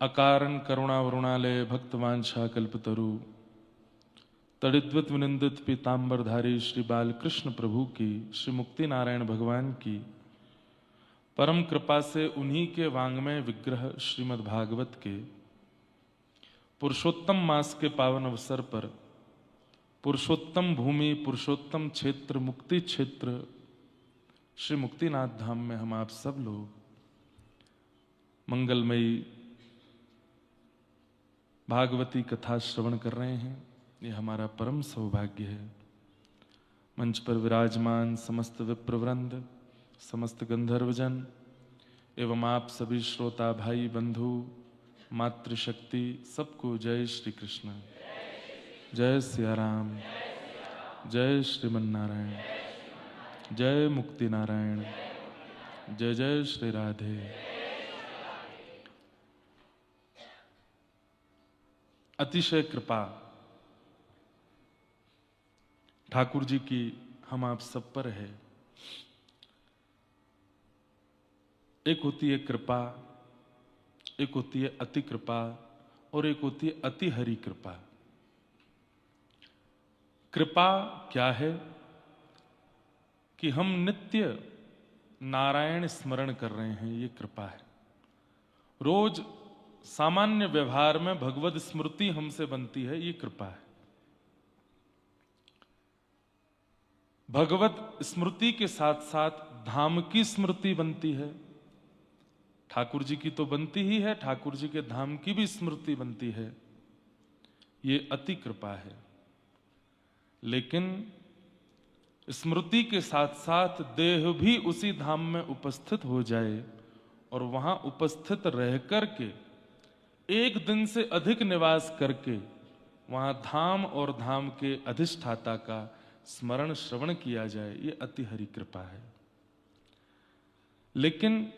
अकारण करुणावरुणालय भक्तवांछा कल्पतरु तड़िद्वत विनिंदित पीतांबरधारी श्री बालकृष्ण प्रभु की, श्री मुक्ति नारायण भगवान की परम कृपा से उन्हीं के वांग्मय विग्रह श्रीमद् भागवत के पुरुषोत्तम मास के पावन अवसर पर पुरुषोत्तम भूमि पुरुषोत्तम क्षेत्र मुक्ति क्षेत्र श्री मुक्तिनाथ धाम में हम आप सब लोग मंगलमयी भागवती कथा श्रवण कर रहे हैं। ये हमारा परम सौभाग्य है। मंच पर विराजमान समस्त विप्रवृंद, समस्त गंधर्वजन एवं आप सभी श्रोता भाई बंधु मातृशक्ति सबको जय श्री कृष्ण, जय सिया राम, जय श्रीमन्नारायण, जय मुक्ति नारायण, जय जय श्री राधे। अतिशय कृपा ठाकुर जी की हम आप सब पर है। एक होती है कृपा, एक होती है अति कृपा और एक होती है अति हरि कृपा। कृपा क्या है कि हम नित्य नारायण स्मरण कर रहे हैं, ये कृपा है। रोज सामान्य व्यवहार में भगवत स्मृति हमसे बनती है, ये कृपा है। भगवत स्मृति के साथ साथ धाम की स्मृति बनती है। ठाकुर जी की तो बनती ही है, ठाकुर जी के धाम की भी स्मृति बनती है, ये अति कृपा है। लेकिन स्मृति के साथ साथ देह भी उसी धाम में उपस्थित हो जाए और वहां उपस्थित रह करके एक दिन से अधिक निवास करके वहां धाम और धाम के अधिष्ठाता का स्मरण श्रवण किया जाए, ये अति हरि कृपा है। लेकिन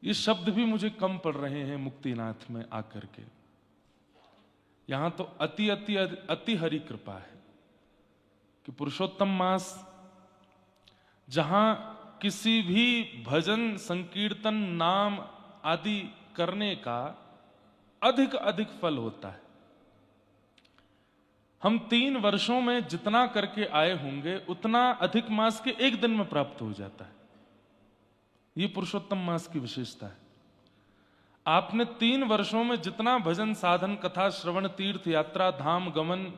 ये शब्द भी मुझे कम पड़ रहे हैं मुक्तिनाथ में आकर के। यहां तो अति अति अति हरि कृपा है कि पुरुषोत्तम मास जहां किसी भी भजन संकीर्तन नाम आदि करने का अधिक अधिक फल होता है। हम 3 वर्षों में जितना करके आए होंगे उतना अधिक मास के एक दिन में प्राप्त हो जाता है। ये पुरुषोत्तम मास की विशेषता है। आपने 3 वर्षों में जितना भजन साधन कथा श्रवण तीर्थ यात्रा धाम गमन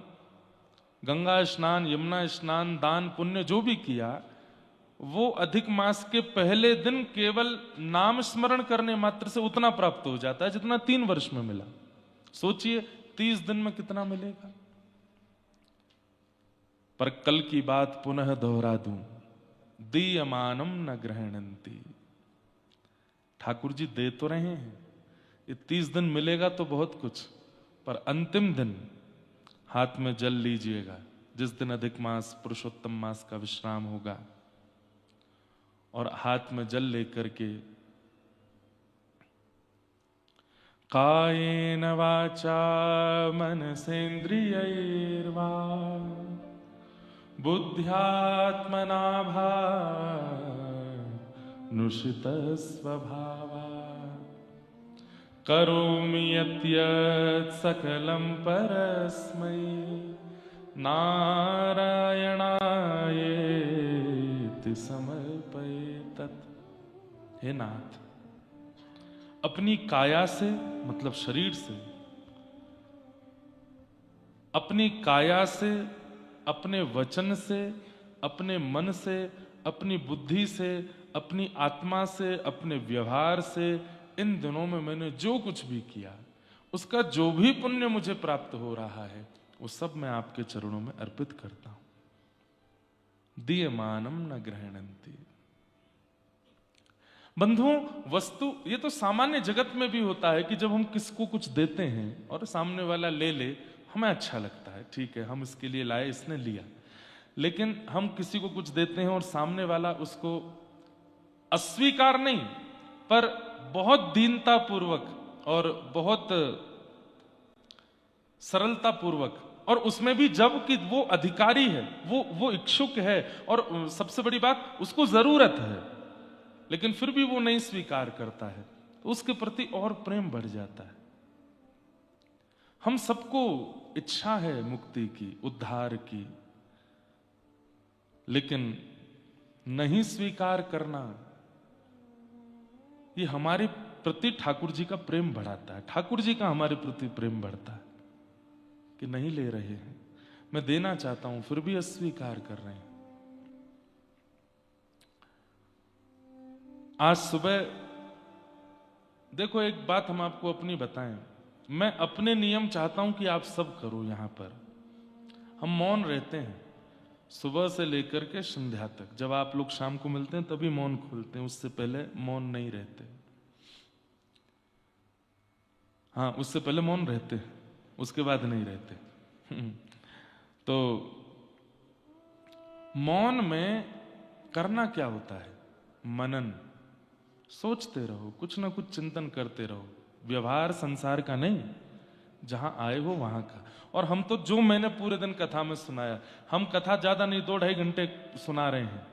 गंगा स्नान यमुना स्नान दान पुण्य जो भी किया, वो अधिक मास के पहले दिन केवल नाम स्मरण करने मात्र से उतना प्राप्त हो जाता है जितना 3 वर्ष में मिला। सोचिए 30 दिन में कितना मिलेगा। पर कल की बात पुनः दोहरा दूं, दीयमानम न ग्रहणंती। ठाकुर जी दे तो रहे हैं, ये 30 दिन मिलेगा तो बहुत कुछ, पर अंतिम दिन हाथ में जल लीजिएगा जिस दिन अधिक मास पुरुषोत्तम मास का विश्राम होगा, और हाथ में जल लेकर के कायेन वाचा मनसेन्द्रियैर्वा बुद्ध्यात्मना नुषितः स्वभावा करोमि यत् सकलं परस्मै नारायणायेति समर्पयेतत्। हे नाथ, अपनी काया से मतलब शरीर से, अपनी काया से, अपने वचन से, अपने मन से, अपनी बुद्धि से, अपनी आत्मा से, अपने व्यवहार से, इन दिनों में मैंने जो कुछ भी किया उसका जो भी पुण्य मुझे प्राप्त हो रहा है वो सब मैं आपके चरणों में अर्पित करता हूं। दीयमानम न ग्रहणंती। बंधुओं, वस्तु ये तो सामान्य जगत में भी होता है कि जब हम किसको कुछ देते हैं और सामने वाला ले ले, हमें अच्छा लगता है, ठीक है हम इसके लिए लाए, इसने लिया। लेकिन हम किसी को कुछ देते हैं और सामने वाला उसको अस्वीकार नहीं पर बहुत दीनता पूर्वक और बहुत सरलता पूर्वक, और उसमें भी जब कि वो अधिकारी है, वो इच्छुक है और सबसे बड़ी बात उसको जरूरत है, लेकिन फिर भी वो नहीं स्वीकार करता है, तो तो उसके प्रति और प्रेम बढ़ जाता है। हम सबको इच्छा है मुक्ति की, उद्धार की, लेकिन नहीं स्वीकार करना ये हमारे प्रति ठाकुर जी का प्रेम बढ़ाता है। ठाकुर जी का हमारे प्रति प्रेम बढ़ता है कि नहीं ले रहे हैं, मैं देना चाहता हूं फिर भी अस्वीकार कर रहे हैं। आज सुबह देखो, एक बात हम आपको अपनी बताएं, मैं अपने नियम चाहता हूं कि आप सब करो। यहां पर हम मौन रहते हैं सुबह से लेकर के संध्या तक। जब आप लोग शाम को मिलते हैं तभी मौन खोलते हैं, उससे पहले मौन नहीं रहते। हाँ, उससे पहले मौन रहते हैं, उसके बाद नहीं रहते। तो मौन में करना क्या होता है? मनन, सोचते रहो, कुछ ना कुछ चिंतन करते रहो। व्यवहार संसार का नहीं, जहां आए हो वहां का। और हम तो जो मैंने पूरे दिन कथा में सुनाया, हम कथा ज्यादा नहीं 2-2.5 घंटे सुना रहे हैं,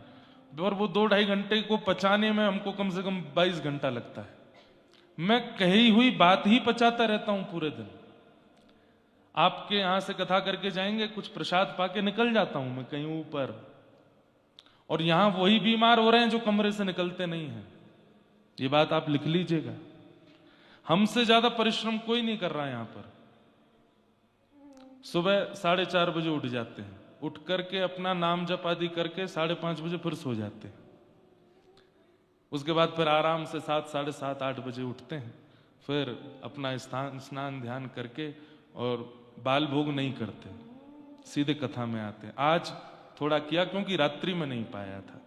और वो 2-2.5 घंटे को पचाने में हमको कम से कम 22 घंटा लगता है। मैं कही हुई बात ही पचाता रहता हूं पूरे दिन। आपके यहां से कथा करके जाएंगे, कुछ प्रसाद पाके निकल जाता हूं मैं कहीं ऊपर, और यहां वही बीमार हो रहे हैं जो कमरे से निकलते नहीं हैं। ये बात आप लिख लीजिएगा। हमसे ज्यादा परिश्रम कोई नहीं कर रहा है यहां पर। सुबह 4:30 बजे उठ जाते हैं, उठ करके अपना नाम जप आदि करके 5:30 बजे फिर सो जाते हैं। उसके बाद फिर आराम से 7, 7:30, 8 बजे उठते हैं, फिर अपना स्नान ध्यान करके, और बाल भोग नहीं करते, सीधे कथा में आते हैं। आज थोड़ा किया क्योंकि रात्रि में नहीं पाया था।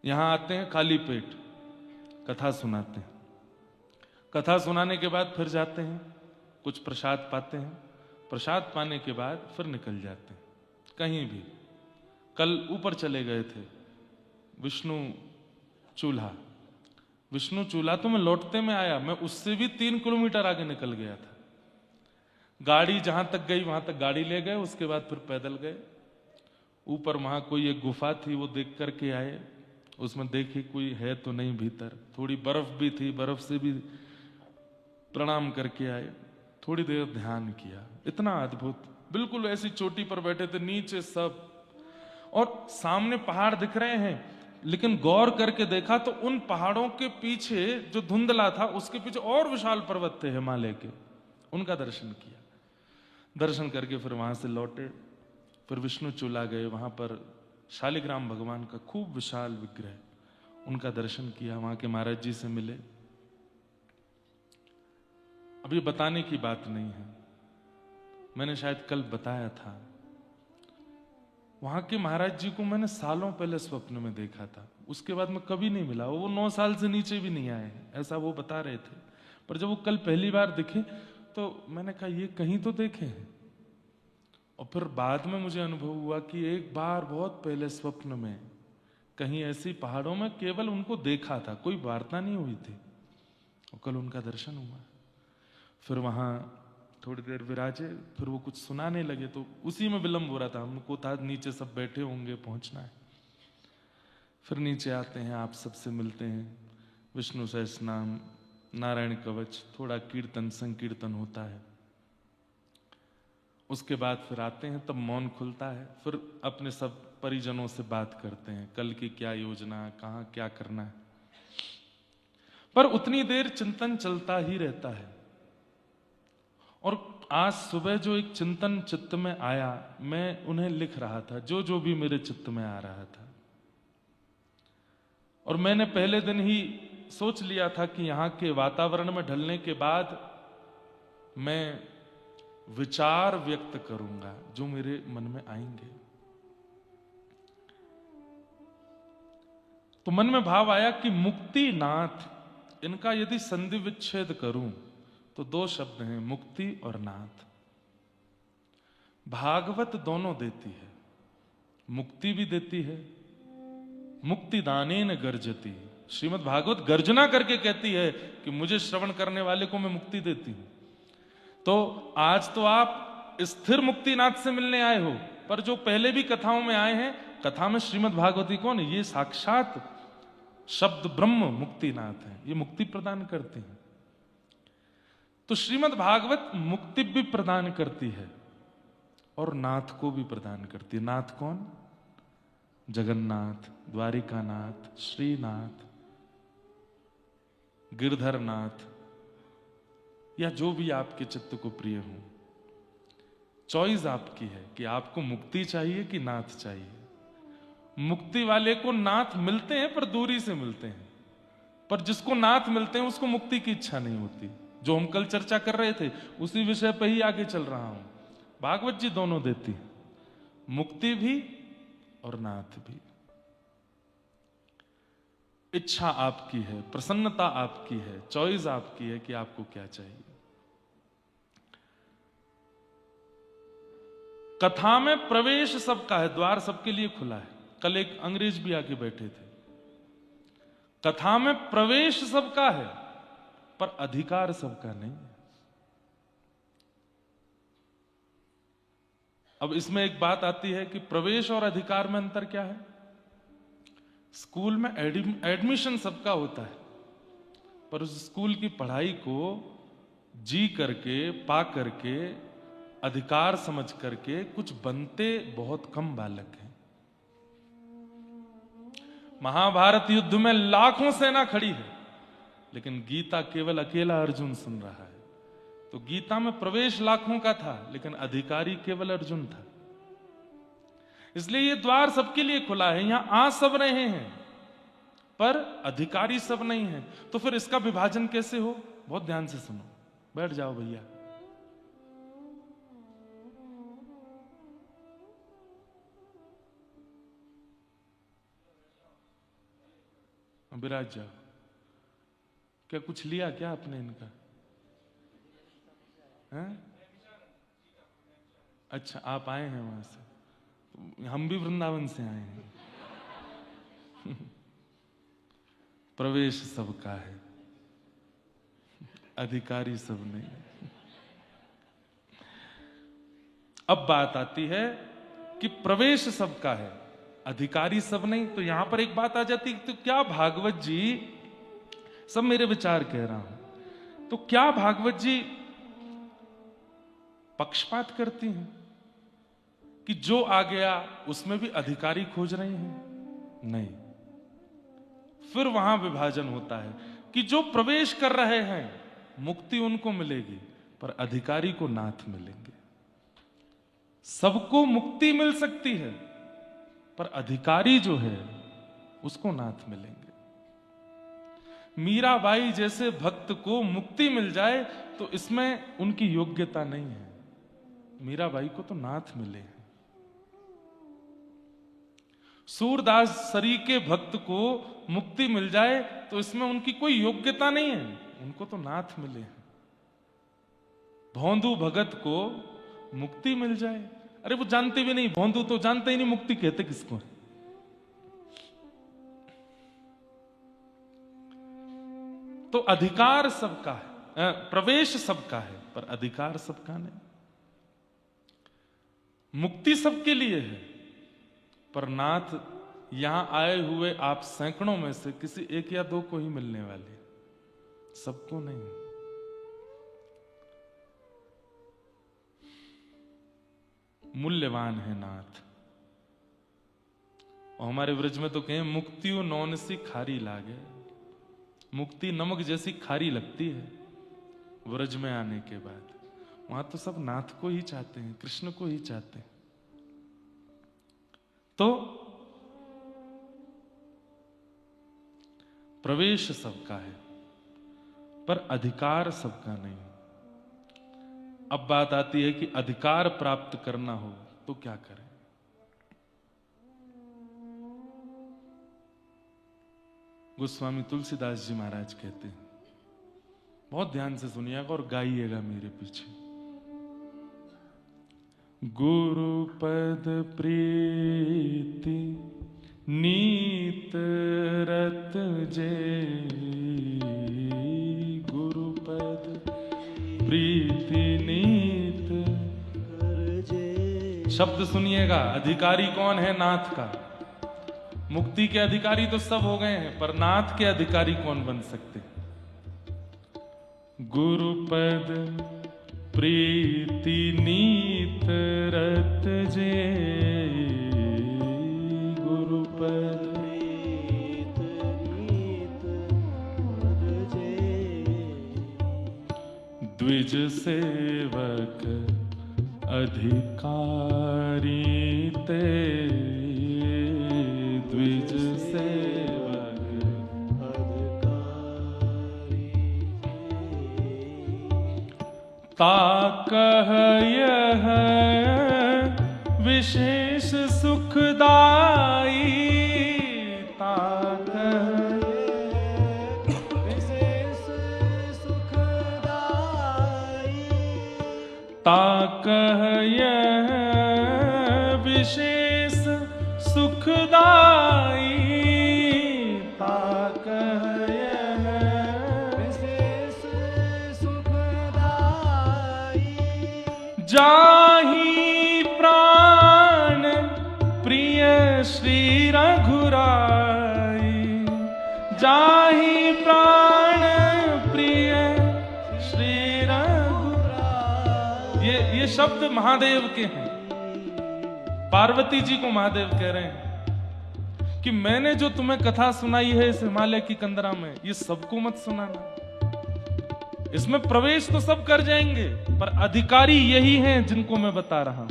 यहां आते हैं खाली पेट, कथा सुनाते हैं। कथा सुनाने के बाद फिर जाते हैं, कुछ प्रसाद पाते हैं, प्रसाद पाने के बाद फिर निकल जाते हैं कहीं भी। कल ऊपर चले गए थे विष्णु चूल्हा। विष्णु चूल्हा तो मैं लौटते में आया, मैं उससे भी 3 किलोमीटर आगे निकल गया था। गाड़ी जहां तक गई वहां तक गाड़ी ले गए, उसके बाद फिर पैदल गए। ऊपर वहां कोई एक गुफा थी, वो देख करके आए। उसमें देखी कोई है तो नहीं भीतर, थोड़ी बर्फ भी थी, बर्फ से भी प्रणाम करके आए। थोड़ी देर ध्यान किया, इतना अद्भुत, बिल्कुल ऐसी चोटी पर बैठे थे, नीचे सब, और सामने पहाड़ दिख रहे हैं। लेकिन गौर करके देखा तो उन पहाड़ों के पीछे जो धुंधला था, उसके पीछे और विशाल पर्वत थे हिमालय के। उनका दर्शन किया, दर्शन करके फिर वहां से लौटे। फिर विष्णु चूल्हा गए, वहां पर शालिग्राम भगवान का खूब विशाल विग्रह, उनका दर्शन किया। वहां के महाराज जी से मिले। अब ये बताने की बात नहीं है, मैंने शायद कल बताया था। वहां के महाराज जी को मैंने सालों पहले स्वप्न में देखा था, उसके बाद मैं कभी नहीं मिला। वो 9 साल से नीचे भी नहीं आए हैं, ऐसा वो बता रहे थे। पर जब वो कल पहली बार दिखे तो मैंने कहा ये कहीं तो देखे हैं। और फिर बाद में मुझे अनुभव हुआ कि एक बार बहुत पहले स्वप्न में कहीं ऐसी पहाड़ों में केवल उनको देखा था, कोई वार्ता नहीं हुई थी, और कल उनका दर्शन हुआ। फिर वहां थोड़ी देर विराजे, फिर वो कुछ सुनाने लगे, तो उसी में विलंब हो रहा था। हमको था नीचे सब बैठे होंगे, पहुंचना है। फिर नीचे आते हैं, आप सबसे मिलते हैं, विष्णु सहस्रनाम, नारायण कवच, थोड़ा कीर्तन संकीर्तन होता है। उसके बाद फिर आते हैं, तब मौन खुलता है। फिर अपने सब परिजनों से बात करते हैं, कल की क्या योजना, कहाँ क्या करना है। पर उतनी देर चिंतन चलता ही रहता है। और आज सुबह जो एक चिंतन चित्त में आया, मैं उन्हें लिख रहा था, जो जो भी मेरे चित्त में आ रहा था। और मैंने पहले दिन ही सोच लिया था कि यहां के वातावरण में ढलने के बाद मैं विचार व्यक्त करूंगा जो मेरे मन में आएंगे। तो मन में भाव आया कि मुक्ति नाथ, इनका यदि संधि विच्छेद करूं तो 2 शब्द हैं, मुक्ति और नाथ। भागवत दोनों देती है, मुक्ति भी देती है, मुक्ति दानेन गर्जती। श्रीमद् भागवत गर्जना करके कहती है कि मुझे श्रवण करने वाले को मैं मुक्ति देती हूं। तो आज तो आप स्थिर मुक्तिनाथ से मिलने आए हो, पर जो पहले भी कथाओं में आए हैं, कथा में श्रीमद् भागवती कौन है? ये साक्षात शब्द ब्रह्म मुक्तिनाथ है, ये मुक्ति प्रदान करते हैं। तो श्रीमद् भागवत मुक्ति भी प्रदान करती है और नाथ को भी प्रदान करती है। नाथ कौन? जगन्नाथ, द्वारिकानाथ, श्रीनाथ, गिरधरनाथ, या जो भी आपके चित्त को प्रिय हो। चॉइस आपकी है कि आपको मुक्ति चाहिए कि नाथ चाहिए। मुक्ति वाले को नाथ मिलते हैं पर दूरी से मिलते हैं, पर जिसको नाथ मिलते हैं उसको मुक्ति की इच्छा नहीं होती। जो हम कल चर्चा कर रहे थे उसी विषय पर ही आगे चल रहा हूं। भागवत जी दोनों देती है, मुक्ति भी और नाथ भी। इच्छा आपकी है, प्रसन्नता आपकी है, चॉइस आपकी है कि आपको क्या चाहिए। कथा में प्रवेश सबका है, द्वार सबके लिए खुला है। कल एक अंग्रेज भी आके बैठे थे। कथा में प्रवेश सबका है पर अधिकार सबका नहीं है। अब इसमें एक बात आती है कि प्रवेश और अधिकार में अंतर क्या है? स्कूल में एडमिशन सबका होता है, पर उस स्कूल की पढ़ाई को जी करके, पा करके, अधिकार समझ करके कुछ बनते बहुत कम बालक हैं। महाभारत युद्ध में लाखों सेना खड़ी है, लेकिन गीता केवल अकेला अर्जुन सुन रहा है। तो गीता में प्रवेश लाखों का था, लेकिन अधिकारी केवल अर्जुन था। इसलिए ये द्वार सबके लिए खुला है। यहां आ सब रहे हैं पर अधिकारी सब नहीं है। तो फिर इसका विभाजन कैसे हो? बहुत ध्यान से सुनो, बैठ जाओ भैया। विराज जाओ। क्या कुछ लिया क्या आपने इनका? हैं? अच्छा, आप आए हैं वहां से। हम भी वृंदावन से आए हैं। प्रवेश सबका है, अधिकारी सब नहीं। अब बात आती है कि प्रवेश सबका है, अधिकारी सब नहीं। तो यहां पर एक बात आ जाती है, तो क्या भागवत जी, सब मेरे विचार कह रहा हूं, तो क्या भागवत जी पक्षपात करती हैं कि जो आ गया उसमें भी अधिकारी खोज रही हैं? नहीं। फिर वहां विभाजन होता है कि जो प्रवेश कर रहे हैं मुक्ति उनको मिलेगी, पर अधिकारी को नाथ मिलेंगे। सबको मुक्ति मिल सकती है, पर अधिकारी जो है उसको नाथ मिलेंगे। मीराबाई जैसे भक्त को मुक्ति मिल जाए तो इसमें उनकी योग्यता नहीं है। मीराबाई को तो नाथ मिले हैं। सूरदास सरी के भक्त को मुक्ति मिल जाए तो इसमें उनकी कोई योग्यता नहीं है, उनको तो नाथ मिले हैं। भौंदू भगत को मुक्ति मिल जाए, अरे वो जानते भी नहीं, भौंदू तो जानते ही नहीं मुक्ति कहते किसको है। तो अधिकार सबका है, प्रवेश सबका है, पर अधिकार सबका नहीं। मुक्ति सबके लिए है, पर नाथ यहां आए हुए आप सैकड़ों में से किसी एक या दो को ही मिलने वाले, सबको नहीं। मूल्यवान है नाथ। और हमारे व्रज में तो कहें मुक्तियों नौन सी खारी लागे। मुक्ति नमक जैसी खारी लगती है व्रज में आने के बाद। वहां तो सब नाथ को ही चाहते हैं, कृष्ण को ही चाहते हैं। तो प्रवेश सबका है, पर अधिकार सबका नहीं। अब बात आती है कि अधिकार प्राप्त करना हो तो क्या करें? गोस्वामी तुलसीदास जी महाराज कहते हैं, बहुत ध्यान से सुनिएगा और गाइएगा मेरे पीछे। गुरु पद प्रीति नीत रत जे, गुरु पद प्रीति नीत कर जे। शब्द सुनिएगा, अधिकारी कौन है? नाथ का। मुक्ति के अधिकारी तो सब हो गए हैं, पर नाथ के अधिकारी कौन बन सकते? गुरुपद प्रीति नीत रत जे, गुरुपद द्विज सेवक अधिकारी ते, द्विज सेवक अधिकारी ताकह यह विशेष सुखदाई, ताकह यह विशेष सुखदाई, ताकह यह विशेष सुखदाई, जाहि प्राण प्रिय श्री रघुराई, जाहि प्राण प्रिय श्री रघुराई। ये शब्द महादेव के हैं। पार्वती जी को महादेव कह रहे हैं कि मैंने जो तुम्हें कथा सुनाई है इस हिमालय की कंदरा में, ये सबको मत सुनाना। इसमें प्रवेश तो सब कर जाएंगे, पर अधिकारी यही हैं जिनको मैं बता रहा हूं।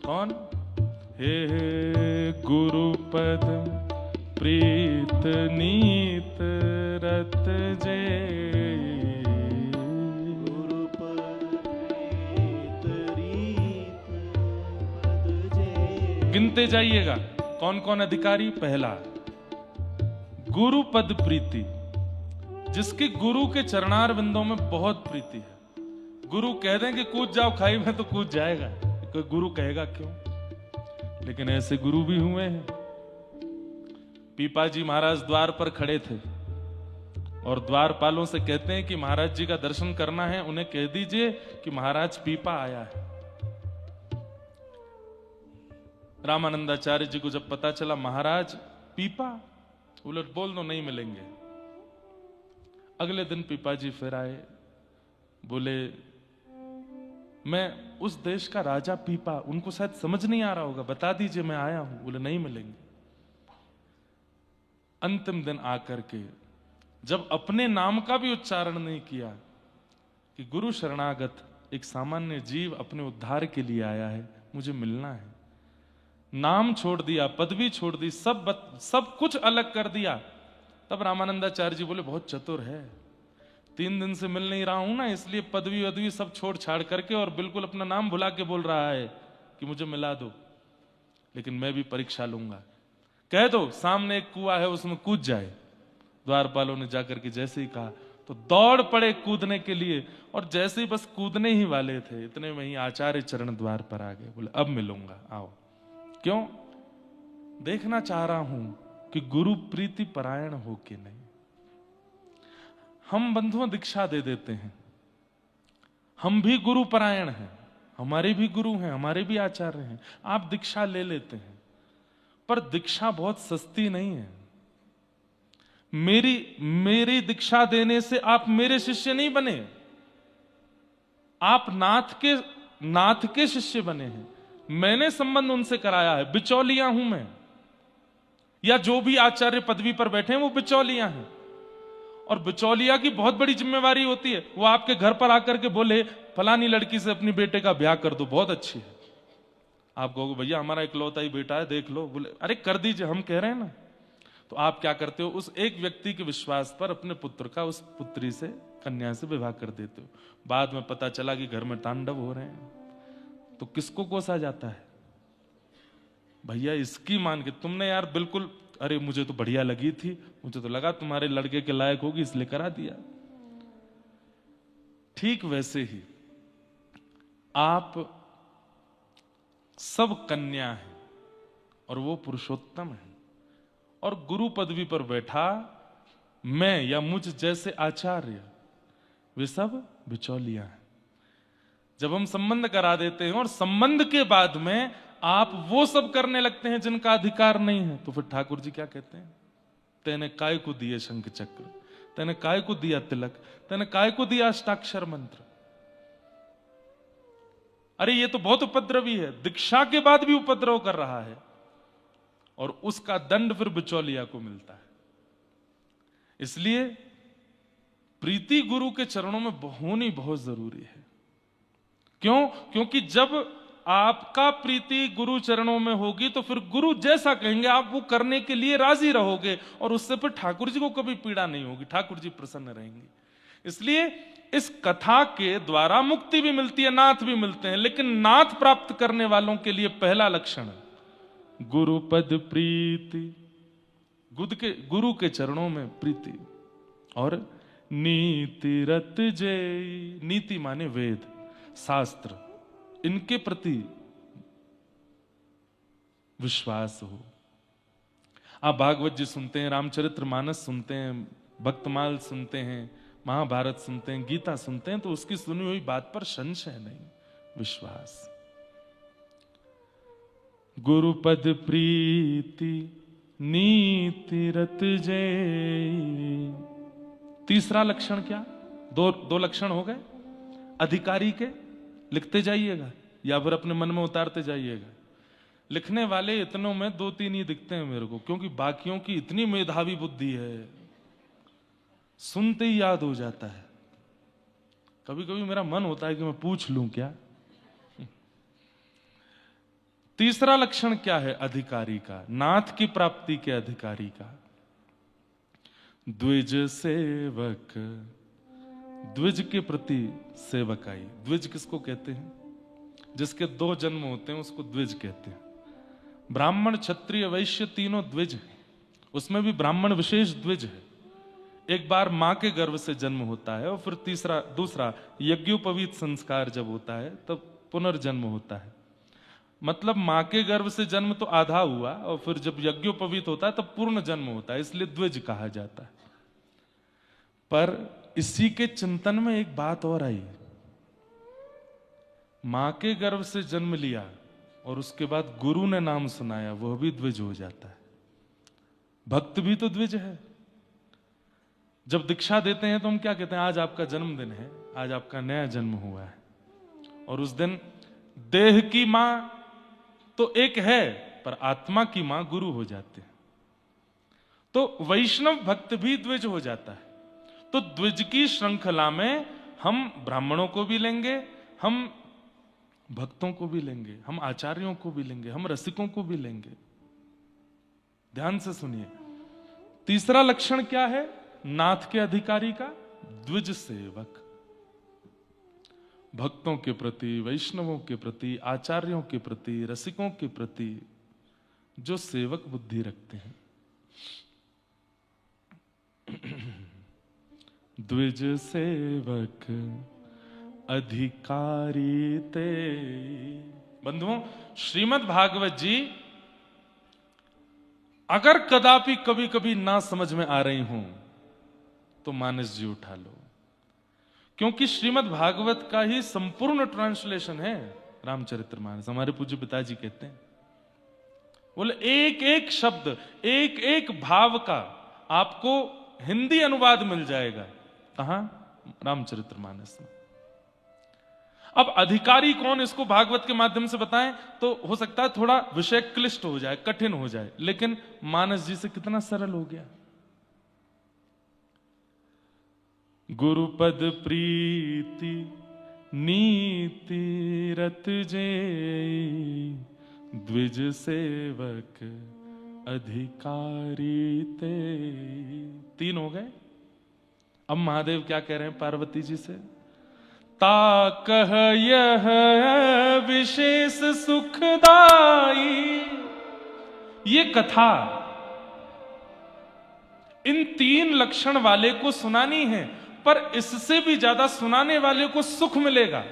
कौन? हे गुरुपद प्रीत नीत रत जे, गिनते जाइएगा कौन कौन अधिकारी। पहला, गुरु पद प्रीति, जिसकी गुरु के चरणार बिंदों में बहुत प्रीति है। गुरु कह दें कि कूद जाओ खाई में तो कूद जाएगा, कोई गुरु कहेगा क्यों? लेकिन ऐसे गुरु भी हुए हैं। पीपाजी महाराज द्वार पर खड़े थे और द्वारपालों से कहते हैं कि महाराज जी का दर्शन करना है, उन्हें कह दीजिए कि महाराज पीपा आया है। रामानंदाचार्य जी को जब पता चला महाराज पीपा, बोले बोल दो नहीं मिलेंगे। अगले दिन पीपा जी फिर आए, बोले मैं उस देश का राजा पीपा, उनको शायद समझ नहीं आ रहा होगा, बता दीजिए मैं आया हूं। बोले नहीं मिलेंगे। अंतिम दिन आकर के जब अपने नाम का भी उच्चारण नहीं किया कि गुरु शरणागत एक सामान्य जीव अपने उद्धार के लिए आया है, मुझे मिलना है, नाम छोड़ दिया, पदवी छोड़ दी, सब कुछ अलग कर दिया, तब रामानंदाचार्य जी बोले बहुत चतुर है, 3 दिन से मिल नहीं रहा हूं ना, इसलिए पदवी वदवी सब छोड़ छाड़ करके और बिल्कुल अपना नाम भुला के बोल रहा है कि मुझे मिला दो, लेकिन मैं भी परीक्षा लूंगा। कह दो सामने एक कुआं है उसमें कूद जाए। द्वारपालों ने जाकर के जैसे ही कहा तो दौड़ पड़े कूदने के लिए, और जैसे ही बस कूदने ही वाले थे इतने में ही आचार्य चरण द्वार पर आ गए। बोले अब मिलूंगा, आओ। क्यों? देखना चाह रहा हूं कि गुरु प्रीति परायण हो कि नहीं। हम बंधुओं दीक्षा दे देते हैं, हम भी गुरु परायण हैं, हमारे भी गुरु हैं, हमारे भी आचार्य हैं, आप दीक्षा ले लेते हैं, पर दीक्षा बहुत सस्ती नहीं है। मेरी दीक्षा देने से आप मेरे शिष्य नहीं बने, आप नाथ के शिष्य बने हैं। मैंने संबंध उनसे कराया है, बिचौलिया हूं मैं, या जो भी आचार्य पदवी पर बैठे हैं वो बिचौलिया हैं। और बिचौलिया की बहुत बड़ी जिम्मेवारी होती है, वो आपके घर पर आकर के बोले फलानी लड़की से अपनी बेटे का ब्याह कर दो, बहुत अच्छी है। आप कहोगे भैया हमारा इकलौता ही बेटा है, देख लो। बोले अरे कर दीजिए, हम कह रहे हैं ना। तो आप क्या करते हो, उस एक व्यक्ति के विश्वास पर अपने पुत्र का उस पुत्री से, कन्या से विवाह कर देते हो। बाद में पता चला कि घर में तांडव हो रहे हैं, तो किसको कोसा जाता है? भैया इसकी मान के तुमने यार बिल्कुल, अरे मुझे तो बढ़िया लगी थी, मुझे तो लगा तुम्हारे लड़के के लायक होगी इसलिए करा दिया। ठीक वैसे ही आप सब कन्या हैं और वो पुरुषोत्तम है, और गुरु पदवी पर बैठा मैं या मुझ जैसे आचार्य, वे सब बिचौलिया हैं। जब हम संबंध करा देते हैं और संबंध के बाद में आप वो सब करने लगते हैं जिनका अधिकार नहीं है, तो फिर ठाकुर जी क्या कहते हैं? तेने काय को दिए शंख चक्र, तेने काय को दिया तिलक, तेने काय को दिया अष्टाक्षर मंत्र। अरे ये तो बहुत उपद्रवी है, दीक्षा के बाद भी उपद्रव कर रहा है, और उसका दंड फिर बिचौलिया को मिलता है। इसलिए प्रीति गुरु के चरणों में होनी बहुत जरूरी है। क्यों? क्योंकि जब आपका प्रीति गुरु चरणों में होगी तो फिर गुरु जैसा कहेंगे आप वो करने के लिए राजी रहोगे, और उससे फिर ठाकुर जी को कभी पीड़ा नहीं होगी, ठाकुर जी प्रसन्न रहेंगे। इसलिए इस कथा के द्वारा मुक्ति भी मिलती है, नाथ भी मिलते हैं, लेकिन नाथ प्राप्त करने वालों के लिए पहला लक्षण गुरु पद प्रीति, गुरु के चरणों में प्रीति, और नीति रत जय, नीति माने वेद शास्त्र, इनके प्रति विश्वास हो। आप भागवत जी सुनते हैं, रामचरितमानस सुनते हैं, भक्तमाल सुनते हैं, महाभारत सुनते हैं, गीता सुनते हैं, तो उसकी सुनी हुई बात पर संशय नहीं, विश्वास। गुरुपद प्रीति नीति रत जय। तीसरा लक्षण क्या? दो लक्षण हो गए अधिकारी के, लिखते जाइएगा या फिर अपने मन में उतारते जाइएगा। लिखने वाले इतनों में 2-3 ही दिखते हैं मेरे को, क्योंकि बाकियों की इतनी मेधावी बुद्धि है, सुनते ही याद हो जाता है। कभी कभी मेरा मन होता है कि मैं पूछ लूं क्या। तीसरा लक्षण क्या है अधिकारी का, नाथ की प्राप्ति के अधिकारी का? द्विज सेवक, द्विज के प्रति सेवकाई। द्विज किसको कहते हैं? जिसके 2 जन्म होते हैं उसको द्विज कहते हैं। ब्राह्मण क्षत्रिय वैश्य तीनों द्विज हैं, उसमें भी ब्राह्मण विशेष द्विज है। एक बार मां के गर्भ से जन्म होता है, और फिर दूसरा यज्ञोपवीत संस्कार जब होता है तब पुनर्जन्म होता है। मतलब मां के गर्भ से जन्म तो आधा हुआ, और फिर जब यज्ञोपवीत होता है तब पूर्ण जन्म होता है, इसलिए द्विज कहा जाता है। पर इसी के चिंतन में एक बात और आई, मां के गर्भ से जन्म लिया और उसके बाद गुरु ने नाम सुनाया, वह भी द्विज हो जाता है। भक्त भी तो द्विज है। जब दीक्षा देते हैं तो हम क्या कहते हैं? आज आपका जन्मदिन है, आज आपका नया जन्म हुआ है। और उस दिन देह की मां तो एक है, पर आत्मा की मां गुरु हो जाते हैं। तो वैष्णव भक्त भी द्विज हो जाता है। तो द्विज की श्रृंखला में हम ब्राह्मणों को भी लेंगे, हम भक्तों को भी लेंगे, हम आचार्यों को भी लेंगे, हम रसिकों को भी लेंगे। ध्यान से सुनिए, तीसरा लक्षण क्या है नाथ के अधिकारी का? द्विज सेवक। भक्तों के प्रति, वैष्णवों के प्रति, आचार्यों के प्रति, रसिकों के प्रति जो सेवक बुद्धि रखते हैं। द्विज सेवक अधिकारी ते। बंधुओं, श्रीमद् भागवत जी अगर कदापि कभी कभी ना समझ में आ रही हूं तो मानस जी उठा लो, क्योंकि श्रीमद् भागवत का ही संपूर्ण ट्रांसलेशन है रामचरितमानस। हमारे पूज्य पिताजी कहते हैं, बोले एक एक शब्द, एक एक भाव का आपको हिंदी अनुवाद मिल जाएगा। कहां? रामचरितमानस में। अब अधिकारी कौन, इसको भागवत के माध्यम से बताएं तो हो सकता है थोड़ा विषय क्लिष्ट हो जाए, कठिन हो जाए, लेकिन मानस जी से कितना सरल हो गया। गुरुपद प्रीति नीति रत जय, द्विज सेवक अधिकारी ते। 3 हो गए। अब महादेव क्या कह रहे हैं पार्वती जी से? ता कह यह विशेष सुखदाई। ये कथा इन 3 लक्षण वाले को सुनानी है, पर इससे भी ज्यादा सुनाने वाले को सुख मिलेगा।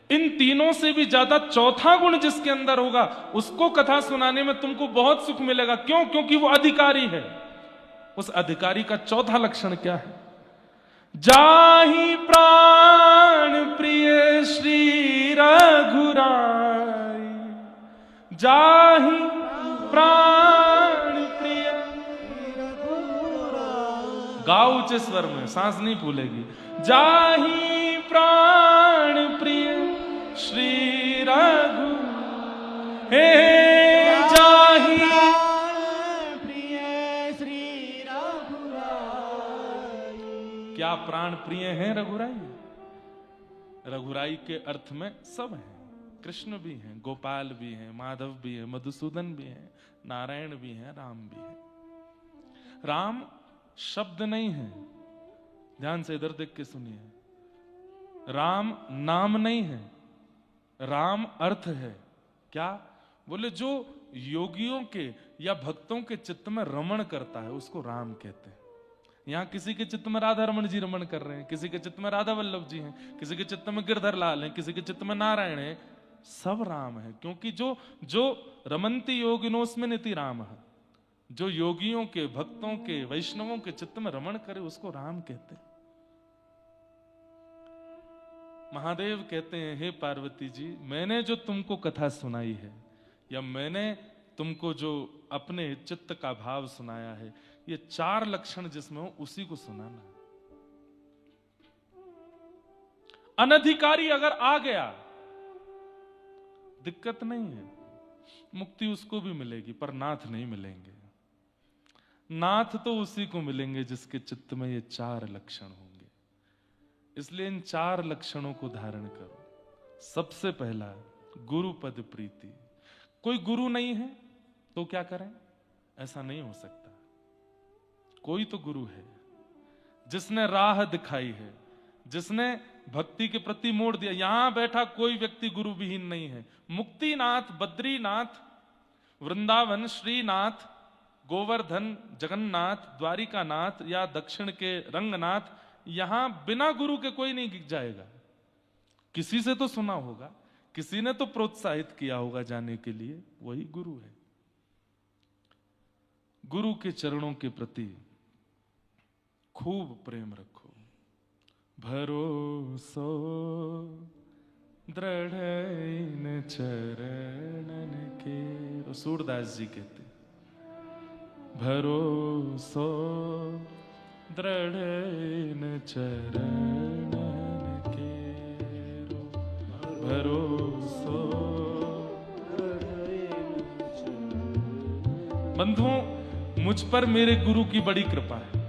इन तीनों से भी ज्यादा चौथा गुण जिसके अंदर होगा उसको कथा सुनाने में तुमको बहुत सुख मिलेगा। क्यों? क्योंकि वो अधिकारी है। उस अधिकारी का चौथा लक्षण क्या है? जाहि प्राण प्रिय श्री रघुराई, जाहि प्राण प्रिय। गाओ ऊंचे स्वर में, सांस नहीं फूलेगी। जाहि प्राण प्रिय श्री रघु, हे जाहि प्रिय श्री रघुराई। क्या प्राण प्रिय हैं रघुराई? रघुराई के अर्थ में सब हैं। कृष्ण भी हैं, गोपाल भी हैं, माधव भी है, मधुसूदन भी है, नारायण भी है, राम भी है। राम शब्द नहीं है, ध्यान से इधर देख के सुनिए। राम नाम नहीं है, राम अर्थ है। क्या बोले? जो योगियों के या भक्तों के चित्त में रमण करता है उसको राम कहते हैं। यहां किसी के चित्त में राधा रमण जी रमण कर रहे हैं, किसी के चित्त में राधा वल्लभ जी हैं, किसी के चित्त में गिरधर लाल हैं, किसी के चित्त में नारायण है। सब राम है, क्योंकि जो रमन्ति योगिनोस्मिन इति राम है, जो योगियों के, भक्तों के, वैष्णवों के चित्त में रमण करे उसको राम कहते हैं। महादेव कहते हैं, हे पार्वती जी, मैंने जो तुमको कथा सुनाई है या मैंने तुमको जो अपने चित्त का भाव सुनाया है, ये 4 लक्षण जिसमें हो उसी को सुनाना। अनधिकारी अगर आ गया दिक्कत नहीं है, मुक्ति उसको भी मिलेगी, पर नाथ नहीं मिलेंगे। नाथ तो उसी को मिलेंगे जिसके चित्त में ये 4 लक्षण होंगे। इसलिए इन 4 लक्षणों को धारण करो। सबसे पहला, गुरु पद प्रीति। कोई गुरु नहीं है तो क्या करें? ऐसा नहीं हो सकता। कोई तो गुरु है जिसने राह दिखाई है, जिसने भक्ति के प्रति मोड़ दिया। यहां बैठा कोई व्यक्ति गुरु विहीन नहीं है। मुक्तिनाथ, बद्रीनाथ, वृंदावन, श्रीनाथ, गोवर्धन, जगन्नाथ, द्वारिकानाथ या दक्षिण के रंगनाथ, यहां बिना गुरु के कोई नहीं जाएगा। किसी से तो सुना होगा, किसी ने तो प्रोत्साहित किया होगा जाने के लिए, वही गुरु है। गुरु के चरणों के प्रति खूब प्रेम रखो। भरोसो दृढ़ इन चरणन के, सूरदास जी कहते, भरोसो दृढ़ इन चरणन के, भरोसो। बंधुओं, मुझ पर मेरे गुरु की बड़ी कृपा है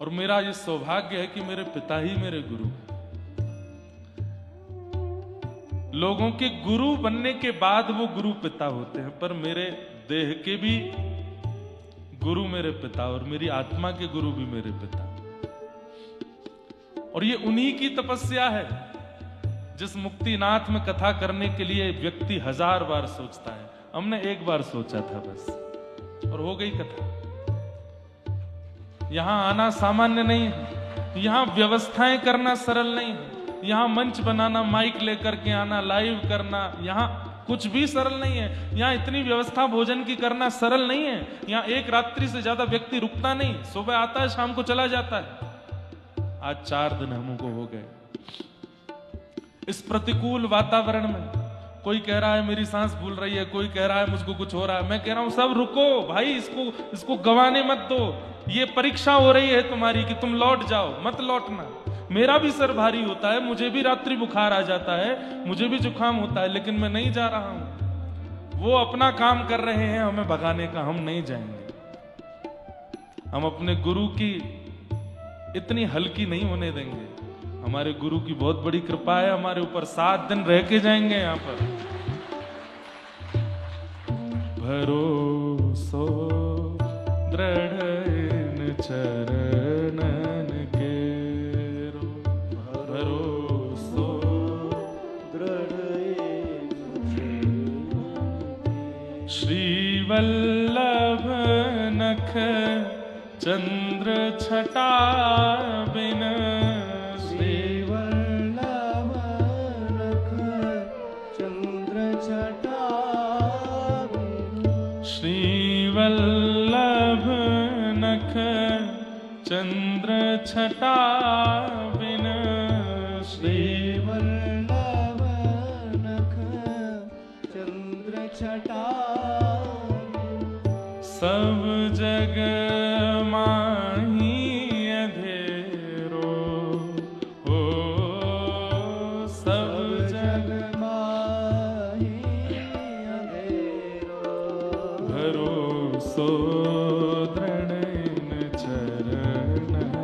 और मेरा ये सौभाग्य है कि मेरे पिता ही मेरे गुरु हैं। लोगों के गुरु बनने के बाद वो गुरु पिता होते हैं, पर मेरे देह के भी गुरु मेरे पिता और मेरी आत्मा के गुरु भी मेरे पिता। और ये उन्हीं की तपस्या है जिस मुक्तिनाथ में कथा करने के लिए व्यक्ति 1000 बार सोचता है। हमने एक बार सोचा था बस और हो गई कथा। यहां आना सामान्य नहीं है, यहां व्यवस्थाएं करना सरल नहीं है, यहां मंच बनाना, माइक लेकर के आना, लाइव करना, यहां कुछ भी सरल नहीं है। यहां इतनी व्यवस्था भोजन की करना सरल नहीं है। यहां एक रात्रि से ज्यादा व्यक्ति रुकता नहीं, सुबह आता है शाम को चला जाता है। आज 4 दिन हमको हो गए इस प्रतिकूल वातावरण में। कोई कह रहा है मेरी सांस फूल रही है, कोई कह रहा है मुझको कुछ हो रहा है। मैं कह रहा हूं सब रुको भाई, इसको गंवाने मत दो। ये परीक्षा हो रही है तुम्हारी कि तुम लौट जाओ, मत लौटना। मेरा भी सर भारी होता है, मुझे भी रात्रि बुखार आ जाता है, मुझे भी जुकाम होता है, लेकिन मैं नहीं जा रहा हूं। वो अपना काम कर रहे हैं हमें भगाने का, हम नहीं जाएंगे। हम अपने गुरु की इतनी हल्की नहीं होने देंगे। हमारे गुरु की बहुत बड़ी कृपा है हमारे ऊपर। 7 दिन रह के जाएंगे यहां पर। भरोसो दृढ़ इन चरणन के, भरोसो दृढ़ श्री वल्लभ नख चंद्र छटा बिन, वल्लभ नख चंद्र छटा बिन, श्री वल्लभ नख चंद्र सब जग माही अंधेरो हो, सब जग माही अंधेरो भरोसो दृढ़ इन चरणन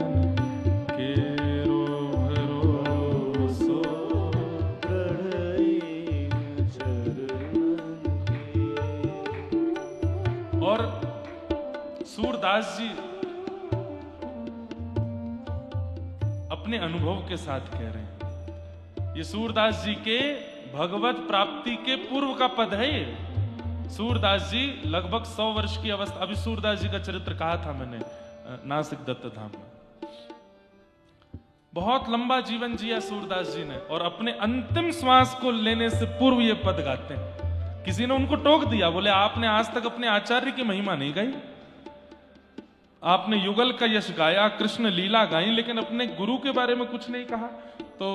केरो, भरोसो दृढ़ इन चरणन के। और सूरदास जी अपने अनुभव के साथ कह रहे हैं। ये सूरदास जी के भगवत प्राप्ति के पूर्व का पद है ये। सूरदास जी लगभग 100 वर्ष की अवस्था, अभी सूरदास जी का चरित्र कहा था मैंने नासिक दत्त धाम में। बहुत लंबा जीवन जिया सूरदास जी ने और अपने अंतिम श्वास को लेने से पूर्व ये पद गाते हैं। किसी ने उनको टोक दिया, बोले आपने आज तक अपने आचार्य की महिमा नहीं गाई, आपने युगल का यश गाया, कृष्ण लीला गाई, लेकिन अपने गुरु के बारे में कुछ नहीं कहा। तो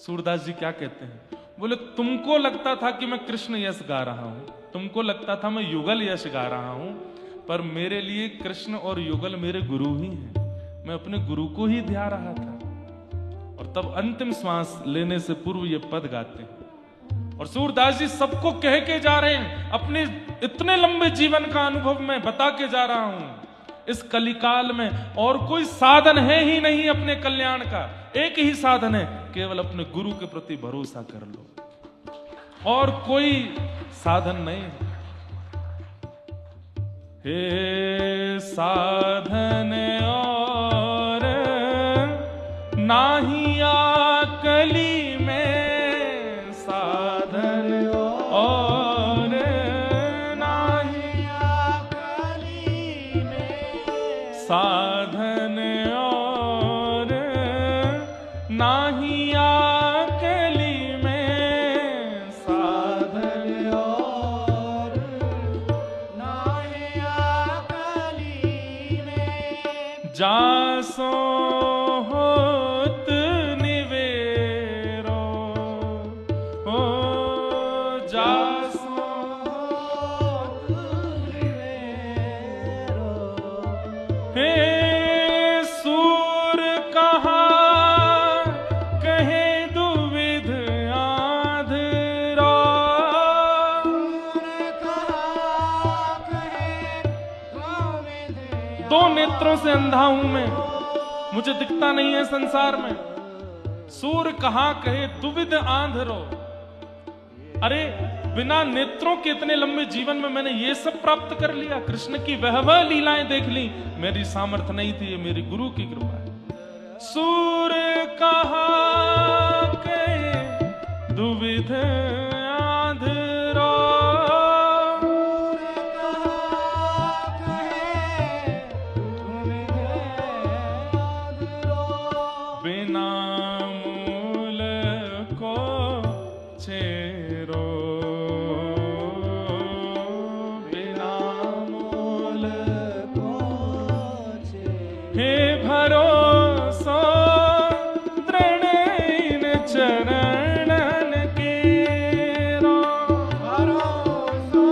सूरदास जी क्या कहते हैं, बोले तुमको लगता था कि मैं कृष्ण यश गा रहा हूं, तुमको लगता था मैं युगल यश गा रहा हूं, पर मेरे लिए कृष्ण और युगल मेरे गुरु ही हैं। मैं अपने गुरु को ही ध्या रहा था। और तब अंतिम श्वास लेने से पूर्व ये पद गाते हैं। और सूरदास जी सबको कह के जा रहे हैं, अपने इतने लंबे जीवन का अनुभव मैं बता के जा रहा हूं। इस कलिकाल में और कोई साधन है ही नहीं अपने कल्याण का, एक ही साधन है, केवल अपने गुरु के प्रति भरोसा कर लो, और कोई साधन नहीं है। हे साधन और नाही आकली में, साधन और नाही आकली में, साधन और नाही आकली में, साधन और नाही आकली में, जासो होत निवेरो, ओ जासो होत निवेरो। हे सूर कहा कहे दुविध आधरा, दो नेत्रों से अंधा हूं मैं, मुझे दिखता नहीं है संसार में। सूर कहा कहे दुविध आंधरो, अरे बिना नेत्रों के इतने लंबे जीवन में मैंने ये सब प्राप्त कर लिया, कृष्ण की वह लीलाएं देख ली, मेरी सामर्थ्य नहीं थी, ये मेरी गुरु की कृपा है। सूर कहा कहे दुविध आंधरो, बिना मूल को छेरो, बिना मूल को हे भरोसो दृढ़ इन चरणन केरो, भरोसो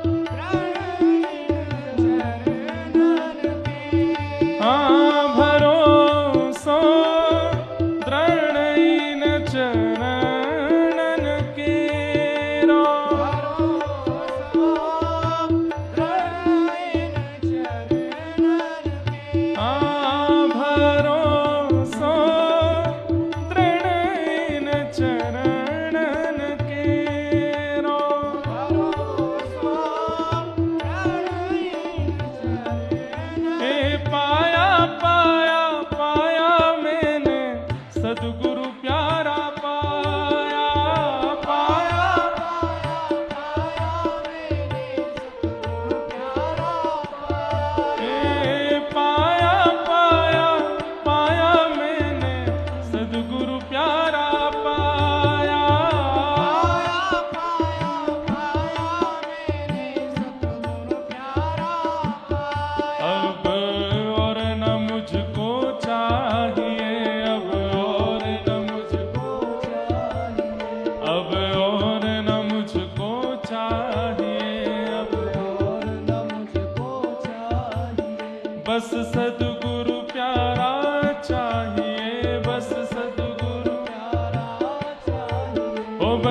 दृढ़ इन चरणन के। हाँ भरोसो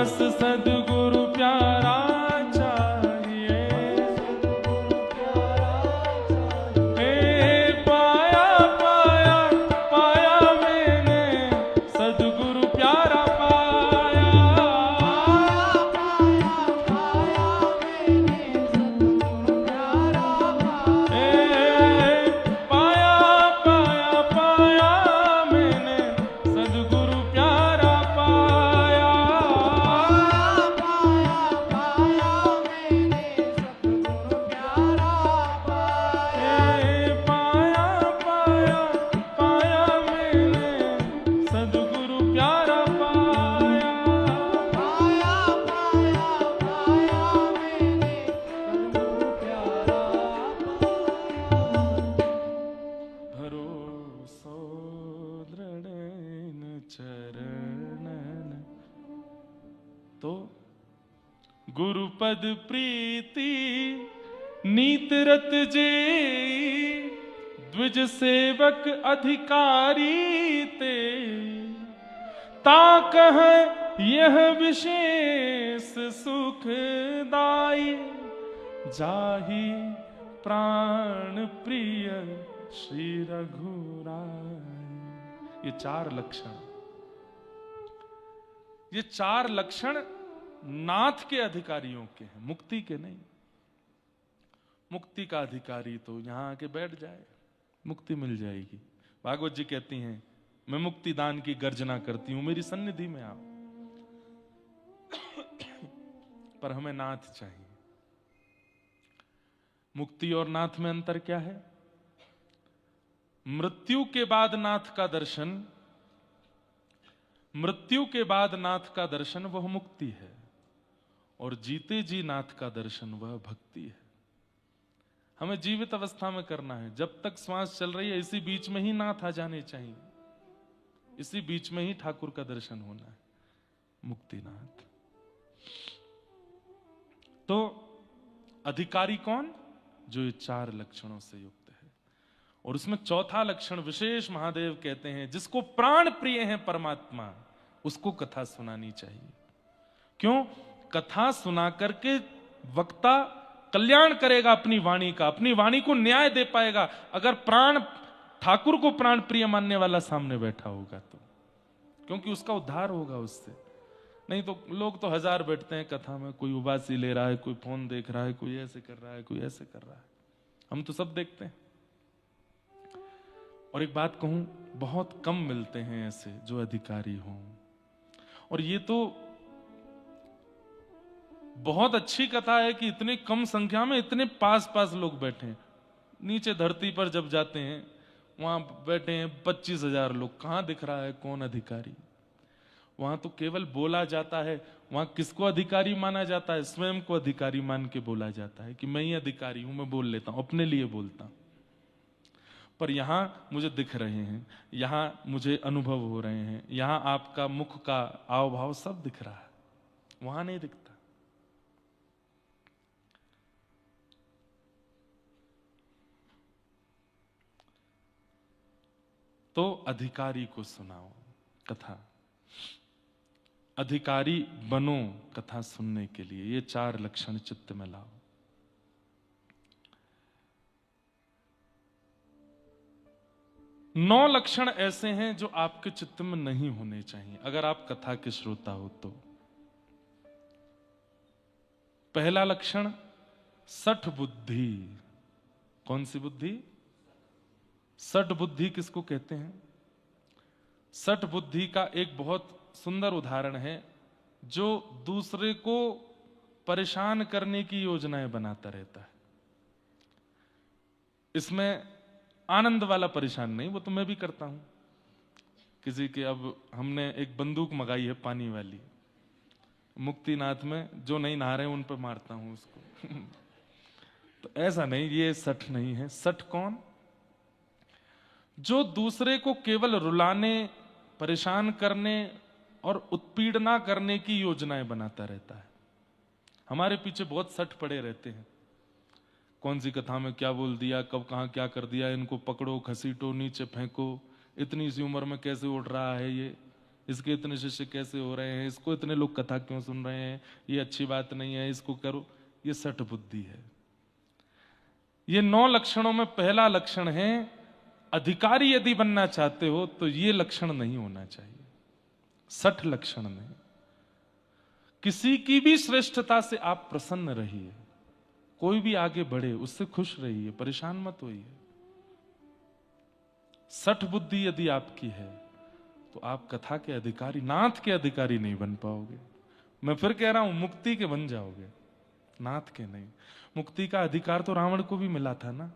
बस सद्गुरु प्यारा चाहिए। पाया पाया पाया मैंने सद्गुरु प्यारा पाया। पाया पाया पाया मैंने सद्गुरु प्यारा पाया। पाया पाया पाया मैंने सद्गुरु प्यारा पाया। भरोसो दृढ़ चरणन। तो गुरुपद प्रीति नीत रत जे द्विज सेवक अधिकारी ते। ता कह यह विशेष सुखदाई जाहि प्राण प्रिय श्री रघुराय। ये चार लक्षण नाथ के अधिकारियों के हैं, मुक्ति के नहीं। मुक्ति का अधिकारी तो यहां आके बैठ जाए, मुक्ति मिल जाएगी। भागवत जी कहती हैं, मैं मुक्ति दान की गर्जना करती हूं, मेरी सन्निधि में आओ। पर हमें नाथ चाहिए। मुक्ति और नाथ में अंतर क्या है? मृत्यु के बाद नाथ का दर्शन, मृत्यु के बाद नाथ का दर्शन वह मुक्ति है, और जीते जी नाथ का दर्शन वह भक्ति है। हमें जीवित अवस्था में करना है, जब तक श्वास चल रही है इसी बीच में ही नाथ आ जाने चाहिए, इसी बीच में ही ठाकुर का दर्शन होना है, मुक्तिनाथ। तो अधिकारी कौन? जो ये चार लक्षणों से युक्त है। और उसमें चौथा लक्षण विशेष महादेव कहते हैं, जिसको प्राण प्रिय है परमात्मा, उसको कथा सुनानी चाहिए। क्यों? कथा सुना करके वक्ता कल्याण करेगा अपनी वाणी का, अपनी वाणी को न्याय दे पाएगा। अगर प्राण ठाकुर को प्राण प्रिय मानने वाला सामने बैठा होगा तो, क्योंकि उसका उद्धार होगा उससे। नहीं तो लोग तो हजार बैठते हैं कथा में, कोई उबासी ले रहा है, कोई फोन देख रहा है, कोई ऐसे कर रहा है, कोई ऐसे कर रहा है। हम तो सब देखते हैं। और एक बात कहूं, बहुत कम मिलते हैं ऐसे जो अधिकारी हों। और ये तो बहुत अच्छी कथा है कि इतनी कम संख्या में इतने पास पास लोग बैठे हैं। नीचे धरती पर जब जाते हैं वहां बैठे हैं 25,000 लोग, कहां दिख रहा है कौन अधिकारी? वहां तो केवल बोला जाता है। वहां किसको अधिकारी माना जाता है? स्वयं को अधिकारी मान के बोला जाता है कि मैं ही अधिकारी हूं, मैं बोल लेता हूं, अपने लिए बोलता हूं। पर यहां मुझे दिख रहे हैं, यहां मुझे अनुभव हो रहे हैं, यहां आपका मुख का हाव भाव सब दिख रहा है, वहां नहीं दिखता। तो अधिकारी को सुनाओ कथा, अधिकारी बनो कथा सुनने के लिए। ये चार लक्षण चित्त में लाओ। नौ लक्षण ऐसे हैं जो आपके चित्त में नहीं होने चाहिए अगर आप कथा के श्रोता हो तो। पहला लक्षण सठ बुद्धि। कौन सी बुद्धि? सठ बुद्धि किसको कहते हैं? सठ बुद्धि का एक बहुत सुंदर उदाहरण है, जो दूसरे को परेशान करने की योजनाएं बनाता रहता है। इसमें आनंद वाला परेशान नहीं, वो तो मैं भी करता हूं। किसी के, अब हमने एक बंदूक मंगाई है पानी वाली, मुक्तिनाथ में जो नहीं नहा रहे उन पर मारता हूं उसको। तो ऐसा नहीं, ये सठ नहीं है। सठ कौन? जो दूसरे को केवल रुलाने, परेशान करने और उत्पीड़ना करने की योजनाएं बनाता रहता है। हमारे पीछे बहुत सठ पड़े रहते हैं। कौन सी कथा में क्या बोल दिया, कब कहां क्या कर दिया, इनको पकड़ो, घसीटो, नीचे फेंको, इतनी सी उम्र में कैसे उड़ रहा है ये, इसके इतने शिष्य कैसे हो रहे हैं, इसको इतने लोग कथा क्यों सुन रहे हैं, ये अच्छी बात नहीं है, इसको करो। ये सठ बुद्धि है। ये 9 लक्षणों में पहला लक्षण है, अधिकारी यदि बनना चाहते हो तो ये लक्षण नहीं होना चाहिए। सठ लक्षण नहीं। किसी की भी श्रेष्ठता से आप प्रसन्न रहिए, कोई भी आगे बढ़े उससे खुश रहिए, परेशान मत होइए। सठ बुद्धि यदि आपकी है तो आप कथा के अधिकारी, नाथ के अधिकारी नहीं बन पाओगे। मैं फिर कह रहा हूं, मुक्ति के बन जाओगे, नाथ के नहीं। मुक्ति का अधिकार तो रावण को भी मिला था ना,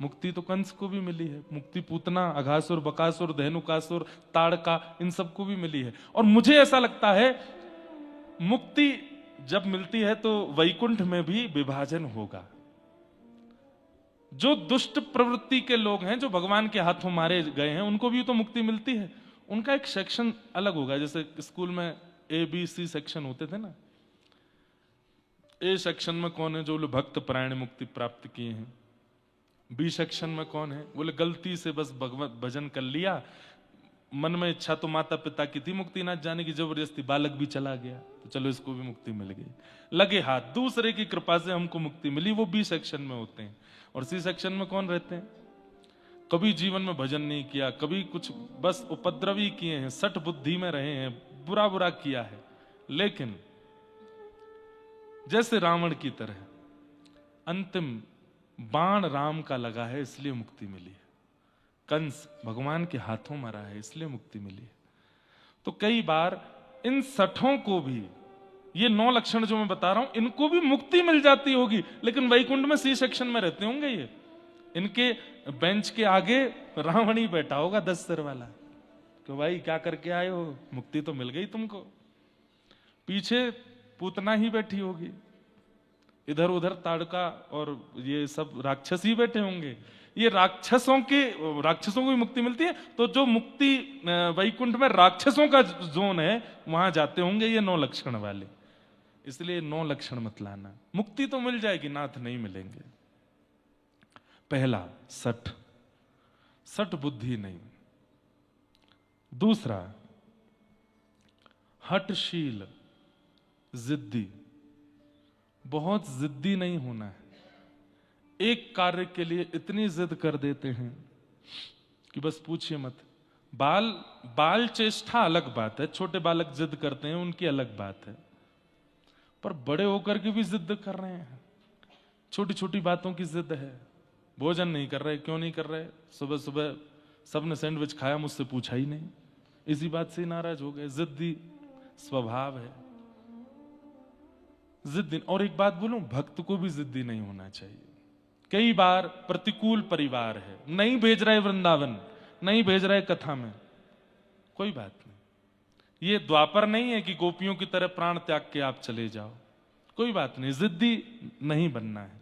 मुक्ति तो कंस को भी मिली है, मुक्ति पूतना, अघासुर, बकासुर, धेनुकासुर, ताड़का, इन सबको भी मिली है। और मुझे ऐसा लगता है मुक्ति जब मिलती है तो वैकुंठ में भी विभाजन होगा। जो दुष्ट प्रवृत्ति के लोग हैं, जो भगवान के हाथों मारे गए हैं, उनको भी तो मुक्ति मिलती है। उनका एक सेक्शन अलग होगा। जैसे स्कूल में ABC सेक्शन होते थे ना, ए सेक्शन में कौन है, जो बोले भक्त परायण मुक्ति प्राप्त किए हैं। बी सेक्शन में कौन है, बोले गलती से बस भगवत भजन कर लिया, मन में इच्छा तो माता पिता की थी मुक्ति नाथ जाने की, जबरदस्ती बालक भी चला गया तो चलो इसको भी मुक्ति मिल गई, लगे हाथ, दूसरे की कृपा से हमको मुक्ति मिली। वो बी सेक्शन में होते हैं। और सी सेक्शन में कौन रहते हैं, कभी जीवन में भजन नहीं किया, कभी कुछ बस उपद्रवी किए हैं, सठ बुद्धि में रहे हैं, बुरा बुरा किया है, लेकिन जैसे रावण की तरह अंतिम बाण राम का लगा है इसलिए मुक्ति मिली है, कंस भगवान के हाथों मरा है इसलिए मुक्ति मिली है। तो कई बार इन सठों को भी, ये 9 लक्षण जो मैं बता रहा हूं, इनको भी मुक्ति मिल जाती होगी, लेकिन वैकुंठ में सी सेक्शन में रहते होंगे ये। इनके बेंच के आगे रावण ही बैठा होगा 10 सिर वाला, कि भाई क्या करके आए हो, मुक्ति तो मिल गई तुमको। पीछे पूतना ही बैठी होगी, इधर उधर ताड़का और ये सब राक्षस ही बैठे होंगे। ये राक्षसों को भी मुक्ति मिलती है। तो जो मुक्ति वैकुंठ में राक्षसों का जोन है, वहां जाते होंगे ये 9 लक्षण वाले। इसलिए 9 लक्षण मत लाना, मुक्ति तो मिल जाएगी, नाथ नहीं मिलेंगे। पहला सठ बुद्धि नहीं। दूसरा हठशील, जिद्दी, बहुत जिद्दी नहीं होना है। एक कार्य के लिए इतनी जिद कर देते हैं कि बस पूछिए मत। बाल चेष्टा अलग बात है, छोटे बालक जिद करते हैं उनकी अलग बात है, पर बड़े होकर के भी जिद कर रहे हैं, छोटी छोटी बातों की जिद है। भोजन नहीं कर रहे, क्यों नहीं कर रहे, सुबह सुबह सबने सैंडविच खाया, मुझसे पूछा ही नहीं, इसी बात से नाराज हो गए। जिद्दी स्वभाव है, जिद्दी। और एक बात बोलूं, भक्त को भी जिद्दी नहीं होना चाहिए। कई बार प्रतिकूल परिवार है, नहीं भेज रहे वृंदावन, नहीं भेज रहे कथा में, कोई बात नहीं। ये द्वापर नहीं है कि गोपियों की तरह प्राण त्याग के आप चले जाओ, कोई बात नहीं, जिद्दी नहीं बनना है।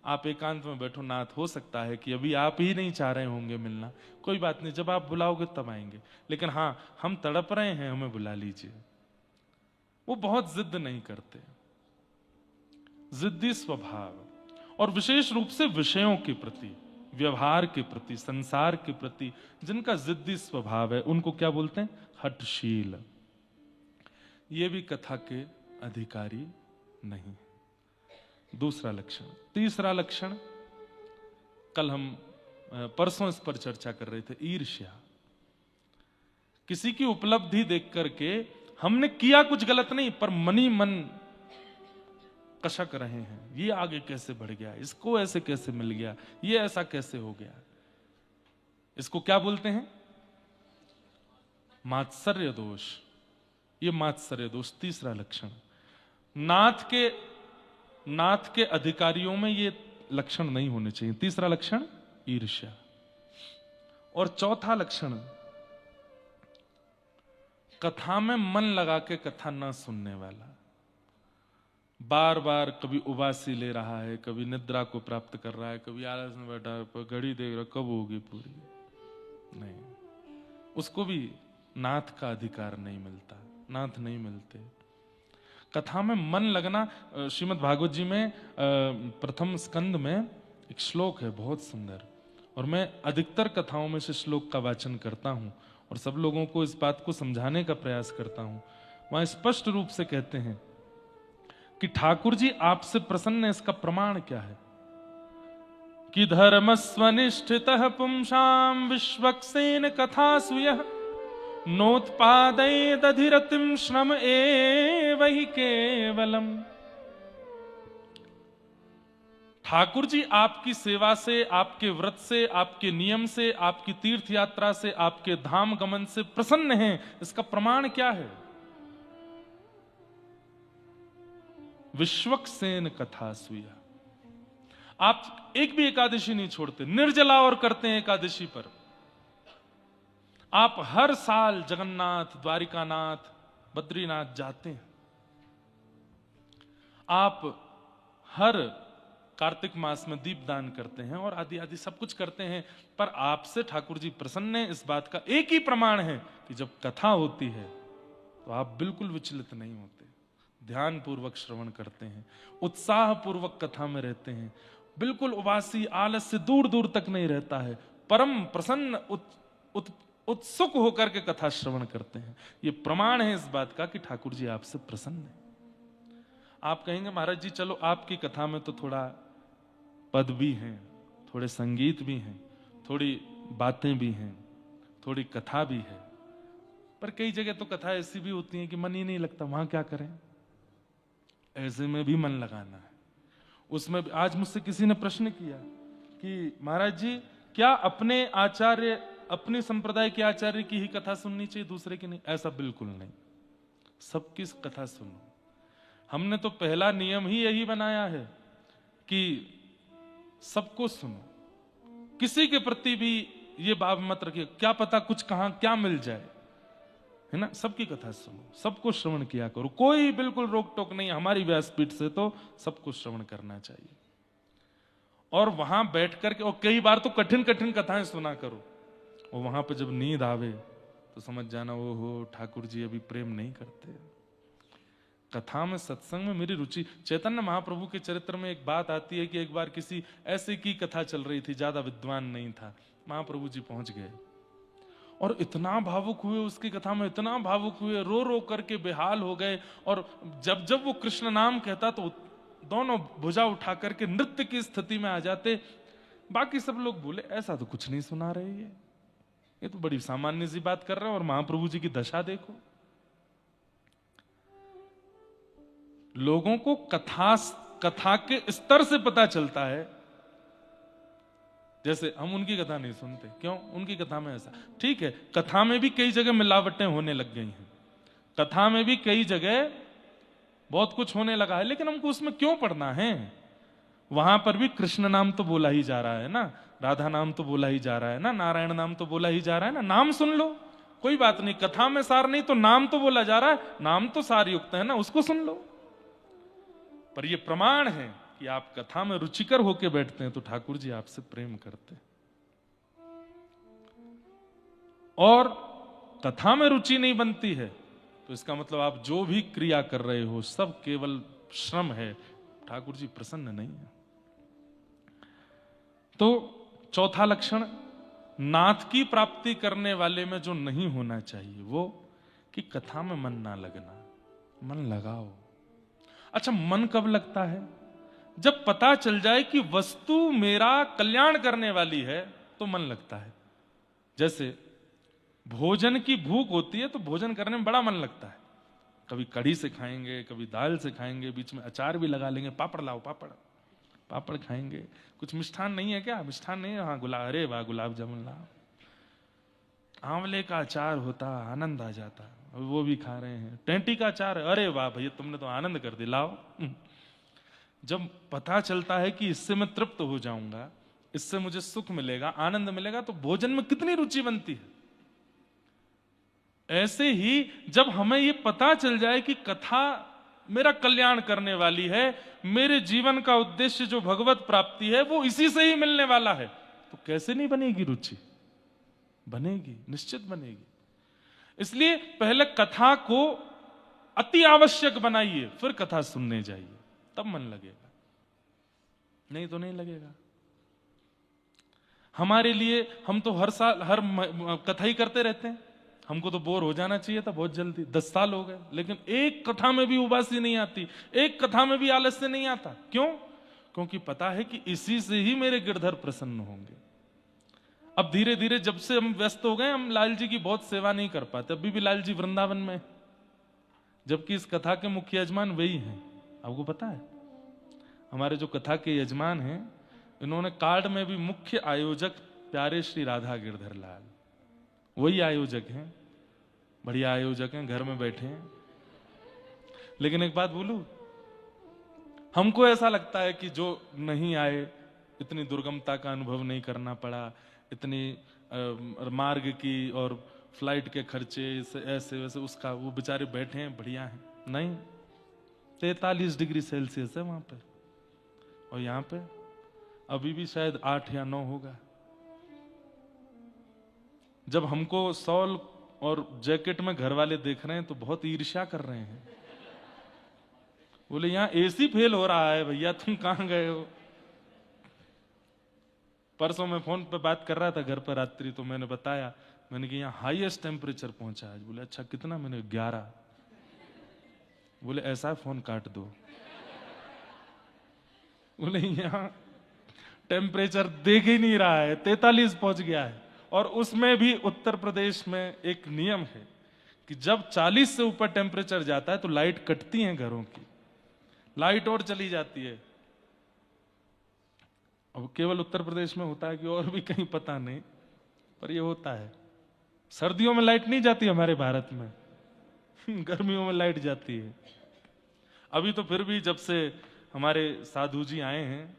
आप एकांत में बैठो, नाथ हो सकता है कि अभी आप ही नहीं चाह रहे होंगे मिलना, कोई बात नहीं, जब आप बुलाओगे तब आएंगे, लेकिन हाँ हम तड़प रहे हैं, हमें बुला लीजिए। वो बहुत जिद नहीं करते, जिद्दी स्वभाव। और विशेष रूप से विषयों के प्रति, व्यवहार के प्रति, संसार के प्रति जिनका जिद्दी स्वभाव है, उनको क्या बोलते हैं, हठशील। ये भी कथा के अधिकारी नहीं। दूसरा लक्षण। तीसरा लक्षण, कल हम परसों इस पर चर्चा कर रहे थे, ईर्ष्या। किसी की उपलब्धि देख करके, हमने किया कुछ गलत नहीं, पर मनी मन कशक रहे हैं, ये आगे कैसे बढ़ गया, इसको ऐसे कैसे मिल गया, ये ऐसा कैसे हो गया। इसको क्या बोलते हैं, मात्सर्य दोष। ये मात्सर्य दोष तीसरा लक्षण। नाथ के अधिकारियों में ये लक्षण नहीं होने चाहिए। तीसरा लक्षण ईर्ष्या। और चौथा लक्षण, कथा में मन लगा के कथा ना सुनने वाला, बार बार कभी उबासी ले रहा है, कभी निद्रा को प्राप्त कर रहा है, कभी आलस में बैठा है, घड़ी देख रहा कब होगी पूरी, नहीं, उसको भी नाथ का अधिकार नहीं मिलता, नाथ नहीं मिलते। कथा में मन लगना, श्रीमद् भागवत जी में प्रथम स्कंद में एक श्लोक है बहुत सुंदर, और मैं अधिकतर कथाओं में से श्लोक का वाचन करता हूं, और सब लोगों को इस बात को समझाने का प्रयास करता हूं, वहां स्पष्ट रूप से कहते हैं कि ठाकुर जी आपसे प्रसन्न है, इसका प्रमाण क्या है कि धर्मस्वनिष्ठितः पुंसां विश्वक्सेन कथासु यः नोत्पादयेदधिरतिं श्रम एव हि केवलम्। ठाकुर जी आपकी सेवा से, आपके व्रत से, आपके नियम से, आपकी तीर्थ यात्रा से, आपके धाम गमन से प्रसन्न हैं, इसका प्रमाण क्या है? विश्वक्सेन कथासु, आप एक भी एकादशी नहीं छोड़ते, निर्जला और करते हैं एकादशी पर। आप हर साल जगन्नाथ, द्वारिकानाथ, बद्रीनाथ जाते हैं। आप हर कार्तिक मास में दीपदान करते हैं और आदि आदि सब कुछ करते हैं, पर आपसे ठाकुर जी प्रसन्न हैं। इस बात का एक ही प्रमाण है कि जब कथा होती है तो आप बिल्कुल विचलित नहीं होते, ध्यान पूर्वक श्रवण करते हैं, उत्साह पूर्वक कथा में रहते हैं, बिल्कुल उबासी आलस्य दूर दूर तक नहीं रहता है, परम प्रसन्न उत्सुक होकर के कथा श्रवण करते हैं। यह प्रमाण है इस बात का कि ठाकुर जी आपसे प्रसन्न है। आप कहेंगे महाराज जी चलो आपकी कथा में तो थोड़ा पद भी हैं, थोड़े संगीत भी हैं, थोड़ी बातें भी हैं, थोड़ी कथा भी है, पर कई जगह तो कथा ऐसी भी होती है कि मन ही नहीं लगता, वहां क्या करें? ऐसे में भी मन लगाना है। उसमें आज मुझसे किसी ने प्रश्न किया कि महाराज जी क्या अपने आचार्य, अपने संप्रदाय के आचार्य की ही कथा सुननी चाहिए, दूसरे की नहीं? ऐसा बिल्कुल नहीं, सबकी कथा सुनो। हमने तो पहला नियम ही यही बनाया है कि सबको सुनो, किसी के प्रति भी ये भाव मत रखिए क्या पता कुछ कहां क्या मिल जाए, है ना? सबकी कथा सुनो, सबको श्रवण किया करो, कोई बिल्कुल रोक टोक नहीं। हमारी व्यासपीठ से तो सबको श्रवण करना चाहिए और वहां बैठ करके, और कई बार तो कठिन कठिन कथाएं सुना करो, और वहां पर जब नींद आवे तो समझ जाना वो हो ठाकुर जी अभी प्रेम नहीं करते। कथा में, सत्संग में मेरी रुचि। चैतन्य महाप्रभु के चरित्र में एक बात आती है कि एक बार किसी ऐसे की कथा चल रही थी, ज्यादा विद्वान नहीं था, महाप्रभु जी पहुंच गए और इतना भावुक हुए, उसकी कथा में इतना भावुक हुए, रो रो करके बेहाल हो गए। और जब जब वो कृष्ण नाम कहता तो दोनों भुजा उठा करके नृत्य की स्थिति में आ जाते। बाकी सब लोग बोले ऐसा तो कुछ नहीं सुना रहे, ये तो बड़ी सामान्य सी बात कर रहे हैं, और महाप्रभु जी की दशा देखो। लोगों को कथा के स्तर से पता चलता है। जैसे हम उनकी कथा नहीं सुनते, क्यों? उनकी कथा में ऐसा, ठीक है, कथा में भी कई जगह मिलावटें होने लग गई हैं, कथा में भी कई जगह बहुत कुछ होने लगा है, लेकिन हमको उसमें क्यों पढ़ना है? वहां पर भी कृष्ण नाम तो बोला ही जा रहा है ना, राधा नाम तो बोला ही जा रहा है ना, नारायण नाम तो बोला ही जा रहा है ना, नाम सुन लो, कोई बात नहीं। कथा में सार नहीं तो नाम तो बोला जा रहा है, नाम तो सार युक्त है ना, उसको सुन लो। पर यह प्रमाण है कि आप कथा में रुचिकर होकर बैठते हैं तो ठाकुर जी आपसे प्रेम करते हैं। और कथा में रुचि नहीं बनती है तो इसका मतलब आप जो भी क्रिया कर रहे हो सब केवल श्रम है, ठाकुर जी प्रसन्न नहीं है। तो चौथा लक्षण नाथ की प्राप्ति करने वाले में जो नहीं होना चाहिए वो कि कथा में मन ना लगना। मन लगाओ। अच्छा, मन कब लगता है? जब पता चल जाए कि वस्तु मेरा कल्याण करने वाली है तो मन लगता है। जैसे भोजन की भूख होती है तो भोजन करने में बड़ा मन लगता है। कभी कढ़ी से खाएंगे, कभी दाल से खाएंगे, बीच में अचार भी लगा लेंगे, पापड़ लाओ, पापड़ खाएंगे। कुछ मिष्ठान नहीं है क्या? मिष्ठान नहीं है? हाँ, अरे वाह, गुलाब जामुन लाओ। आंवले का अचार होता, आनंद आ जाता, वो भी खा रहे हैं। टेंटी का अचार, अरे वाह भैया, तुमने तो आनंद कर दिया, लाओ। जब पता चलता है कि इससे मैं तृप्त हो जाऊंगा, इससे मुझे सुख मिलेगा, आनंद मिलेगा, तो भोजन में कितनी रुचि बनती है। ऐसे ही जब हमें ये पता चल जाए कि कथा मेरा कल्याण करने वाली है, मेरे जीवन का उद्देश्य जो भगवत प्राप्ति है वो इसी से ही मिलने वाला है, तो कैसे नहीं बनेगी रुचि? बनेगी, निश्चित बनेगी। इसलिए पहले कथा को अति आवश्यक बनाइए, फिर कथा सुनने जाइए, तब मन लगेगा, नहीं तो नहीं लगेगा। हमारे लिए हम तो हर साल हर कथा ही करते रहते हैं, हमको तो बोर हो जाना चाहिए था बहुत जल्दी, 10 साल हो गए, लेकिन एक कथा में भी उबासी नहीं आती, एक कथा में भी आलस्य नहीं आता। क्यों? क्योंकि पता है कि इसी से ही मेरे गिरधर प्रसन्न होंगे। अब धीरे धीरे जब से हम व्यस्त हो गए, हम लाल जी की बहुत सेवा नहीं कर पाते। अभी भी लाल जी वृंदावन में, जबकि इस कथा के मुख्य यजमान वही हैं। आपको पता है, हमारे जो कथा के यजमान हैं, इन्होंने कार्ड में भी मुख्य आयोजक प्यारे श्री राधा गिरधर लाल, वही आयोजक हैं, बढ़िया आयोजक हैं, घर में बैठे हैं। लेकिन एक बात बोलूं, हमको ऐसा लगता है कि जो नहीं आए, इतनी दुर्गमता का अनुभव नहीं करना पड़ा, इतनी मार्ग की और फ्लाइट के खर्चे ऐसे वैसे, उसका वो बेचारे बैठे हैं, बढ़िया हैं। नहीं, 43 डिग्री सेल्सियस है वहां पे, और यहां पे अभी भी शायद 8 या 9 होगा। जब हमको शॉल और जैकेट में घर वाले देख रहे हैं तो बहुत ईर्ष्या कर रहे हैं, बोले यहां एसी फेल हो रहा है भैया, तुम कहां गए हो। परसों मैं फोन पे बात कर रहा था घर पर रात्रि, तो मैंने बताया, मैंने कि यहाँ हाईएस्ट टेम्परेचर पहुंचा है। बोले अच्छा कितना? मैंने 11। बोले ऐसा फोन काट दो। बोले यहाँ टेम्परेचर देख ही नहीं रहा है, 43 पहुंच गया है। और उसमें भी उत्तर प्रदेश में एक नियम है कि जब 40 से ऊपर टेम्परेचर जाता है तो लाइट कटती है घरों की, लाइट और चली जाती है। अब केवल उत्तर प्रदेश में होता है कि और भी कहीं पता नहीं, पर यह होता है। सर्दियों में लाइट नहीं जाती हमारे भारत में, गर्मियों में लाइट जाती है। अभी तो फिर भी जब से हमारे साधु जी आए हैं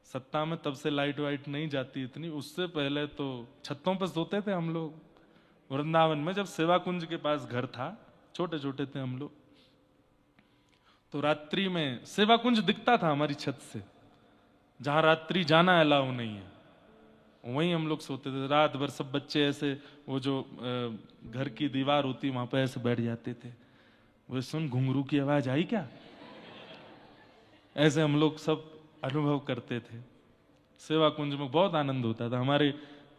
सत्ता में, तब से लाइट वाइट नहीं जाती इतनी। उससे पहले तो छतों पर सोते थे हम लोग वृंदावन में, जब सेवा कुंज के पास घर था, छोटे छोटे थे हम लोग, तो रात्रि में सेवा कुंज दिखता था हमारी छत से। जहां रात्रि जाना अलाउ नहीं है वहीं हम लोग सोते थे। रात भर सब बच्चे ऐसे, वो जो घर की दीवार होती वहां पर ऐसे बैठ जाते थे। वो सुन घुंघरू की आवाज आई क्या, ऐसे हम लोग सब अनुभव करते थे। सेवा कुंज में बहुत आनंद होता था। हमारे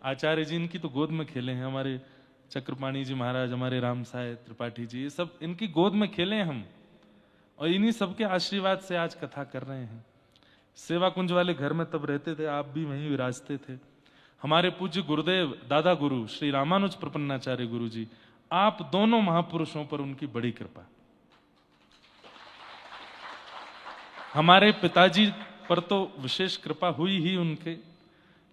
आचार्य जी इनकी तो गोद में खेले हैं, हमारे चक्रपाणी जी महाराज, हमारे राम साय त्रिपाठी जी, ये सब इनकी गोद में खेले हैं हम, और इन्हीं सबके आशीर्वाद से आज कथा कर रहे हैं। सेवा कुंज वाले घर में तब रहते थे, आप भी वहीं विराजते थे। हमारे पूज्य गुरुदेव दादा गुरु श्री रामानुज प्रपन्नाचार्य गुरु जी, आप दोनों महापुरुषों पर उनकी बड़ी कृपा। हमारे पिताजी पर तो विशेष कृपा हुई ही उनके,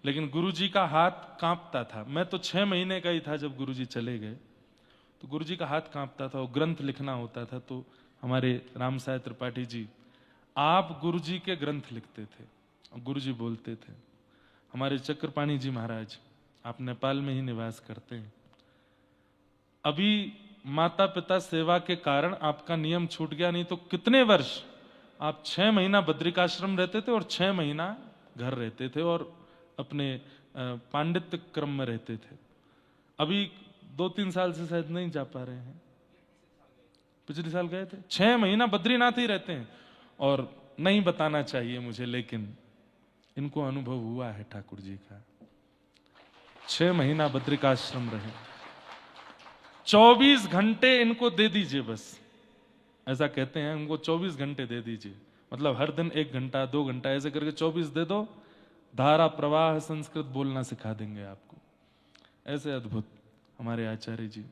लेकिन गुरुजी का हाथ कांपता था। मैं तो 6 महीने का ही था जब गुरुजी चले गए, तो गुरुजी का हाथ कांपता था, और ग्रंथ लिखना होता था। तो हमारे राम साय त्रिपाठी जी, आप गुरुजी के ग्रंथ लिखते थे और गुरुजी बोलते थे। हमारे चक्रपाणी जी महाराज, आप नेपाल में ही निवास करते हैं। अभी माता पिता सेवा के कारण आपका नियम छूट गया, नहीं तो कितने वर्ष आप 6 महीना बद्रिकाश्रम रहते थे और 6 महीना घर रहते थे और अपने पांडित्य क्रम में रहते थे। अभी 2-3 साल से शायद नहीं जा पा रहे हैं। पिछले साल गए थे, 6 महीना बद्रीनाथ ही रहते हैं। और नहीं बताना चाहिए मुझे, लेकिन इनको अनुभव हुआ है ठाकुर जी का। 6 महीना बद्रिकाश्रम रहे, 24 घंटे इनको दे दीजिए बस, ऐसा कहते हैं, उनको 24 घंटे दे दीजिए, मतलब हर दिन 1 घंटा 2 घंटा ऐसे करके 24 दे दो, धारा प्रवाह संस्कृत बोलना सिखा देंगे आपको। ऐसे अद्भुत हमारे आचार्य जी।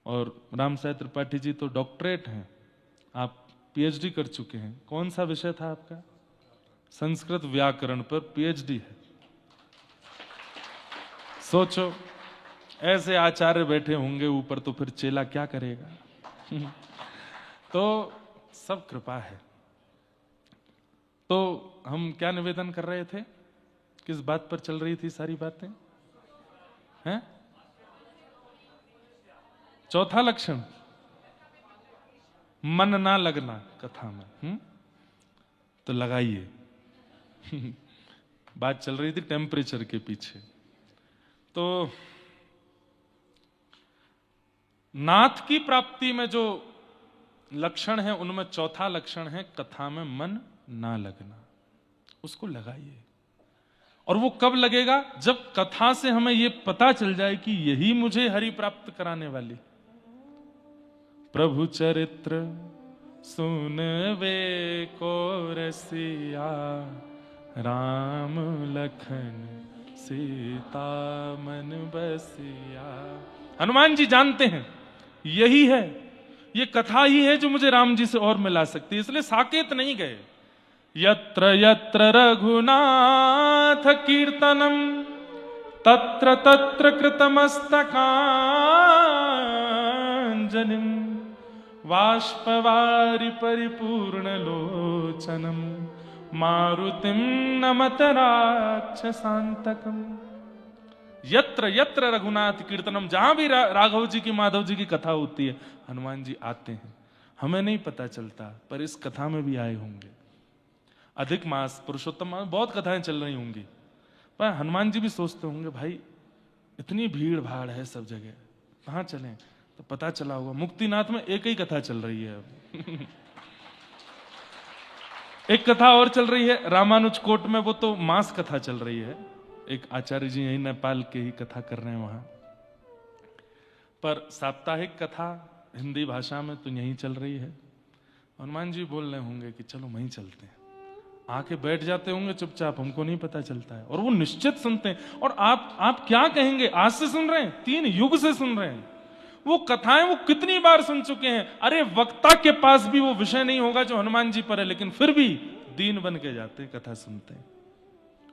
और राम साय त्रिपाठी जी तो डॉक्टरेट हैं, आप पीएचडी कर चुके हैं। कौन सा विषय था आपका? संस्कृत व्याकरण पर पीएचडी है। सोचो, ऐसे आचार्य बैठे होंगे ऊपर, तो फिर चेला क्या करेगा। तो सब कृपा है। तो हम क्या निवेदन कर रहे थे, किस बात पर चल रही थी सारी बातें हैं? चौथा लक्षण, मन ना लगना कथा में। तो लगाइए। बात चल रही थी टेम्परेचर के पीछे। तो नाथ की प्राप्ति में जो लक्षण है, उनमें चौथा लक्षण है कथा में मन ना लगना। उसको लगाइए। और वो कब लगेगा? जब कथा से हमें ये पता चल जाए कि यही मुझे हरि प्राप्त कराने वाली। प्रभु चरित्र सुनवे को रसिया, राम लखन सीता मन बसिया। हनुमान जी जानते हैं यही है, ये कथा ही है जो मुझे राम जी से और मिला सकती है, इसलिए साकेत नहीं गए। यत्र यत्र रघुनाथ कीर्तनम तत्र तत्र कृतमस्तकांजलिम बाष्पवारि परिपूर्ण लोचनम मारुतिम नमत राक्षसांतकम। यत्र यत्र रघुनाथ कीर्तनम, जहां भी राघव जी की माधव जी की कथा होती है हनुमान जी आते हैं। हमें नहीं पता चलता पर इस कथा में भी आए होंगे। अधिक मास, पुरुषोत्तम मास, बहुत कथाएं चल रही होंगी, पर हनुमान जी भी सोचते होंगे भाई इतनी भीड़ भाड़ है सब जगह, कहां चलें? तो पता चला होगा मुक्तिनाथ में एक ही कथा चल रही है अब। एक कथा और चल रही है रामानुज कोट में, वो तो मास कथा चल रही है। एक आचार्य जी यही नेपाल के ही कथा कर रहे हैं वहां, पर साप्ताहिक कथा हिंदी भाषा में तो यही चल रही है। हनुमान जी बोल रहे होंगे कि चलो वहीं चलते हैं, आके बैठ जाते होंगे चुपचाप, हमको नहीं पता चलता है, और वो निश्चित सुनते हैं। और आप क्या कहेंगे, आज से सुन रहे हैं, 3 युग से सुन रहे हैं वो कथाएं, वो कितनी बार सुन चुके हैं। अरे वक्ता के पास भी वो विषय नहीं होगा जो हनुमान जी पर है, लेकिन फिर भी दीन बन के जाते हैं, कथा सुनते हैं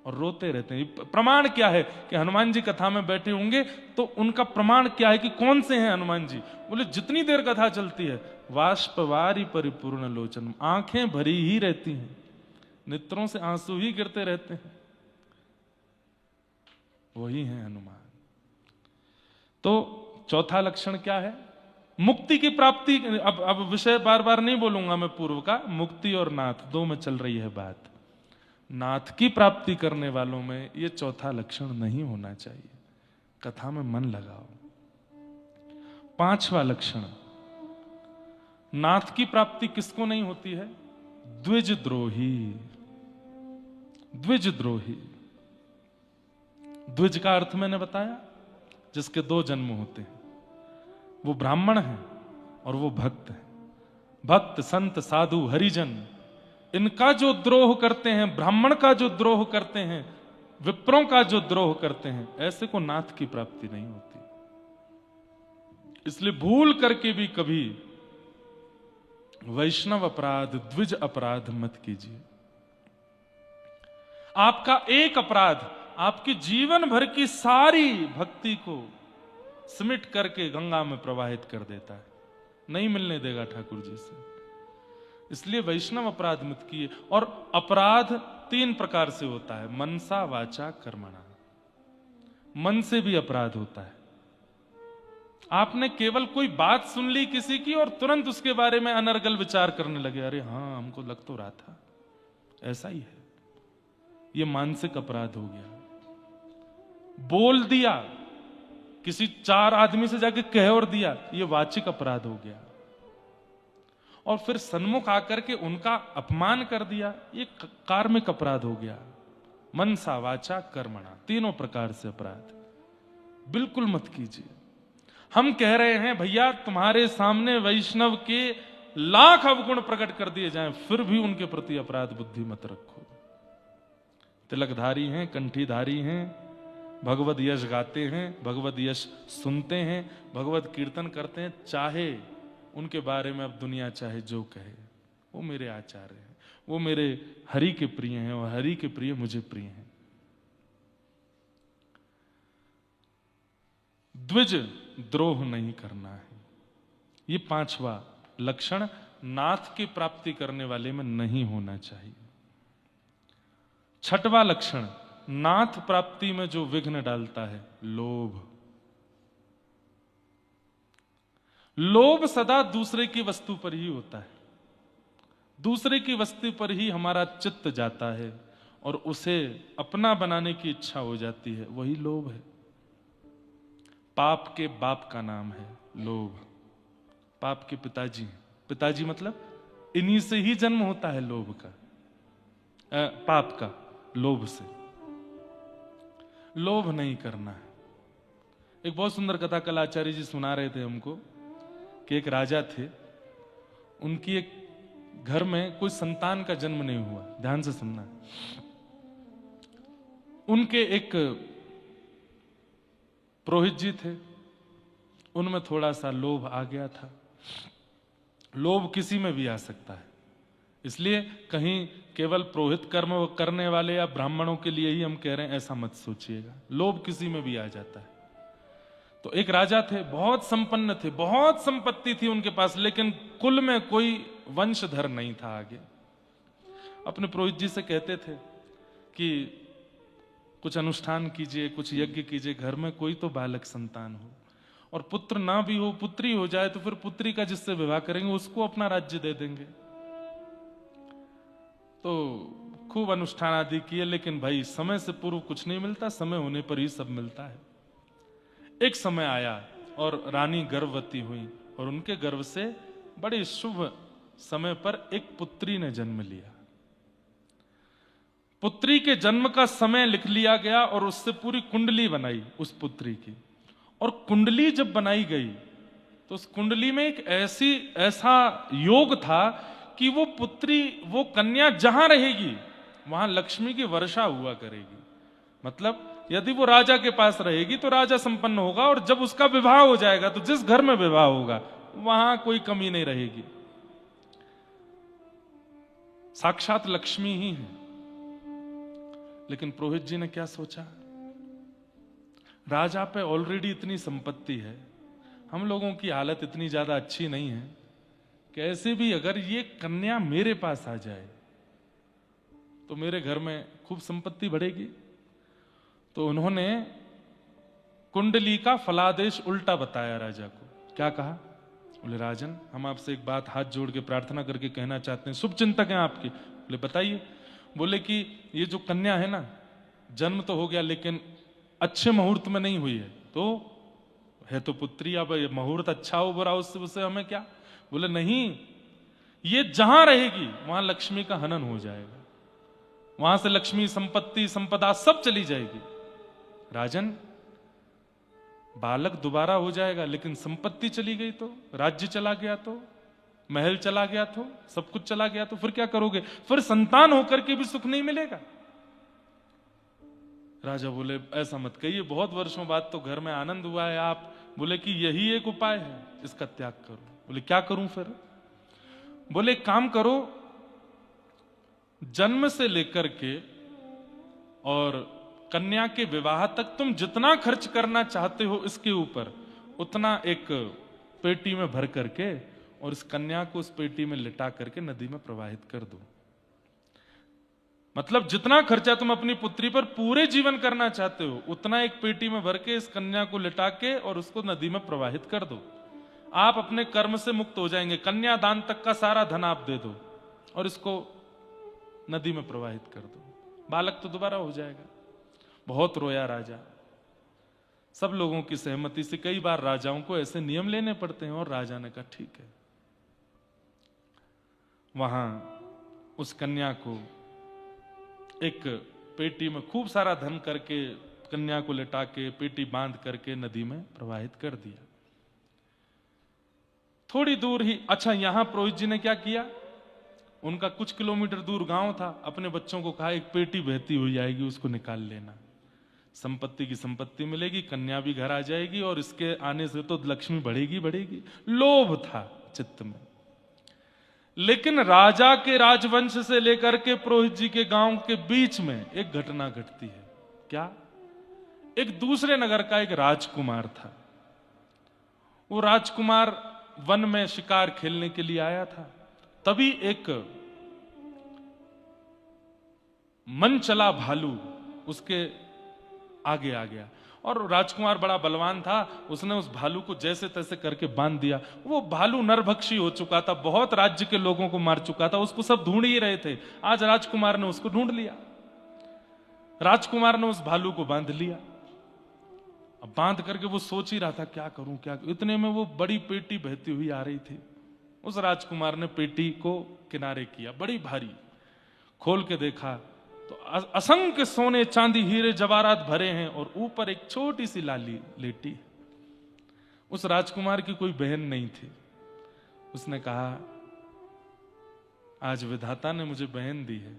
और रोते रहते हैं। प्रमाण क्या है कि हनुमान जी कथा में बैठे होंगे, तो उनका प्रमाण क्या है कि कौन से हैं हनुमान जी? बोले जितनी देर कथा चलती है वाष्पवारि परिपूर्ण लोचन, आंखें भरी ही रहती हैं, नेत्रों से आंसू ही गिरते रहते हैं, वही है हनुमान। तो चौथा लक्षण क्या है? मुक्ति की प्राप्ति। अब विषय बार बार नहीं बोलूंगा मैं पूर्व का, मुक्ति और नाथ दो में चल रही है बात। नाथ की प्राप्ति करने वालों में यह चौथा लक्षण नहीं होना चाहिए, कथा में मन लगाओ। 5वां लक्षण, नाथ की प्राप्ति किसको नहीं होती है? द्विजद्रोही। द्विजद्रोही, द्विज का अर्थ मैंने बताया, जिसके 2 जन्म होते हैं। वो ब्राह्मण है और वो भक्त है। भक्त, संत, साधु, हरिजन, इनका जो द्रोह करते हैं, ब्राह्मण का जो द्रोह करते हैं, विप्रों का जो द्रोह करते हैं, ऐसे को नाथ की प्राप्ति नहीं होती। इसलिए भूल करके भी कभी वैष्णव अपराध, द्विज अपराध मत कीजिए। आपका एक अपराध आपकी जीवन भर की सारी भक्ति को सिमट करके गंगा में प्रवाहित कर देता है, नहीं मिलने देगा ठाकुर जी से। इसलिए वैष्णव अपराध मत किए। और अपराध 3 प्रकार से होता है, मनसा, वाचा, कर्मणा। मन से भी अपराध होता है। आपने केवल कोई बात सुन ली किसी की और तुरंत उसके बारे में अनर्गल विचार करने लगे, अरे हाँ हमको लग तो रहा था, ऐसा ही है, ये मानसिक अपराध हो गया। बोल दिया, किसी 4 आदमी से जाके कह और दिया, ये वाचिक अपराध हो गया। और फिर सन्मुख आकर के उनका अपमान कर दिया, ये कार्मिक अपराध हो गया। मनसा, वाचा, कर्मणा, 3 प्रकार से अपराध बिल्कुल मत कीजिए। हम कह रहे हैं भैया तुम्हारे सामने वैष्णव के लाख अवगुण प्रकट कर दिए जाएं, फिर भी उनके प्रति अपराध बुद्धि मत रखो। तिलकधारी हैं, कंठीधारी हैं, भगवद यश गाते हैं, भगवद यश सुनते हैं, भगवद कीर्तन करते हैं, चाहे उनके बारे में अब दुनिया चाहे जो कहे, वो मेरे आचार्य हैं, वो मेरे हरि के प्रिय हैं और हरि के प्रिय मुझे प्रिय हैं। द्विज द्रोह नहीं करना है, ये 5वां लक्षण नाथ की प्राप्ति करने वाले में नहीं होना चाहिए। 6वां लक्षण नाथ प्राप्ति में जो विघ्न डालता है, लोभ। लोभ सदा दूसरे की वस्तु पर ही होता है, दूसरे की वस्तु पर ही हमारा चित्त जाता है और उसे अपना बनाने की इच्छा हो जाती है, वही लोभ है। पाप के बाप का नाम है लोभ। पाप के पिताजी, पिताजी मतलब इन्हीं से ही जन्म होता है लोभ का, पाप का, लोभ से। लोभ नहीं करना है। एक बहुत सुंदर कथा कल आचार्य जी सुना रहे थे हमको कि एक राजा थे, उनकी एक घर में कोई संतान का जन्म नहीं हुआ। ध्यान से सुनना। उनके एक पुरोहित जी थे, उनमें थोड़ा सा लोभ आ गया था। लोभ किसी में भी आ सकता है, इसलिए कहीं केवल पुरोहित कर्म करने वाले या ब्राह्मणों के लिए ही हम कह रहे हैं ऐसा मत सोचिएगा। लोभ किसी में भी आ जाता है। तो एक राजा थे, बहुत संपन्न थे, बहुत संपत्ति थी उनके पास, लेकिन कुल में कोई वंशधर नहीं था आगे। अपने पुरोहित जी से कहते थे कि कुछ अनुष्ठान कीजिए, कुछ यज्ञ कीजिए, घर में कोई तो बालक संतान हो, और पुत्र ना भी हो, पुत्री हो जाए तो फिर पुत्री का जिससे विवाह करेंगे उसको अपना राज्य दे देंगे। तो खूब अनुष्ठान आदि किए, लेकिन भाई समय से पूर्व कुछ नहीं मिलता, समय होने पर ही सब मिलता है। एक समय आया और रानी गर्भवती हुई, और उनके गर्भ से बड़े शुभ समय पर एक पुत्री ने जन्म लिया। पुत्री के जन्म का समय लिख लिया गया और उससे पूरी कुंडली बनाई उस पुत्री की। और कुंडली जब बनाई गई तो उस कुंडली में एक ऐसा योग था कि वो पुत्री, वो कन्या जहां रहेगी वहां लक्ष्मी की वर्षा हुआ करेगी। मतलब यदि वो राजा के पास रहेगी तो राजा संपन्न होगा, और जब उसका विवाह हो जाएगा तो जिस घर में विवाह होगा वहां कोई कमी नहीं रहेगी। साक्षात लक्ष्मी ही है। लेकिन पुरोहित जी ने क्या सोचा, राजा पे ऑलरेडी इतनी संपत्ति है, हम लोगों की हालत इतनी ज्यादा अच्छी नहीं है, कैसे भी अगर ये कन्या मेरे पास आ जाए तो मेरे घर में खूब संपत्ति बढ़ेगी। तो उन्होंने कुंडली का फलादेश उल्टा बताया राजा को। क्या कहा? बोले राजन, हम आपसे एक बात हाथ जोड़ के प्रार्थना करके कहना चाहते हैं, शुभ चिंतक हैं आपके। बोले बताइए। बोले कि ये जो कन्या है ना, जन्म तो हो गया लेकिन अच्छे मुहूर्त में नहीं हुई है, तो है तो पुत्री, अब ये मुहूर्त अच्छा हो बुरा उससे हमें क्या। बोले नहीं, ये जहां रहेगी वहां लक्ष्मी का हनन हो जाएगा, वहां से लक्ष्मी, संपत्ति, संपदा सब चली जाएगी। राजन, बालक दोबारा हो जाएगा, लेकिन संपत्ति चली गई तो, राज्य चला गया तो, महल चला गया तो, सब कुछ चला गया तो फिर क्या करोगे? फिर संतान होकर के भी सुख नहीं मिलेगा। राजा बोले ऐसा मत कहिए, बहुत वर्षों बाद तो घर में आनंद हुआ है। आप बोले कि यही एक उपाय है, इसका त्याग करो। बोले क्या करूं फिर? बोले काम करो, जन्म से लेकर के और कन्या के विवाह तक तुम जितना खर्च करना चाहते हो इसके ऊपर, उतना एक पेटी में भर करके और इस कन्या को उस पेटी में लिटा करके नदी में प्रवाहित कर दो। मतलब जितना खर्चा तुम अपनी पुत्री पर पूरे जीवन करना चाहते हो, उतना एक पेटी में भर के इस कन्या को लिटा के और उसको नदी में प्रवाहित कर दो। आप अपने कर्म से मुक्त हो जाएंगे। कन्यादान तक का सारा धन आप दे दो और इसको नदी में प्रवाहित कर दो, बालक तो दोबारा हो जाएगा। बहुत रोया राजा। सब लोगों की सहमति से कई बार राजाओं को ऐसे नियम लेने पड़ते हैं, और राजा ने कहा ठीक है। वहां उस कन्या को एक पेटी में खूब सारा धन करके, कन्या को लिटा के पेटी बांध करके नदी में प्रवाहित कर दिया। थोड़ी दूर ही, अच्छा यहां पुरोहित जी ने क्या किया, उनका कुछ किलोमीटर दूर गांव था, अपने बच्चों को कहा एक पेटी बहती हुई आएगी, उसको निकाल लेना, संपत्ति की संपत्ति मिलेगी, कन्या भी घर आ जाएगी, और इसके आने से तो लक्ष्मी बढ़ेगी बढ़ेगी। लोभ था चित्त में। लेकिन राजा के राजवंश से लेकर के पुरोहित जी के गांव के बीच में एक घटना घटती है। क्या? एक दूसरे नगर का एक राजकुमार था। वो राजकुमार वन में शिकार खेलने के लिए आया था। तभी एक मन चला भालू उसके आगे आ गया, और राजकुमार बड़ा बलवान था, उसने उस भालू को जैसे तैसे करके बांध दिया। वो भालू नरभक्षी हो चुका था, बहुत राज्य के लोगों को मार चुका था, उसको सब ढूंढ ही रहे थे। आज राजकुमार ने उसको ढूंढ लिया। राजकुमार ने उस भालू को बांध लिया। अब बांध करके वो सोच ही रहा था क्या करूं क्या करूं। इतने में वो बड़ी पेटी बहती हुई आ रही थी। उस राजकुमार ने पेटी को किनारे किया, बड़ी भारी, खोल के देखा तो असंख्य सोने चांदी हीरे जवाहरात भरे हैं और ऊपर एक छोटी सी लाली लेटी है। उस राजकुमार की कोई बहन नहीं थी। उसने कहा, आज विधाता ने मुझे बहन दी है,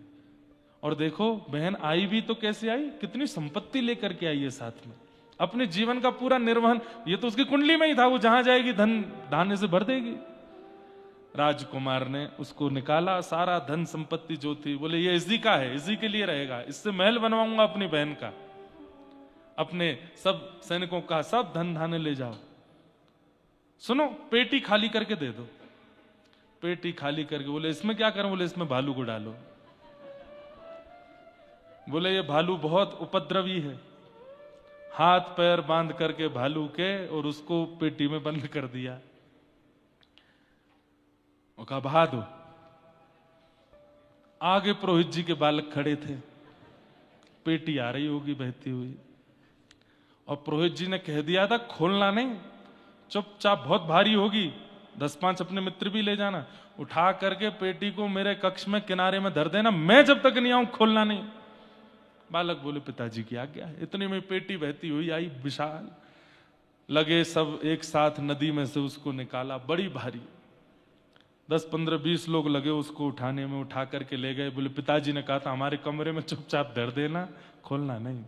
और देखो बहन आई भी तो कैसे आई, कितनी संपत्ति लेकर के आई है साथ में, अपने जीवन का पूरा निर्वहन, ये तो उसकी कुंडली में ही था, वो जहां जाएगी धन धान्य से भर देगी। राजकुमार ने उसको निकाला, सारा धन संपत्ति जो थी, बोले ये इसी का है, इसी के लिए रहेगा, इससे महल बनवाऊंगा अपनी बहन का। अपने सब सैनिकों का सब धन धान्य ले जाओ, सुनो पेटी खाली करके दे दो। पेटी खाली करके बोले इसमें क्या करूं, बोले इसमें भालू को डालो। बोले ये भालू बहुत उपद्रवी है। हाथ पैर बांध करके भालू के और उसको पेटी में बंद कर दिया। वो कहा बहा दो। आगे पुरोहित जी के बालक खड़े थे, पेटी आ रही होगी बहती हुई, और पुरोहित जी ने कह दिया था खोलना नहीं, चुपचाप, बहुत भारी होगी, 10-5 अपने मित्र भी ले जाना, उठा करके पेटी को मेरे कक्ष में किनारे में धर देना, मैं जब तक नहीं आऊं खोलना नहीं। बालक बोले पिताजी की आज्ञा है। इतने में पेटी बहती हुई आई विशाल, लगे सब एक साथ नदी में से उसको निकाला, बड़ी भारी, 10, 15, 20 लोग लगे उसको उठाने में, उठा करके ले गए। बोले पिताजी ने कहा था हमारे कमरे में चुपचाप धर देना, खोलना नहीं।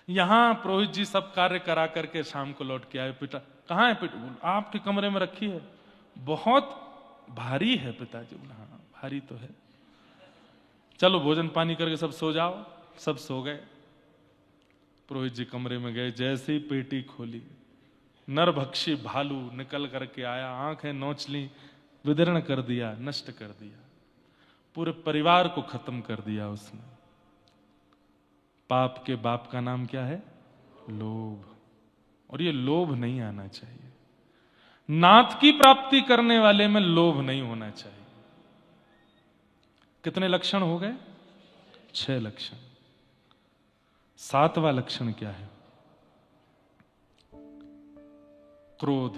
यहां पुरोहित जी सब कार्य करा करके शाम को लौट के आए। पिता कहाँ है पेटी? आपके कमरे में रखी है, बहुत भारी है पिताजी। बोला हाँ भारी तो है, चलो भोजन पानी करके सब सो जाओ। सब सो गए। पुरोहित जी कमरे में गए, जैसे ही पेटी खोली, नरभक्षी भालू निकल करके आया, आंखें नोच ली, विदीर्ण कर दिया, नष्ट कर दिया, पूरे परिवार को खत्म कर दिया उसने। पाप के बाप का नाम क्या है? लोभ। और ये लोभ नहीं आना चाहिए। नाथ की प्राप्ति करने वाले में लोभ नहीं होना चाहिए। कितने लक्षण हो गए? 6 लक्षण। 7वां लक्षण क्या है? क्रोध।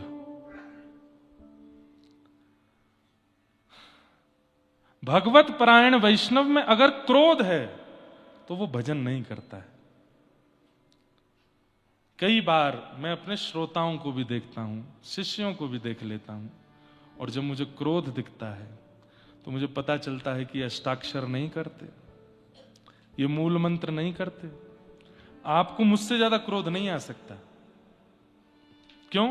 भगवत परायण वैष्णव में अगर क्रोध है तो वो भजन नहीं करता है। कई बार मैं अपने श्रोताओं को भी देखता हूं, शिष्यों को भी देख लेता हूं, और जब मुझे क्रोध दिखता है तो मुझे पता चलता है कि अष्टाक्षर नहीं करते, ये मूल मंत्र नहीं करते। आपको मुझसे ज्यादा क्रोध नहीं आ सकता। क्यों?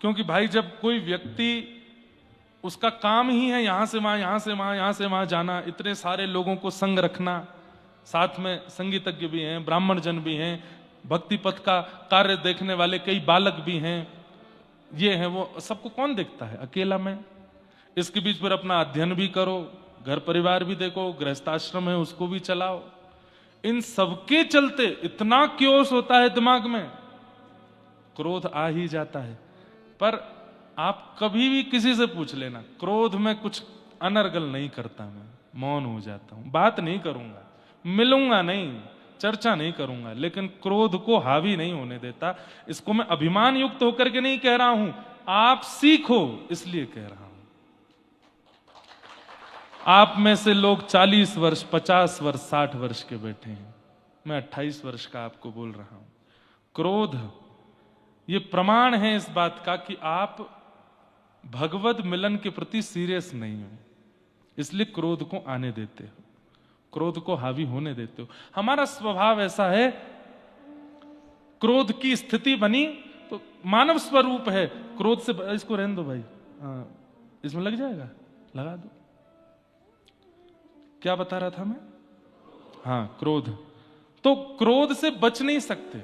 क्योंकि भाई जब कोई व्यक्ति, उसका काम ही है यहां से वहां, यहां से वहां, यहां से वहां जाना, इतने सारे लोगों को संग रखना, साथ में संगीतज्ञ भी हैं, ब्राह्मण जन भी हैं, भक्ति पथ का कार्य देखने वाले कई बालक भी हैं, ये हैं वो, सबको कौन देखता है? अकेला मैं। इसके बीच फिर अपना अध्ययन भी करो, घर परिवार भी देखो, गृहस्थाश्रम है उसको भी चलाओ। इन सबके चलते इतना क्योस होता है दिमाग में, क्रोध आ ही जाता है। पर आप कभी भी किसी से पूछ लेना, क्रोध में कुछ अनर्गल नहीं करता, मैं मौन हो जाता हूं, बात नहीं करूंगा, मिलूंगा नहीं, चर्चा नहीं करूंगा, लेकिन क्रोध को हावी नहीं होने देता। इसको मैं अभिमान युक्त होकर के नहीं कह रहा हूं, आप सीखो इसलिए कह रहा हूं। आप में से लोग 40 वर्ष, 50 वर्ष, 60 वर्ष के बैठे हैं, मैं 28 वर्ष का आपको बोल रहा हूं। क्रोध ये प्रमाण है इस बात का कि आप भगवत मिलन के प्रति सीरियस नहीं हो, इसलिए क्रोध को आने देते हो, क्रोध को हावी होने देते हो। हमारा स्वभाव ऐसा है, क्रोध की स्थिति बनी तो मानव स्वरूप है क्रोध से। इसको रहने दो भाई, इसमें लग जाएगा, लगा दो। क्या बता रहा था मैं? हाँ, क्रोध। तो क्रोध से बच नहीं सकते,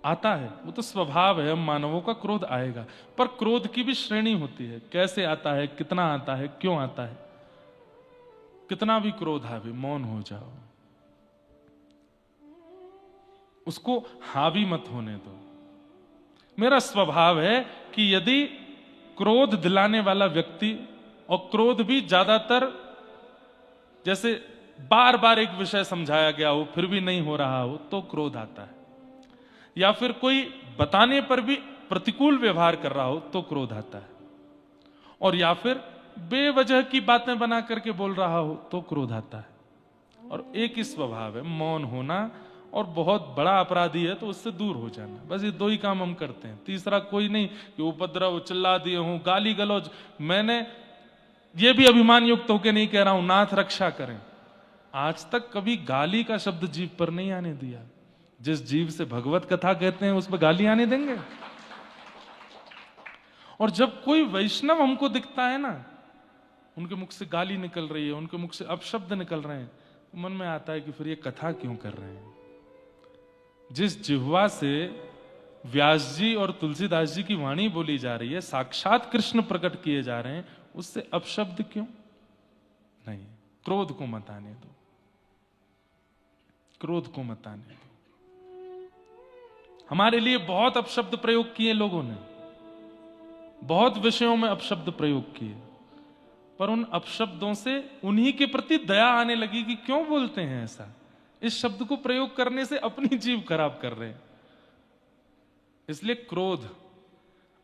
आता है, वो तो स्वभाव है, हम मानवों का क्रोध आएगा। पर क्रोध की भी श्रेणी होती है, कैसे आता है, कितना आता है, क्यों आता है। कितना भी क्रोध आवे, मौन हो जाओ, उसको हावी मत होने दो। मेरा स्वभाव है कि यदि क्रोध दिलाने वाला व्यक्ति, और क्रोध भी ज्यादातर जैसे बार बार एक विषय समझाया गया हो फिर भी नहीं हो रहा हो तो क्रोध आता है, या फिर कोई बताने पर भी प्रतिकूल व्यवहार कर रहा हो तो क्रोध आता है, और या फिर बेवजह की बातें बना करके बोल रहा हो तो क्रोध आता है। और एक ही स्वभाव है, मौन होना, और बहुत बड़ा अपराधी है तो उससे दूर हो जाना। बस ये दो ही काम हम करते हैं, तीसरा कोई नहीं कि उपद्रव, चिल्ला दिए हूं, गाली गलौज। मैंने ये भी अभिमान युक्त होकर नहीं कह रहा हूं, नाथ रक्षा करें, आज तक कभी गाली का शब्द जीभ पर नहीं आने दिया। जिस जीभ से भगवत कथा कहते हैं उस पर गाली आने देंगे? और जब कोई वैष्णव हमको दिखता है ना, उनके मुख से गाली निकल रही है, उनके मुख से अपशब्द निकल रहे हैं, तो मन में आता है कि फिर ये कथा क्यों कर रहे हैं। जिस जिह्वा से व्यास जी और तुलसीदास जी की वाणी बोली जा रही है, साक्षात कृष्ण प्रकट किए जा रहे हैं, उससे अपशब्द क्यों? नहीं, क्रोध को मत आने दो, क्रोध को मत आने दो। हमारे लिए बहुत अपशब्द प्रयोग किए लोगों ने, बहुत विषयों में अपशब्द प्रयोग किए, पर उन अपशब्दों से उन्हीं के प्रति दया आने लगी कि क्यों बोलते हैं ऐसा। इस शब्द को प्रयोग करने से अपनी जीव खराब कर रहे हैं। इसलिए क्रोध,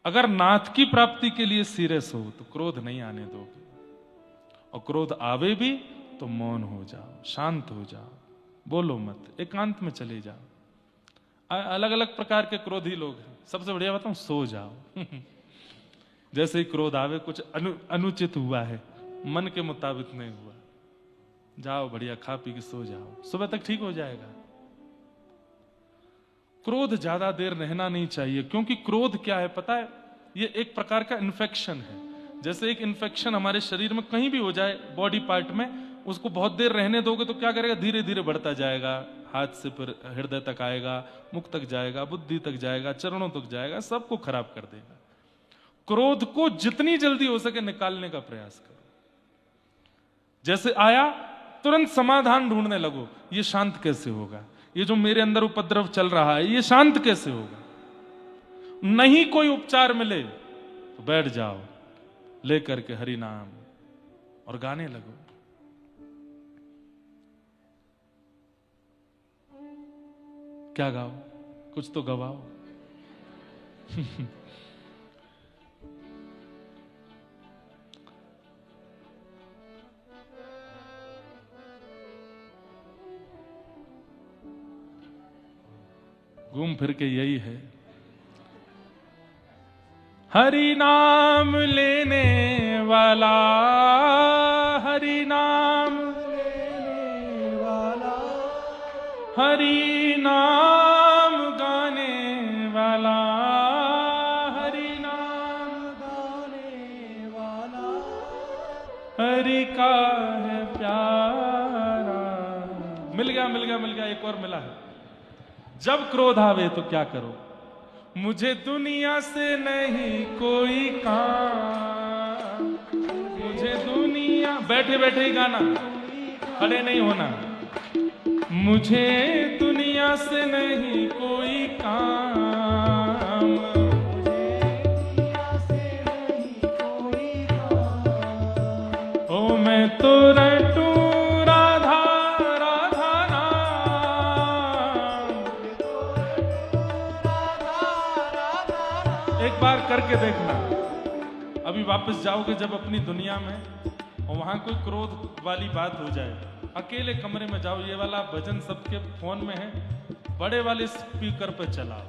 अगर नाथ की प्राप्ति के लिए सीरियस हो तो क्रोध नहीं आने दोगे, और क्रोध आवे भी तो मौन हो जाओ, शांत हो जाओ, बोलो मत, एकांत में चले जाओ। अलग अलग प्रकार के क्रोधी लोग हैं, सबसे बढ़िया बताऊं, सो जाओ। जैसे ही क्रोध आवे, कुछ अनुचित हुआ है, मन के मुताबिक नहीं हुआ, जाओ बढ़िया खा पी के सो जाओ, सुबह तक ठीक हो जाएगा। क्रोध ज्यादा देर रहना नहीं चाहिए, क्योंकि क्रोध क्या है पता है, ये एक प्रकार का इन्फेक्शन है। जैसे एक इन्फेक्शन हमारे शरीर में कहीं भी हो जाए, बॉडी पार्ट में, उसको बहुत देर रहने दोगे तो क्या करेगा, धीरे धीरे बढ़ता जाएगा, हाथ से फिर हृदय तक आएगा, मुख तक जाएगा, बुद्धि तक जाएगा, चरणों तक जाएगा, सबको खराब कर देगा। क्रोध को जितनी जल्दी हो सके निकालने का प्रयास करो। जैसे आया तुरंत समाधान ढूंढने लगो, ये शांत कैसे होगा, ये जो मेरे अंदर उपद्रव चल रहा है ये शांत कैसे होगा। नहीं कोई उपचार मिले तो बैठ जाओ लेकर के हरि नाम और गाने लगो। क्या गाओ, कुछ तो गवाओ। घूम फिर के यही है, हरि नाम लेने वाला, हरि नाम लेने वाला, हरि नाम गाने वाला, हरि नाम गाने वाला, हरि का है प्यारा। मिल गया मिल गया मिल गया, एक और मिला है। जब क्रोध आवे तो क्या करो, मुझे दुनिया से नहीं कोई काम, मुझे दुनिया, बैठे बैठे ही गाना, खड़े नहीं होना। मुझे दुनिया से नहीं कोई काम, मुझे दुनिया से नहीं कोई काम, ओ मैं तो रटूं राधा राधा नाम। एक बार करके देखना, अभी वापस जाओगे जब अपनी दुनिया में, और वहां कोई क्रोध वाली बात हो जाए, अकेले कमरे में जाओ, ये वाला भजन सबके फोन में है, बड़े वाले स्पीकर पे चलाओ,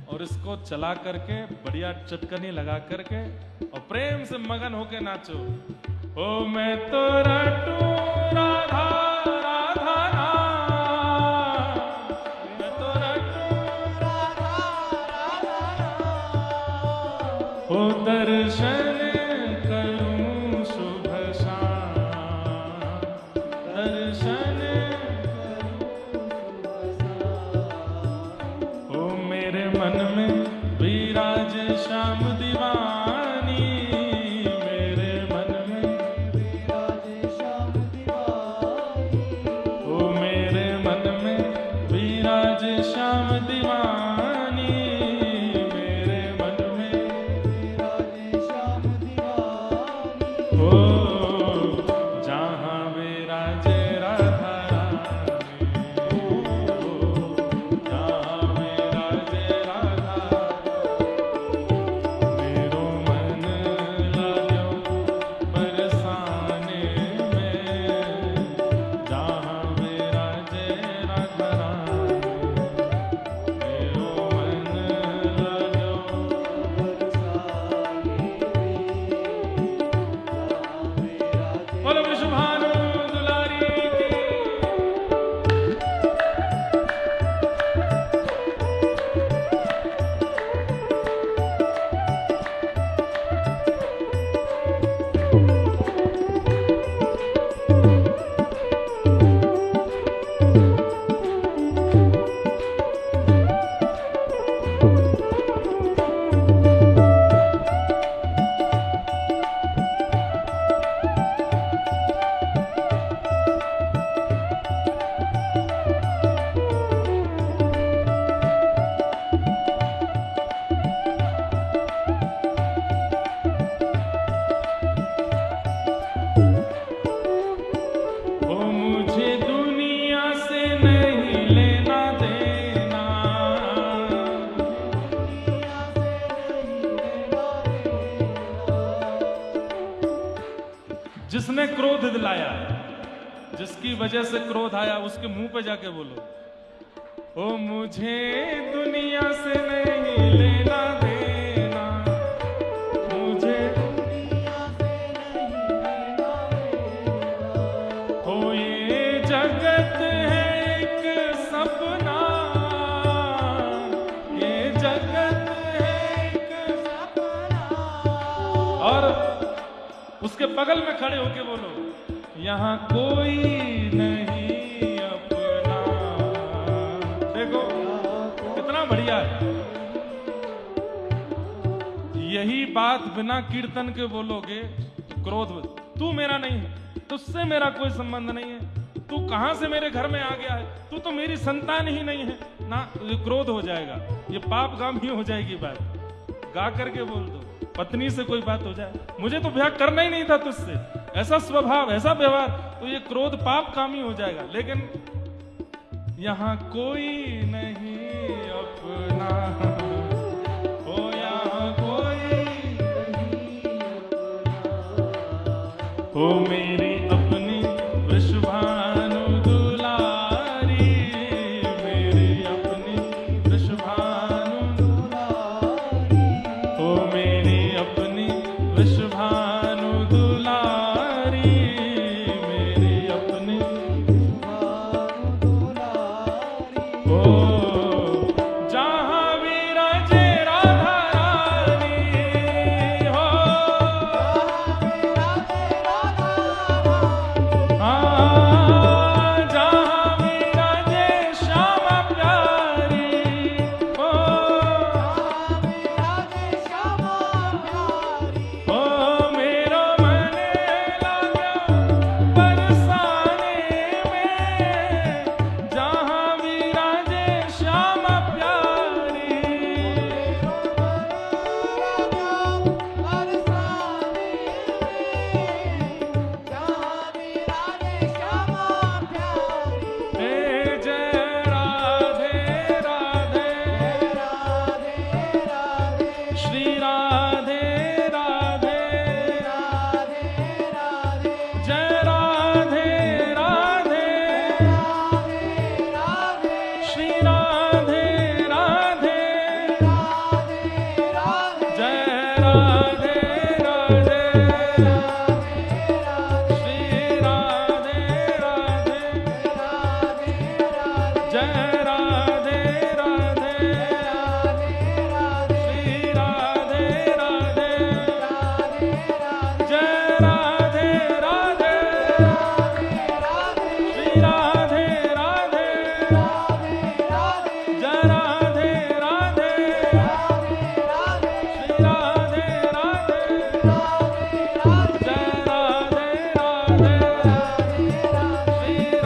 और इसको चला करके बढ़िया चटकनी लगा करके और प्रेम से मगन होके नाचो। ओ मैं तो रटूं राधा राधा नाम, मैं तो रटूं राधा राधा नाम, ओ दर्शन करूं शुभ शाम, दर्शन ओ मेरे मन में विराज श्याम दीवानी, मेरे मन में विराजे श्याम दीवानी, ओ मेरे मन में विराज श्याम दीवानी, मेरे मन में विराजे श्याम दीवानी, ओ जहाँ विराजे राधा रानी, ओ जहाँ विराजे राधा, मेरों जिसने क्रोध दिलाया, जिसकी वजह से क्रोध आया, उसके मुंह पे जाके बोलो, ओ मुझे दुनिया से नहीं लेना देना, मुझे दुनिया से नहीं लेना देना। ओ ये जगत है एक सपना, ये जगत है एक सपना। और उसके बगल में खड़े होके बोलो, यहाँ कोई नहीं अपना। देखो कितना बढ़िया है। यही बात बिना कीर्तन के बोलोगे, क्रोध, तू मेरा नहीं है, तुझसे मेरा कोई संबंध नहीं है, तू कहां से मेरे घर में आ गया है, तू तो मेरी संतान ही नहीं है ना, ये क्रोध हो जाएगा, ये पापगामी हो जाएगी बात। गा करके बोल दो, पत्नी से कोई बात हो जाए, मुझे तो ब्याह करना ही नहीं था तुझसे, ऐसा स्वभाव, ऐसा व्यवहार, तो ये क्रोध पाप कामी हो जाएगा। लेकिन यहाँ कोई नहीं अपना, ओ यहाँ कोई ओ मेरी अपनी वृषभानु दुलारी, मेरी अपनी वृषभानु दुलारी, ओ मेरी अपनी वृषभानु दुलारी, मेरी अपनी ओ जहाँ विराजे राधा रानी हो, जहाँ विराजे श्यामा प्यारी हो, ओ मेरो मन लगा बरसाने में, जहाँ विराजे श्यामा प्यारी, हे जय राधे राधे, श्री राधे राधे, जय राधे राधे, श्री राधे राधे, जय राधे राधे, श्री राधे राधे, जय राधे राधे, श्री राधे राधे, जय राधे राधे, श्री राधे राधे, जय राधे राधे, श्री राधे राधे, जय राधे राधे,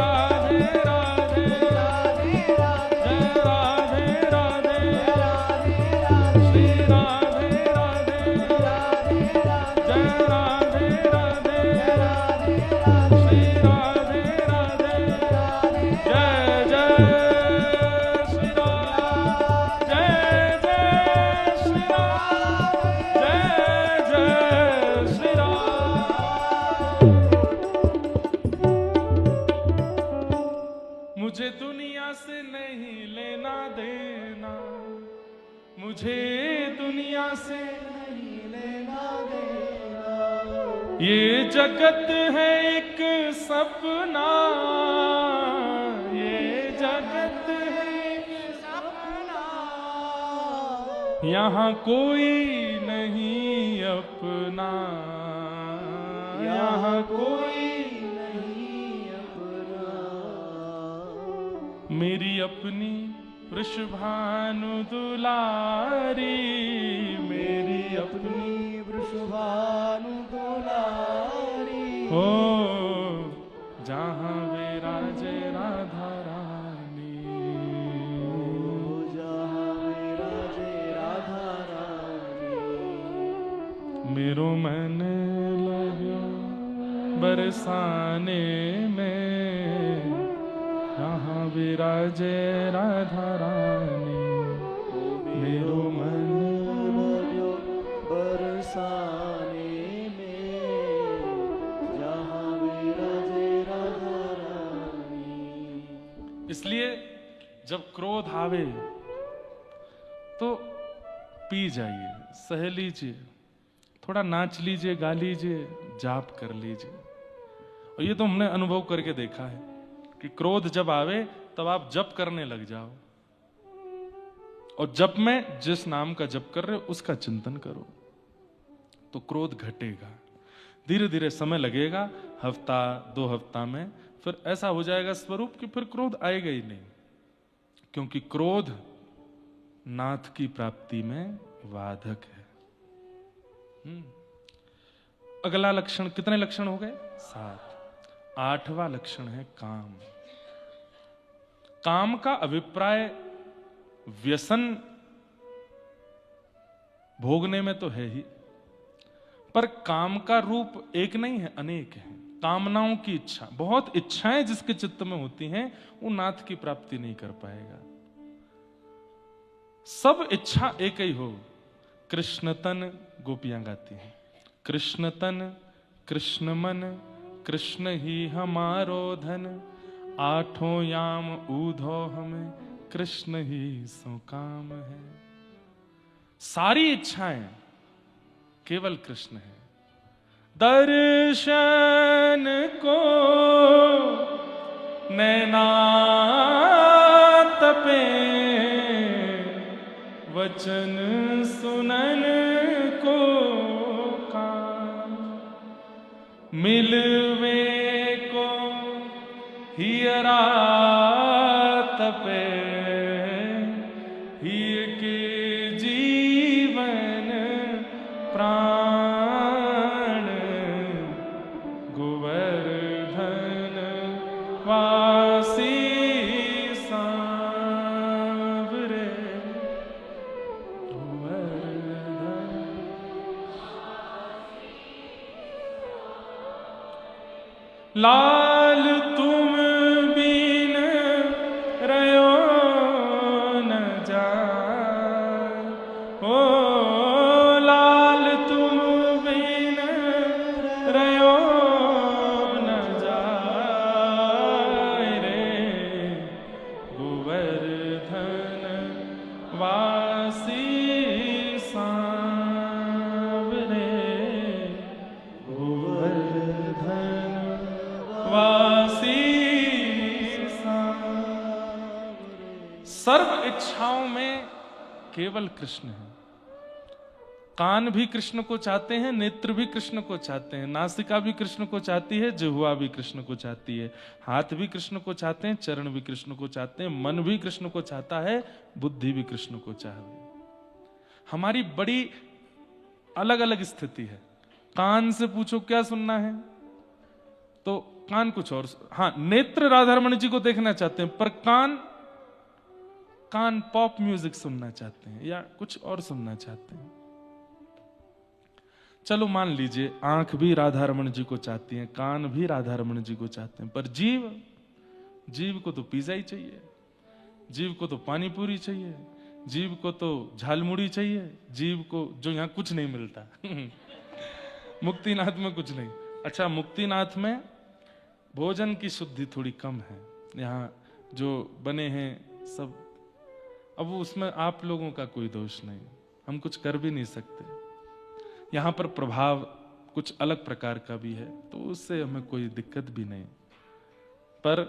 श्री राधे राधे, जय राधे राधे, श्री राधे राधे, जय राधे राधे, श्री राधे राधे, जय जय श्री राम, जय जय श्री राम, जय जय श्री राम। मुझे दुनिया से नहीं लेना देना, मुझे दुनिया से नहीं लेना देना। ये जगत है एक सपना, ये जगत है एक सपना। यहाँ कोई नहीं अपना, यहाँ कोई नहीं अपना। मेरी अपनी वृषभानु दुलारी, मेरी अपनी वृषभानु दुलारी। हो जहाँ विराजे राधा रानी, जहाँ विराजे राधा रानी। मेरो मन लग्यो बरसाने में, जहाँ विराजे राधा रानी, मेरो मन लग्यो बरसाने में, जहाँ इसलिए जब क्रोध आवे तो पी जाइए, सह लीजिए, थोड़ा नाच लीजिए, गा लीजिए, जाप कर लीजिए। और ये तो हमने अनुभव करके देखा है कि क्रोध जब आवे तब आप जप करने लग जाओ, और जप में जिस नाम का जप कर रहे हो उसका चिंतन करो, तो क्रोध घटेगा। धीरे धीरे समय लगेगा, हफ्ता 2 हफ्ता में फिर ऐसा हो जाएगा स्वरूप कि फिर क्रोध आएगा ही नहीं, क्योंकि क्रोध नाथ की प्राप्ति में बाधक है। अगला लक्षण, कितने लक्षण हो गए? 7। 8वां लक्षण है काम। काम का अभिप्राय व्यसन भोगने में तो है ही, पर काम का रूप एक नहीं है, अनेक है। कामनाओं की इच्छा, बहुत इच्छाएं जिसके चित्त में होती हैं वो नाथ की प्राप्ति नहीं कर पाएगा। सब इच्छा एक ही हो। कृष्ण तन, गोपियां गाती हैं, कृष्ण तन कृष्ण मन, कृष्ण ही हमारो धन, आठों याम ऊधो हमें, कृष्ण ही सो काम है। सारी इच्छाएं केवल कृष्ण है। दर्शन को नैना तपे, वचन सुनन को कान, मिलवे को हियरा तपे, हिय के जीवन प्राण, गोवर्धन वासी सांवरे, लाल तुम बिन रयो न जाए, ओ लाल तुम बिन रयो न जाए रे, गोवर्धन वासी सांवरे, गोवर्धन वासी सर्व इच्छाओं में केवल कृष्ण है। कान भी कृष्ण को चाहते हैं, नेत्र भी कृष्ण को चाहते हैं, नासिका भी कृष्ण को चाहती है, जिह्वा भी कृष्ण को चाहती है, हाथ भी कृष्ण को चाहते हैं, चरण भी कृष्ण को चाहते हैं, मन भी कृष्ण को चाहता है, बुद्धि भी कृष्ण को चाहती है। हमारी बड़ी अलग अलग स्थिति है। कान से पूछो क्या सुनना है तो कान कुछ और, हाँ नेत्र राधारमण जी को देखना चाहते हैं, पर कान पॉप म्यूजिक सुनना चाहते हैं या कुछ और सुनना चाहते हैं। चलो मान लीजिए आंख भी राधारमण जी को चाहती है, कान भी राधारमण जी को चाहते हैं, पर जीव को तो पिज्जा ही चाहिए, जीव को तो पानी पूरी चाहिए, जीव को तो झालमुड़ी चाहिए, जीव को जो यहां कुछ नहीं मिलता मुक्तिनाथ में कुछ नहीं। अच्छा, मुक्तिनाथ में भोजन की शुद्धि थोड़ी कम है, यहाँ जो बने हैं सब, अब उसमें आप लोगों का कोई दोष नहीं, हम कुछ कर भी नहीं सकते। यहाँ पर प्रभाव कुछ अलग प्रकार का भी है, तो उससे हमें कोई दिक्कत भी नहीं। पर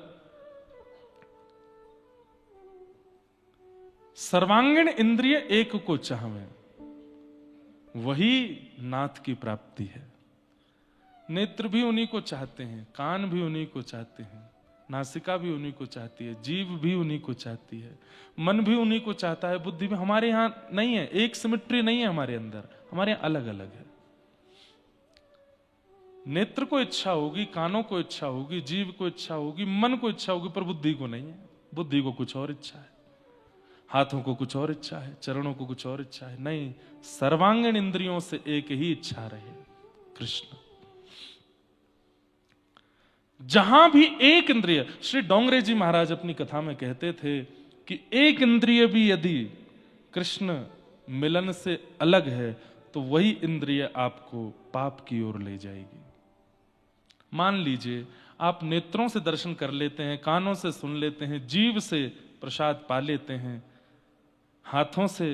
सर्वांगीण इंद्रिय एक को चाहवें, वही नाथ की प्राप्ति है। नेत्र भी उन्हीं को चाहते हैं, कान भी उन्हीं को चाहते हैं, नासिका भी उन्हीं को चाहती है, जीव भी उन्हीं को चाहती है, मन भी उन्हीं को चाहता है, बुद्धि भी। हमारे यहां नहीं है, एक सिमेट्री नहीं है हमारे अंदर, हमारे यहां अलग अलग है। नेत्र को इच्छा होगी, कानों को इच्छा होगी, जीव को इच्छा होगी, मन को इच्छा होगी, पर बुद्धि को नहीं है। बुद्धि को कुछ और इच्छा है, हाथों को कुछ और इच्छा है, चरणों को कुछ और इच्छा है। नहीं, सर्वांगीण इंद्रियों से एक ही इच्छा रहे, कृष्ण। जहां भी एक इंद्रिय, श्री डोंगरे जी महाराज अपनी कथा में कहते थे कि एक इंद्रिय भी यदि कृष्ण मिलन से अलग है तो वही इंद्रिय आपको पाप की ओर ले जाएगी। मान लीजिए आप नेत्रों से दर्शन कर लेते हैं, कानों से सुन लेते हैं, जीभ से प्रसाद पा लेते हैं, हाथों से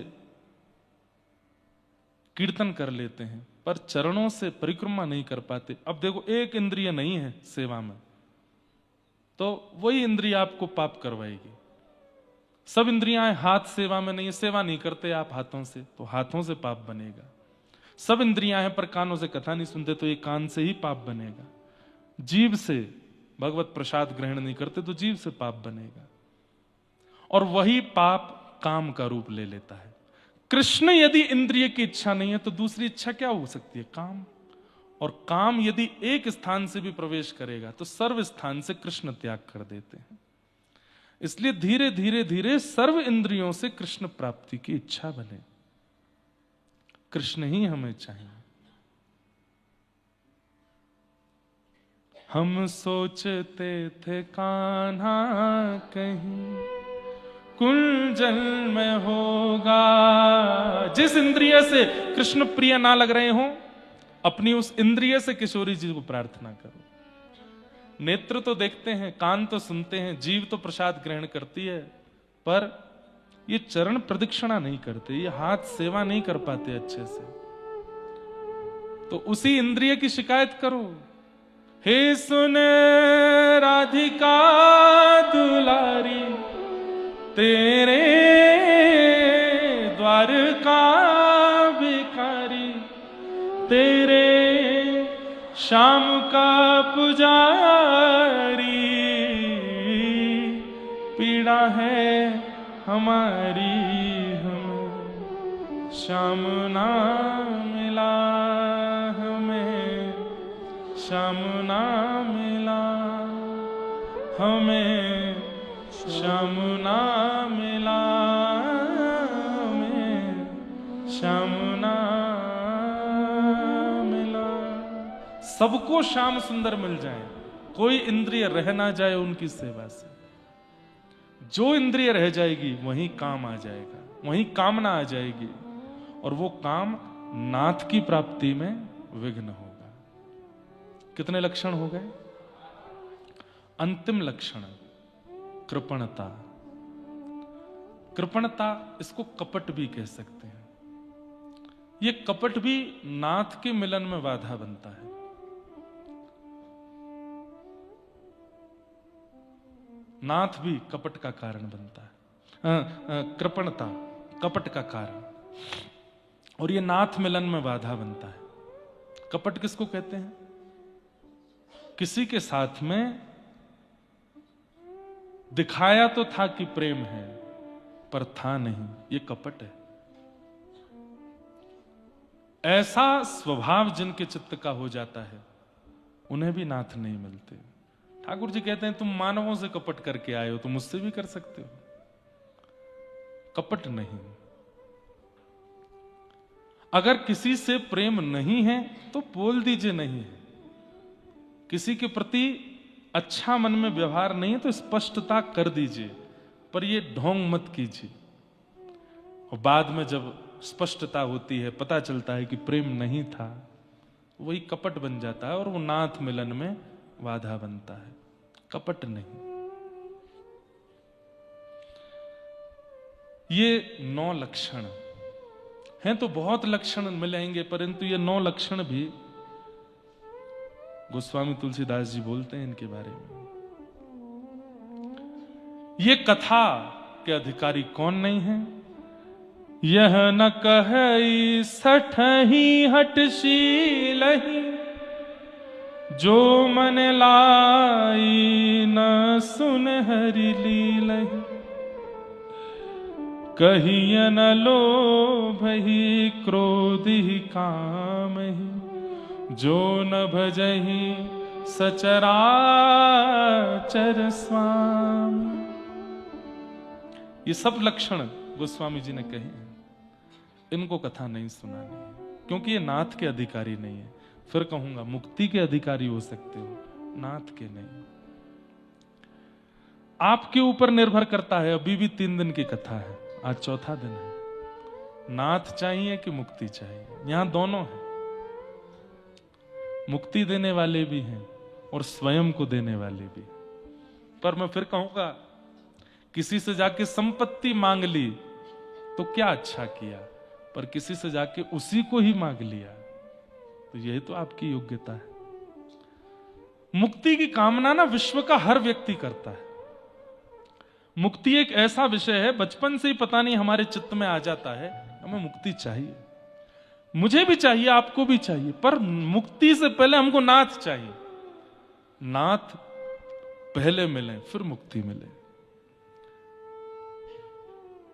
कीर्तन कर लेते हैं, पर चरणों से परिक्रमा नहीं कर पाते। अब देखो, एक इंद्रिय नहीं है सेवा में, तो वही इंद्रिय आपको पाप करवाएगी। सब इंद्रियां हाथ सेवा में नहीं है, सेवा नहीं करते आप हाथों से, तो हाथों से पाप बनेगा। सब इंद्रियां हैं पर कानों से कथा नहीं सुनते, तो ये कान से ही पाप बनेगा। जीभ से भगवत प्रसाद ग्रहण नहीं करते, तो जीभ से पाप बनेगा। और वही पाप काम का रूप ले लेता है। कृष्ण यदि इंद्रिय की इच्छा नहीं है, तो दूसरी इच्छा क्या हो सकती है? काम। और काम यदि एक स्थान से भी प्रवेश करेगा, तो सर्व स्थान से कृष्ण त्याग कर देते हैं। इसलिए धीरे धीरे धीरे सर्व इंद्रियों से कृष्ण प्राप्ति की इच्छा बने। कृष्ण ही हमें चाहिए। हम सोचते थे कान्हा कहीं कुंजल में होगा। जिस इंद्रिय से कृष्ण प्रिय ना लग रहे हो, अपनी उस इंद्रिय से किशोरी जी को प्रार्थना करो। नेत्र तो देखते हैं, कान तो सुनते हैं, जीभ तो प्रसाद ग्रहण करती है, पर ये चरण प्रदक्षिणा नहीं करते, ये हाथ सेवा नहीं कर पाते अच्छे से। तो उसी इंद्रिय की शिकायत करो। हे सुन राधिका दुलारी, तेरे द्वार का भिखारी, तेरे शाम का पुजारी, पीड़ा है हमारी हमें श्याम ना मिला, हमें श्याम ना मिला, हमें श्याम ना मिला, हमें श्याम ना मिला। सबको श्याम सुंदर मिल जाए, कोई इंद्रिय रह ना जाए उनकी सेवा से। जो इंद्रिय रह जाएगी वहीं काम आ जाएगा, वहीं कामना आ जाएगी, और वो काम नाथ की प्राप्ति में विघ्न होगा। कितने लक्षण हो गए? अंतिम लक्षण कृपणता। कृपणता, इसको कपट भी कह सकते हैं। ये कपट भी नाथ के मिलन में बाधा बनता है। नाथ भी कपट का कारण बनता है। कृपणता कपट का कारण, और ये नाथ मिलन में बाधा बनता है। कपट किसको कहते हैं? किसी के साथ में दिखाया तो था कि प्रेम है, पर था नहीं, ये कपट है। ऐसा स्वभाव जिनके चित्त का हो जाता है, उन्हें भी नाथ नहीं मिलते। ठाकुर जी कहते हैं, तुम मानवों से कपट करके आए हो, तुम मुझसे भी कर सकते हो। कपट नहीं। अगर किसी से प्रेम नहीं है तो बोल दीजिए नहीं है। किसी के प्रति अच्छा मन में व्यवहार नहीं है तो स्पष्टता कर दीजिए, पर ये ढोंग मत कीजिए। और बाद में जब स्पष्टता होती है, पता चलता है कि प्रेम नहीं था, वही कपट बन जाता है और वो नाथ मिलन में बाधा बनता है। कपट नहीं। ये 9 लक्षण हैं, तो बहुत लक्षण मिलेंगे, परंतु ये 9 लक्षण भी गोस्वामी तुलसीदास जी बोलते हैं इनके बारे में। ये कथा के अधिकारी कौन नहीं है? यह न कहई सठही हटशीलहि, जो मन लाई न सुन हरि लीलहि। कहिय न लोभहि क्रोधि कामहि, जो न भजहि सचराचर स्वामी। ये सब लक्षण गोस्वामी जी ने कहे हैं, इनको कथा नहीं सुनानी है, क्योंकि ये नाथ के अधिकारी नहीं है। फिर कहूंगा, मुक्ति के अधिकारी हो सकते हो, नाथ के नहीं। आपके ऊपर निर्भर करता है। अभी भी 3 दिन की कथा है, आज चौथा दिन है। नाथ चाहिए कि मुक्ति चाहिए? यहां दोनों है। मुक्ति देने वाले भी हैं, और स्वयं को देने वाली भी। पर मैं फिर कहूंगा, किसी से जाके संपत्ति मांग ली तो क्या अच्छा किया, पर किसी से जाके उसी को ही मांग लिया तो यही तो आपकी योग्यता है। मुक्ति की कामना ना विश्व का हर व्यक्ति करता है। मुक्ति एक ऐसा विषय है, बचपन से ही पता नहीं हमारे चित्त में आ जाता है, हमें मुक्ति चाहिए, मुझे भी चाहिए, आपको भी चाहिए, पर मुक्ति से पहले हमको नाथ चाहिए। नाथ पहले मिले फिर मुक्ति मिले।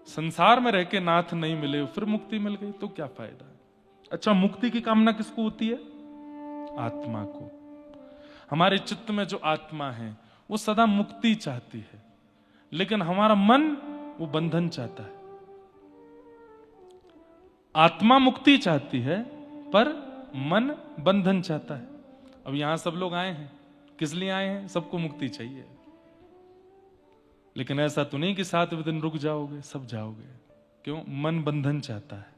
संसार में रह के नाथ नहीं मिले फिर मुक्ति मिल गई तो क्या फायदा। अच्छा, मुक्ति की कामना किसको होती है? आत्मा को। हमारे चित्त में जो आत्मा है वो सदा मुक्ति चाहती है, लेकिन हमारा मन वो बंधन चाहता है। आत्मा मुक्ति चाहती है पर मन बंधन चाहता है। अब यहां सब लोग आए हैं, किस लिए आए हैं? सबको मुक्ति चाहिए, लेकिन ऐसा तो नहीं कि 7वें दिन रुक जाओगे, सब जाओगे। क्यों? मन बंधन चाहता है।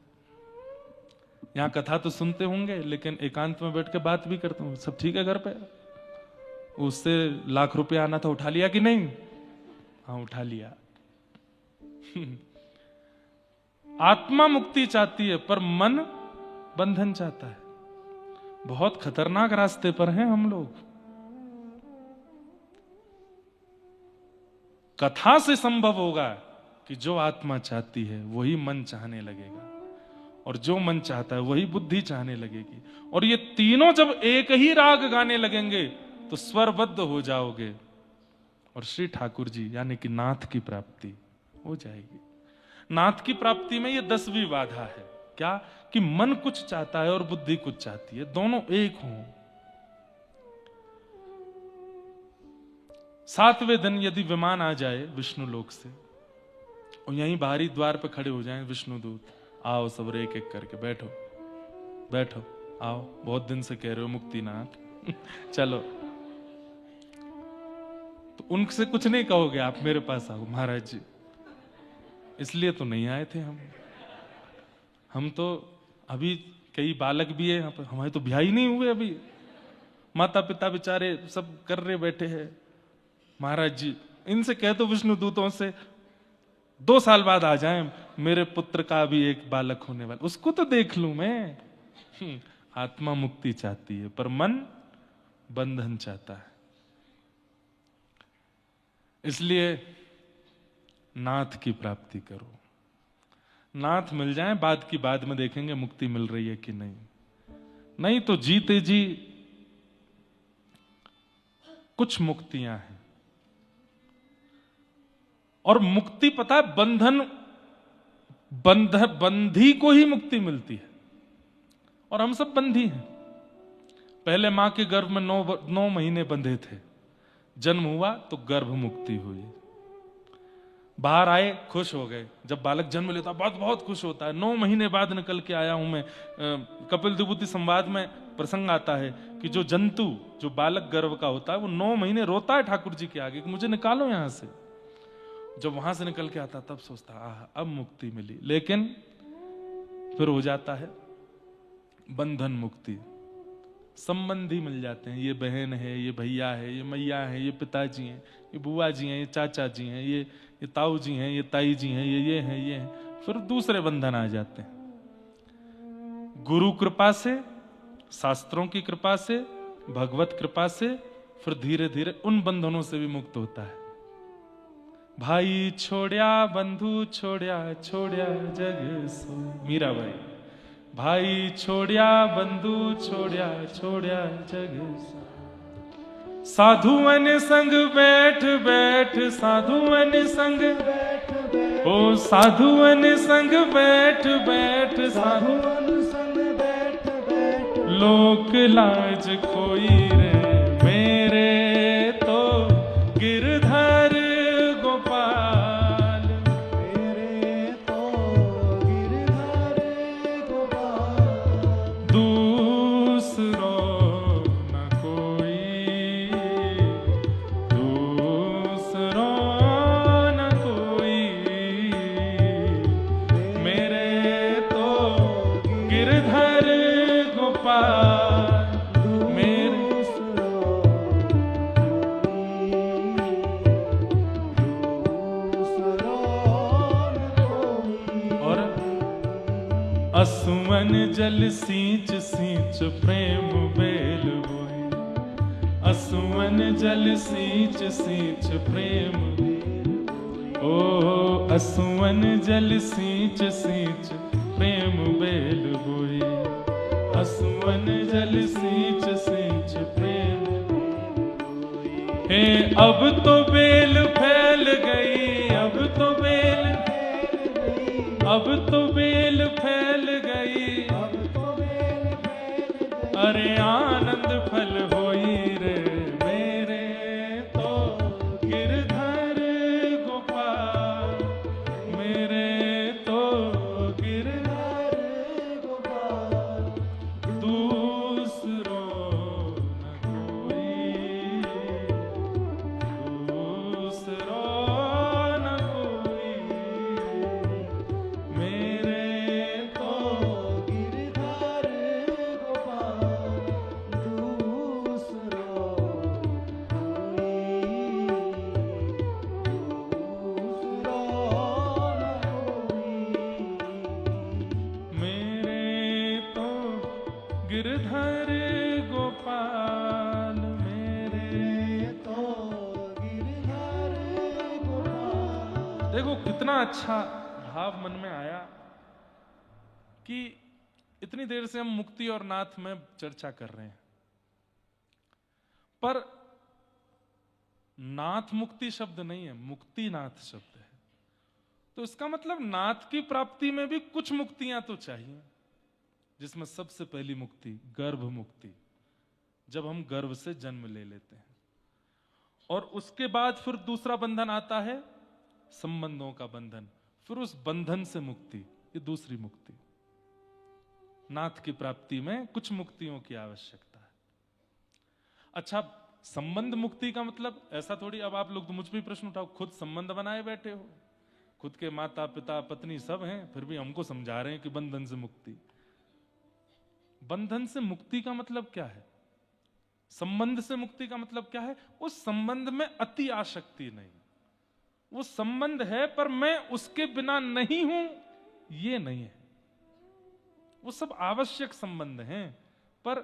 यहां कथा तो सुनते होंगे, लेकिन एकांत में बैठ के बात भी करते हो। सब ठीक है घर पे? उससे लाख रुपया आना था, उठा लिया कि नहीं? हाँ, उठा लिया। आत्मा मुक्ति चाहती है पर मन बंधन चाहता है। बहुत खतरनाक रास्ते पर हैं हम लोग। कथा से संभव होगा कि जो आत्मा चाहती है वही मन चाहने लगेगा, और जो मन चाहता है वही बुद्धि चाहने लगेगी, और ये तीनों जब एक ही राग गाने लगेंगे तो स्वरबद्ध हो जाओगे, और श्री ठाकुर जी यानी कि नाथ की प्राप्ति हो जाएगी। नाथ की प्राप्ति में ये 10वीं बाधा है। क्या? कि मन कुछ चाहता है और बुद्धि कुछ चाहती है, दोनों एक हों। 7वें दिन यदि विमान आ जाए विष्णु लोक से और यहीं बाहरी द्वार पे खड़े हो जाएं विष्णुदूत, आओ सब एक एक करके बैठो बैठो, आओ, बहुत दिन से कह रहे हो मुक्तिनाथ चलो, तो उनसे कुछ नहीं कहोगे आप, मेरे पास आओ महाराज जी। इसलिए तो नहीं आए थे हम तो अभी कई बालक भी है यहाँ पर, हमारे तो ब्याह ही नहीं हुए अभी, माता पिता बेचारे सब कर रहे बैठे हैं। महाराज जी इनसे कह दो विष्णु दूतों से 2 साल बाद आ जाएं, मेरे पुत्र का भी एक बालक होने वाला, उसको तो देख लूं मैं। आत्मा मुक्ति चाहती है पर मन बंधन चाहता है। इसलिए नाथ की प्राप्ति करो। नाथ मिल जाए, बाद की बाद में देखेंगे मुक्ति मिल रही है कि नहीं। नहीं तो जीते जी कुछ मुक्तियां हैं, और मुक्ति पता है बंधी को ही मुक्ति मिलती है, और हम सब बंधी हैं। पहले मां के गर्भ में 9 महीने बंधे थे, जन्म हुआ तो गर्भ मुक्ति हुई, बाहर आए खुश हो गए। जब बालक जन्म लेता बहुत बहुत खुश होता है। 9 महीने बाद निकल के आया हूं मैं। कपिल विभूति संवाद में प्रसंग आता है कि जो जंतु, जो बालक गर्भ का होता है, वो 9 महीने रोता है ठाकुर जी के आगे कि मुझे निकालो यहां से। जब वहां से निकल के आता तब सोचता आह अब मुक्ति मिली, लेकिन फिर हो जाता है बंधन मुक्ति। संबंधी मिल जाते हैं, ये बहन है, ये भैया है, ये मैया है, ये पिताजी हैं, ये बुआ जी हैं, ये चाचा जी हैं, ये ताऊ जी हैं, ये ताई जी हैं, ये हैं, ये हैं। फिर दूसरे बंधन आ जाते हैं। गुरु कृपा से, शास्त्रों की कृपा से, भगवत कृपा से फिर धीरे धीरे उन बंधनों से भी मुक्त होता है। भाई छोड़या बंधु छोड़या, छोड़या जग सो, मीरा भाई छोड़या बंधु छोड़या, छोड़या जग सो। साधुवन संग बैठ बैठ, साधुवन संग बैठ बैठ, ओ साधुवन संग बैठ बैठ, साधुवन संग बैठ बैठ, लोक लाज कोई रे मेरे तो गिरधर गोपाल, मेरे तो गिरधर गोपाल, दूसरो न कोई, दूसरो न कोई, मेरे तो गिरधर गोपाल, मेरे असुवन जल सींच सींच प्रेम बेल बोए, असुवन जल सींच सींच प्रेम, ओ असुवन जल सींच सींच प्रेम बेल बोए, असुवन जल सींच सींच प्रेम। हे अब तो बेल फैल गई, अब तो बेल, अब तो बेल फैल गई, अरे आनंद फल होई रे मेरे तो गिरधर गोपाल, मेरे तो गिरधर गोपाल, दूसरो न कोई, दूसरो न कोई, मेरे तो गिरधर गोपाल, दूसरो मेरे तो गिरधर गोपाल, मेरे तो गिरधर गोपाल। देखो कितना अच्छा भाव मन में आया कि इतनी देर से हम मुक्ति और नाथ में चर्चा कर रहे हैं, पर नाथ मुक्ति शब्द नहीं है, मुक्ति नाथ शब्द है। तो इसका मतलब नाथ की प्राप्ति में भी कुछ मुक्तियां तो चाहिए, जिसमें सबसे पहली मुक्ति गर्भ मुक्ति, जब हम गर्भ से जन्म ले लेते हैं, और उसके बाद फिर दूसरा बंधन आता है संबंधों का बंधन, फिर उस बंधन से मुक्ति, ये दूसरी मुक्ति। नाथ की प्राप्ति में कुछ मुक्तियों की आवश्यकता है। अच्छा, संबंध मुक्ति का मतलब ऐसा थोड़ी, अब आप लोग तो मुझ पे प्रश्न उठाओ, खुद संबंध बनाए बैठे हो, खुद के माता पिता पत्नी सब हैं, फिर भी हमको समझा रहे हैं कि बंधन से मुक्ति। बंधन से मुक्ति का मतलब क्या है? संबंध से मुक्ति का मतलब क्या है? उस संबंध में अति आसक्ति नहीं, वो संबंध है पर मैं उसके बिना नहीं हूं, ये नहीं है। वो सब आवश्यक संबंध हैं, पर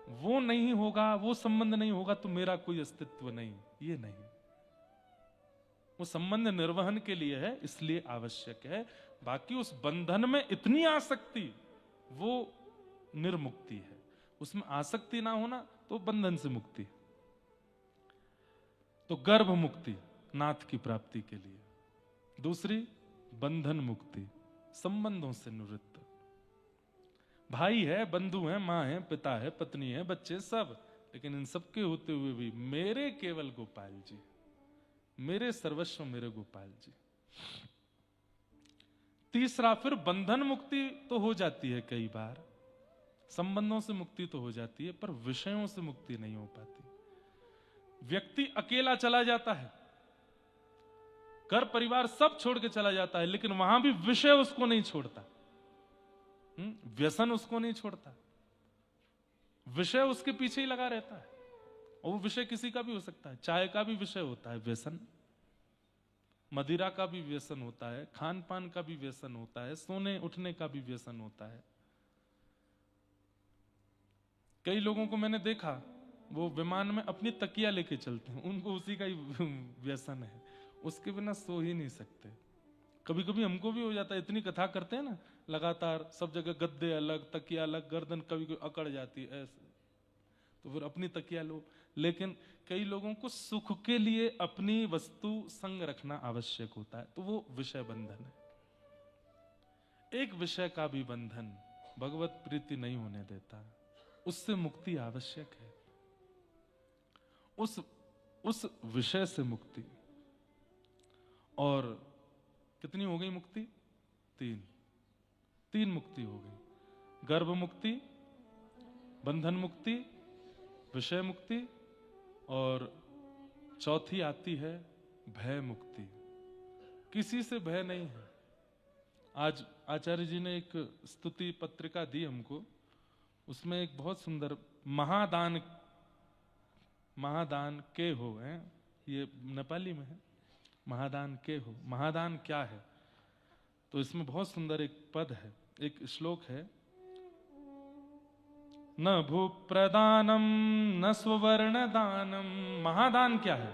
वो नहीं होगा, वो संबंध नहीं होगा तो मेरा कोई अस्तित्व नहीं, ये नहीं। वो संबंध निर्वहन के लिए है, इसलिए आवश्यक है। बाकी उस बंधन में इतनी आसक्ति, वो निर्मुक्ति है। उसमें आसक्ति ना होना तो बंधन से मुक्ति। तो गर्भ मुक्ति नाथ की प्राप्ति के लिए, दूसरी बंधन मुक्ति संबंधों से निवृत्त। भाई है, बंधु है, मां है, पिता है, पत्नी है, बच्चे सब, लेकिन इन सबके होते हुए भी मेरे केवल गोपाल जी, मेरे सर्वस्व मेरे गोपाल जी। तीसरा फिर बंधन मुक्ति तो हो जाती है, कई बार संबंधों से मुक्ति तो हो जाती है, पर विषयों से मुक्ति नहीं हो पाती। व्यक्ति अकेला चला जाता है, घर परिवार सब छोड़ के चला जाता है, लेकिन वहां भी विषय उसको नहीं छोड़ता, व्यसन उसको नहीं छोड़ता, विषय उसके पीछे ही लगा रहता है। और वो विषय किसी का भी हो सकता है, चाय का भी विषय होता है व्यसन, मदिरा का भी व्यसन होता है, खान पान का भी व्यसन होता है, सोने उठने का भी व्यसन होता है। कई लोगों को मैंने देखा, वो विमान में अपनी तकिया लेके चलते हैं, उनको उसी का ही व्यसन है, उसके बिना सो ही नहीं सकते। कभी कभी हमको भी हो जाता है, इतनी कथा करते हैं ना लगातार, सब जगह गद्दे अलग, तकिया अलग, गर्दन कभी कोई अकड़ जाती है ऐसे, तो फिर अपनी तकिया लो। लेकिन कई लोगों को सुख के लिए अपनी वस्तु संग रखना आवश्यक होता है, तो वो विषय बंधन है। एक विषय का भी बंधन भगवत प्रीति नहीं होने देता, उससे मुक्ति आवश्यक है। उस विषय से मुक्ति। और कितनी हो गई मुक्ति? तीन मुक्ति हो गई। गर्भ मुक्ति, बंधन मुक्ति, विषय मुक्ति, और चौथी आती है भय मुक्ति। किसी से भय नहीं है। आज आचार्य जी ने एक स्तुति पत्रिका दी हमको, उसमें एक बहुत सुंदर महादान के हो है, ये नेपाली में है, महादान के हो। महादान क्या है? तो इसमें बहुत सुंदर एक पद है, एक श्लोक है, न भूप्रदानम न सुवर्णदानम। महादान क्या है?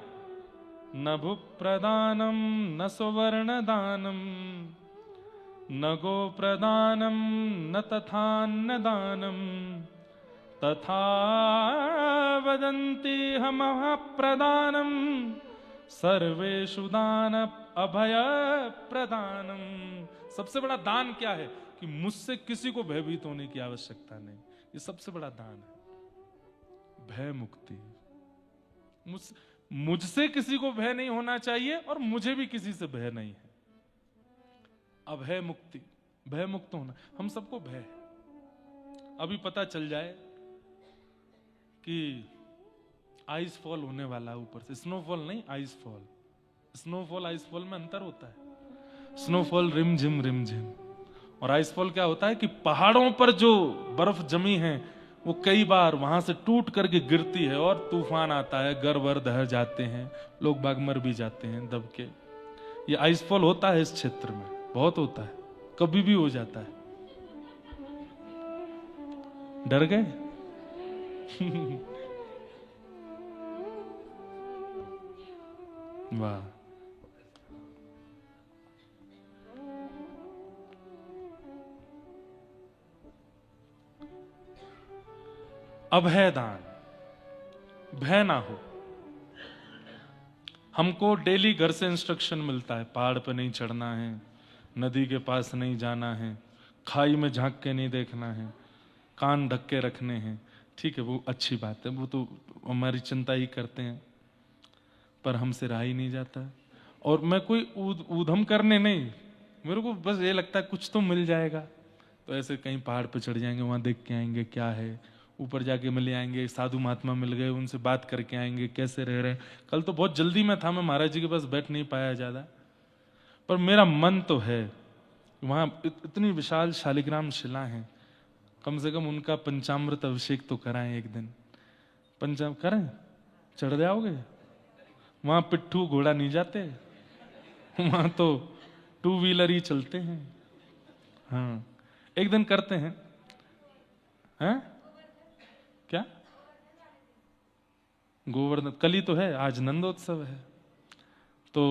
न भूप्रदानम न सुवर्णदानम न गोप्रदानम न तथान्नदानम तथा वदन्ति हम प्रदानम सर्वेषु दान अभय प्रदानम। सबसे बड़ा दान क्या है? कि मुझसे किसी को भयभीत होने की आवश्यकता नहीं। ये सबसे बड़ा दान है, भय मुक्ति। मुझसे किसी को भय नहीं होना चाहिए और मुझे भी किसी से भय नहीं है। अभय मुक्ति, भय मुक्त होना। हम सबको भय है। अभी पता चल जाए कि आइस फॉल होने वाला है ऊपर से, स्नोफॉल नहीं, ice fall. Snowfall ice fall में अंतर होता है। स्नोफॉल रिमझिम रिमझिम, और आइस फॉल क्या होता है कि पहाड़ों पर जो बर्फ जमी है वो कई बार वहां से टूट करके गिरती है और तूफान आता है, घर वर ढह जाते हैं, लोग बाग मर भी जाते हैं दब के। ये आइस फॉल होता है इस क्षेत्र में, बहुत होता है, कभी भी हो जाता है। डर गए? वाह। अभय दान, भय ना हो। हमको डेली घर से इंस्ट्रक्शन मिलता है, पहाड़ पे नहीं चढ़ना है, नदी के पास नहीं जाना है, खाई में झांक के नहीं देखना है, कान ढक के रखने हैं। ठीक है, वो अच्छी बात है, वो तो हमारी चिंता ही करते हैं, पर हमसे रहा ही नहीं जाता। और मैं कोई ऊधम करने नहीं, मेरे को बस ये लगता है कुछ तो मिल जाएगा। तो ऐसे कहीं पहाड़ पे चढ़ जाएंगे, वहां देख के आएंगे क्या है, ऊपर जाके मिल आएंगे, साधु महात्मा मिल गए, उनसे बात करके आएंगे कैसे रह रहे हैं। कल तो बहुत जल्दी में था, मैं महाराज जी के पास बैठ नहीं पाया ज्यादा, पर मेरा मन तो है। वहां इतनी विशाल शालिग्राम शिला है, कम से कम उनका पंचामृत अभिषेक तो कराएं एक दिन। पंचाम करें, चढ़ जाओगे? वहां पिट्ठू घोड़ा नहीं जाते, वहां तो 2 व्हीलर ही चलते हैं। हाँ, एक दिन करते हैं। हैं? क्या? गोवर्धन कल ही तो है, आज नंदोत्सव है, तो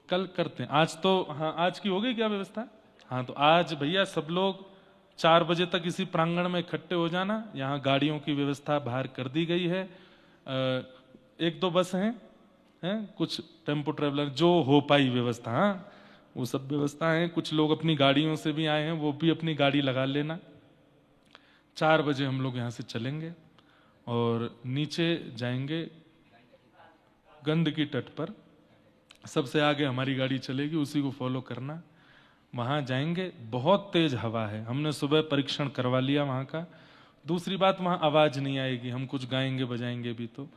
कल करते हैं। आज तो हाँ, आज की हो गई क्या व्यवस्था? हाँ, तो आज भैया सब लोग 4 बजे तक इसी प्रांगण में इकट्ठे हो जाना। यहाँ गाड़ियों की व्यवस्था बाहर कर दी गई है। 1-2 बस हैं, कुछ टेम्पो ट्रेवलर जो हो पाई व्यवस्था, हाँ वो सब व्यवस्था है। कुछ लोग अपनी गाड़ियों से भी आए हैं, वो भी अपनी गाड़ी लगा लेना। 4 बजे हम लोग यहाँ से चलेंगे और नीचे जाएंगे गंडकी तट पर। सबसे आगे हमारी गाड़ी चलेगी, उसी को फॉलो करना। वहां जाएंगे, बहुत तेज हवा है, हमने सुबह परीक्षण करवा लिया वहां का। दूसरी बात, वहां आवाज नहीं आएगी, हम कुछ गाएंगे बजाएंगे भी तो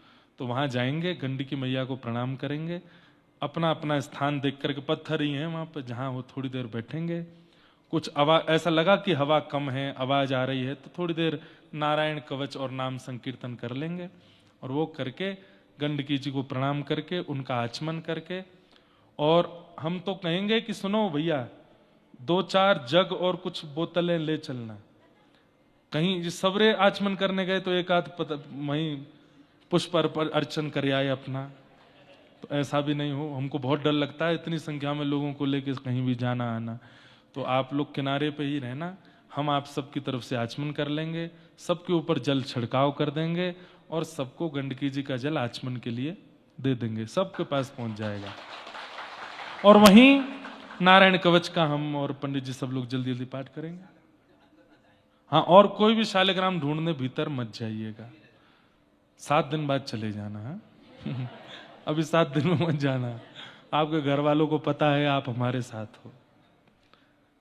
वहां जाएंगे, गंडकी मैया को प्रणाम करेंगे, अपना अपना स्थान देख करके, पत्थर ही है वहां पर, जहां वो थोड़ी देर बैठेंगे। कुछ आवाज ऐसा लगा कि हवा कम है, आवाज आ रही है, तो थोड़ी देर नारायण कवच और नाम संकीर्तन कर लेंगे। और वो करके गंडकी जी को प्रणाम करके, उनका आचमन करके, और हम तो कहेंगे कि सुनो भैया, 2-4 जग और कुछ बोतलें ले चलना। कहीं सवरे आचमन करने गए तो एक आध वहीं पुष्प अर्चन कर आए अपना, तो ऐसा भी नहीं हो। हमको बहुत डर लगता है इतनी संख्या में लोगों को लेकर कहीं भी जाना आना। तो आप लोग किनारे पे ही रहना, हम आप सबकी तरफ से आचमन कर लेंगे, सबके ऊपर जल छिड़काव कर देंगे और सबको गंडकी जी का जल आचमन के लिए दे देंगे, सबके पास पहुंच जाएगा। और वहीं नारायण कवच का हम और पंडित जी सब लोग जल्दी जल्दी पाठ करेंगे। हाँ, और कोई भी शालिग्राम ढूंढने भीतर मत जाइएगा, 7 दिन बाद चले जाना है। अभी 7 दिन में मत जाना, आपके घर वालों को पता है आप हमारे साथ हो,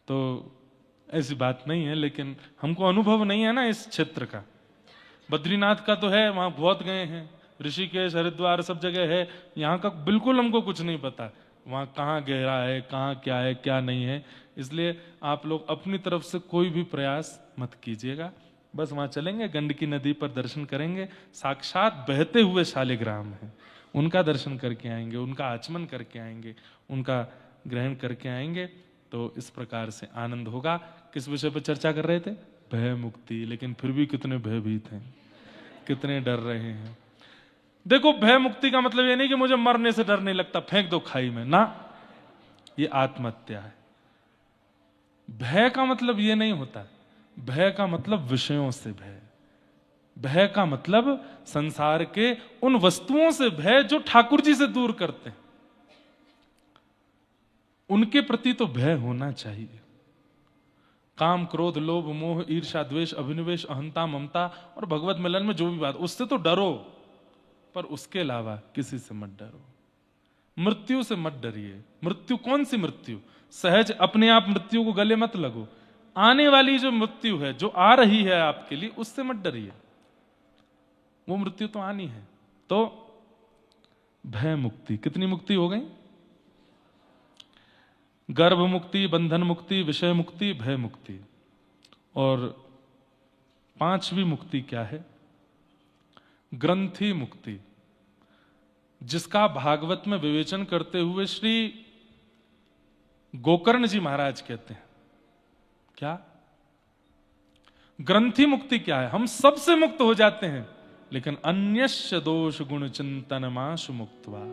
तो ऐसी बात नहीं है। लेकिन हमको अनुभव नहीं है ना इस क्षेत्र का। बद्रीनाथ का तो है, वहां बहुत गए हैं, ऋषिकेश हरिद्वार सब जगह है, यहाँ का बिल्कुल हमको कुछ नहीं पता, वहां कहाँ गहरा है, कहाँ क्या है क्या नहीं है। इसलिए आप लोग अपनी तरफ से कोई भी प्रयास मत कीजिएगा, बस वहां चलेंगे, गंडकी नदी पर दर्शन करेंगे, साक्षात बहते हुए शालिग्राम है, उनका दर्शन करके आएंगे, उनका आचमन करके आएंगे, उनका ग्रहण करके आएंगे। तो इस प्रकार से आनंद होगा। किस विषय पर चर्चा कर रहे थे? भय मुक्ति, लेकिन फिर भी कितने भयभीत हैं, कितने डर रहे हैं। देखो, भय मुक्ति का मतलब ये नहीं कि मुझे मरने से डर नहीं लगता, फेंक दो खाई में, ना, ये आत्महत्या है। भय का मतलब ये नहीं होता। भय का मतलब विषयों से भय, भय का मतलब संसार के उन वस्तुओं से भय जो ठाकुर जी से दूर करते हैं, उनके प्रति तो भय होना चाहिए। काम, क्रोध, लोभ, मोह, ईर्ष्या, द्वेष, अभिनिवेश, अहंता, ममता और भगवत मिलन में जो भी बात, उससे तो डरो, पर उसके अलावा किसी से मत डरो। मृत्यु से मत डरिए। मृत्यु कौन सी मृत्यु? सहज अपने आप मृत्यु को गले मत लगो। आने वाली जो मृत्यु है, जो आ रही है आपके लिए, उससे मत डरिए। वो मृत्यु तो आनी है। तो भय मुक्ति, कितनी मुक्ति हो गई? गर्भ मुक्ति, बंधन मुक्ति, विषय मुक्ति, भय मुक्ति। और पांचवी मुक्ति क्या है? ग्रंथि मुक्ति, जिसका भागवत में विवेचन करते हुए श्री गोकर्ण जी महाराज कहते हैं। क्या ग्रंथि मुक्ति क्या है? हम सबसे मुक्त हो जाते हैं, लेकिन अन्यस्य दोष गुण चिंतन माशु मुक्त्वा,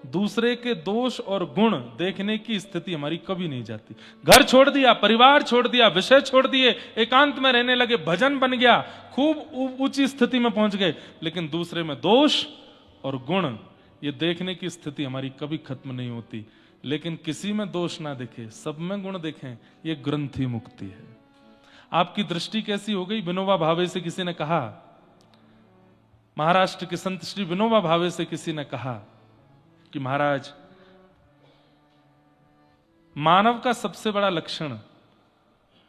दूसरे के दोष और गुण देखने की स्थिति हमारी कभी नहीं जाती। घर छोड़ दिया, परिवार छोड़ दिया, विषय छोड़ दिए, एकांत में रहने लगे, भजन बन गया, खूब ऊंची स्थिति में पहुंच गए, लेकिन दूसरे में दोष और गुण ये देखने की स्थिति हमारी कभी खत्म नहीं होती। लेकिन किसी में दोष ना दिखे, सब में गुण दिखें, ये ग्रंथि मुक्ति है। आपकी दृष्टि कैसी हो गई? विनोबा भावे से किसी ने कहा, महाराष्ट्र के संत श्री विनोबा भावे से किसी ने कहा कि महाराज, मानव का सबसे बड़ा लक्षण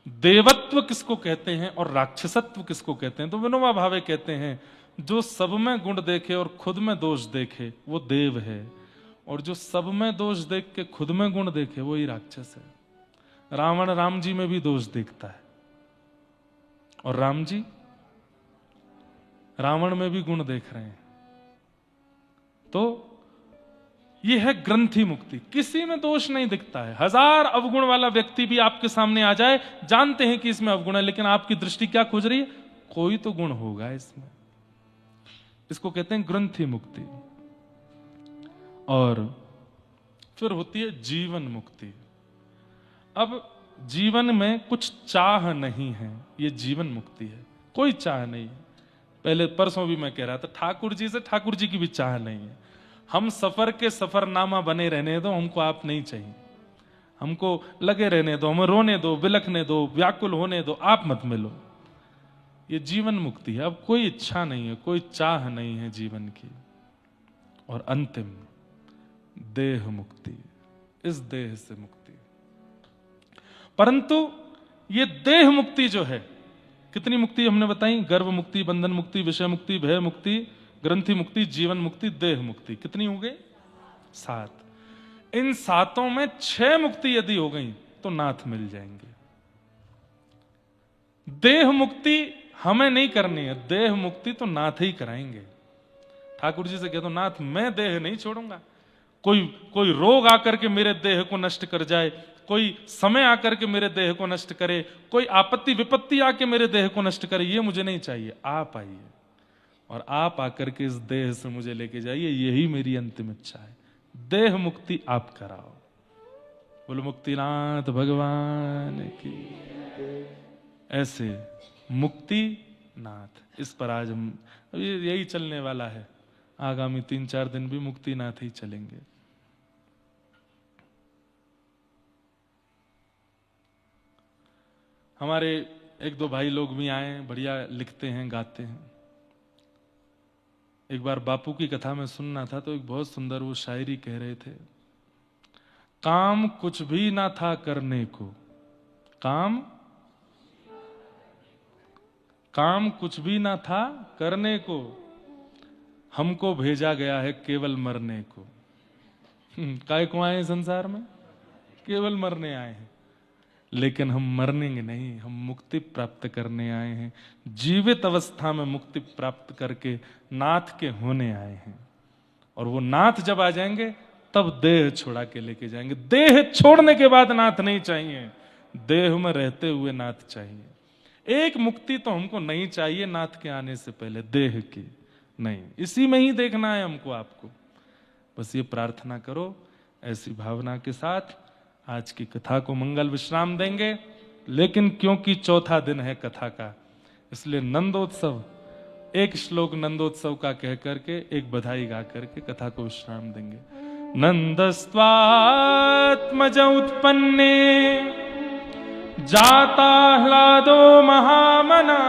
देवत्व किसको कहते हैं और राक्षसत्व किसको कहते हैं? तो विनोबा भावे कहते हैं, जो सब में गुण देखे और खुद में दोष देखे वो देव है, और जो सब में दोष देख के खुद में गुण देखे वो ही राक्षस है। रावण राम जी में भी दोष देखता है, और राम जी रावण में भी गुण देख रहे हैं। तो यह है ग्रंथि मुक्ति। किसी में दोष नहीं दिखता है। 1000 अवगुण वाला व्यक्ति भी आपके सामने आ जाए, जानते हैं कि इसमें अवगुण है, लेकिन आपकी दृष्टि क्या खोज रही है? कोई तो गुण होगा इसमें। इसको कहते हैं ग्रंथि मुक्ति। और फिर होती है जीवन मुक्ति। अब जीवन में कुछ चाह नहीं है, ये जीवन मुक्ति है। कोई चाह नहीं है। पहले परसों भी मैं कह रहा था, ठाकुर जी से ठाकुर जी की भी चाह नहीं है। हम सफर के सफरनामा बने रहने दो, हमको आप नहीं चाहिए। हमको लगे रहने दो, हमें रोने दो, बिलखने दो, व्याकुल होने दो, आप मत मिलो। ये जीवन मुक्ति है। अब कोई इच्छा नहीं है, कोई चाह नहीं है जीवन की। और अंतिम देह मुक्ति, इस देह से मुक्ति। परंतु ये देह मुक्ति जो है, कितनी मुक्ति हमने बताई? गर्भ मुक्ति, बंधन मुक्ति, विषय मुक्ति, भय मुक्ति, ग्रंथि मुक्ति, जीवन मुक्ति, देह मुक्ति। कितनी हो गई? 7। इन 7 में 6 मुक्ति यदि हो गई तो नाथ मिल जाएंगे। देह मुक्ति हमें नहीं करनी है, देह मुक्ति तो नाथ ही कराएंगे। ठाकुर जी से कह दो, नाथ मैं देह नहीं छोड़ूंगा। कोई रोग आकर के मेरे देह को नष्ट कर जाए, कोई समय आकर के मेरे देह को नष्ट करे, कोई आपत्ति विपत्ति आके मेरे देह को नष्ट करे, ये मुझे नहीं चाहिए। आप आइए और आप आकर के इस देह से मुझे लेके जाइए, यही मेरी अंतिम इच्छा है। देह मुक्ति आप कराओ। बोलो मुक्तिनाथ भगवान की। ऐसे मुक्ति नाथ, इस पर आज हम यही चलने वाला है। आगामी 3-4 दिन भी मुक्ति नाथ ही चलेंगे। हमारे 1-2 भाई लोग भी आए, बढ़िया लिखते हैं, गाते हैं। एक बार बापू की कथा में सुनना था, तो एक बहुत सुंदर वो शायरी कह रहे थे। काम कुछ भी ना था करने को, काम कुछ भी ना था करने को, हमको भेजा गया है केवल मरने को। काय को आए हैं संसार में? केवल मरने आए हैं। लेकिन हम मरने नहीं, हम मुक्ति प्राप्त करने आए हैं। जीवित अवस्था में मुक्ति प्राप्त करके नाथ के होने आए हैं। और वो नाथ जब आ जाएंगे तब देह छोड़ा के लेके जाएंगे। देह छोड़ने के बाद नाथ नहीं चाहिए, देह में रहते हुए नाथ चाहिए। एक मुक्ति तो हमको नहीं चाहिए नाथ के आने से पहले, देह की नहीं, इसी में ही देखना है हमको आपको। बस ये प्रार्थना करो, ऐसी भावना के साथ आज की कथा को मंगल विश्राम देंगे। लेकिन क्योंकि चौथा दिन है कथा का, इसलिए नंदोत्सव, एक श्लोक नंदोत्सव का कह करके, एक बधाई गा करके कथा को विश्राम देंगे। नंदस्त्वात्मज उत्पन्ने जाता ह्लादो महामना,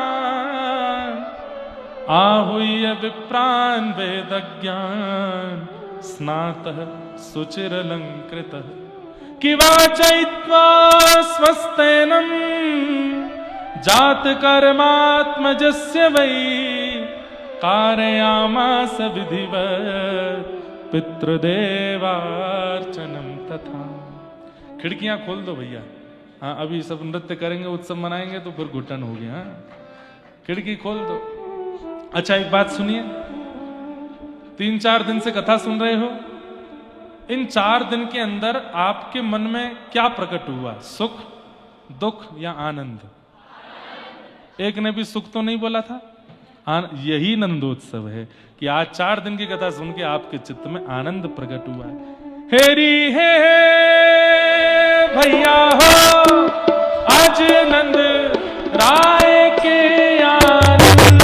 आहूय विप्रान् वेदज्ञान स्नातः सुचिरलंकृतः, किवाचयित्वा स्वस्तेनं जात कर्मात्मजस्य वै, कारयामास विधिवत् पितृदेवार्चनम तथा। खिड़कियां खोल दो भैया। हाँ, अभी सब नृत्य करेंगे, उत्सव मनाएंगे तो फिर घुटन होगी। हाँ, खिड़की खोल दो। अच्छा, एक बात सुनिए, 3-4 दिन से कथा सुन रहे हो, इन 4 दिन के अंदर आपके मन में क्या प्रकट हुआ? सुख, दुख या आनंद? एक ने भी सुख तो नहीं बोला था। यही नंदोत्सव है कि आज 4 दिन की कथा सुन के आपके चित्त में आनंद प्रकट हुआ है। हेरी हे भैया हो, आज नंद राय के आनंद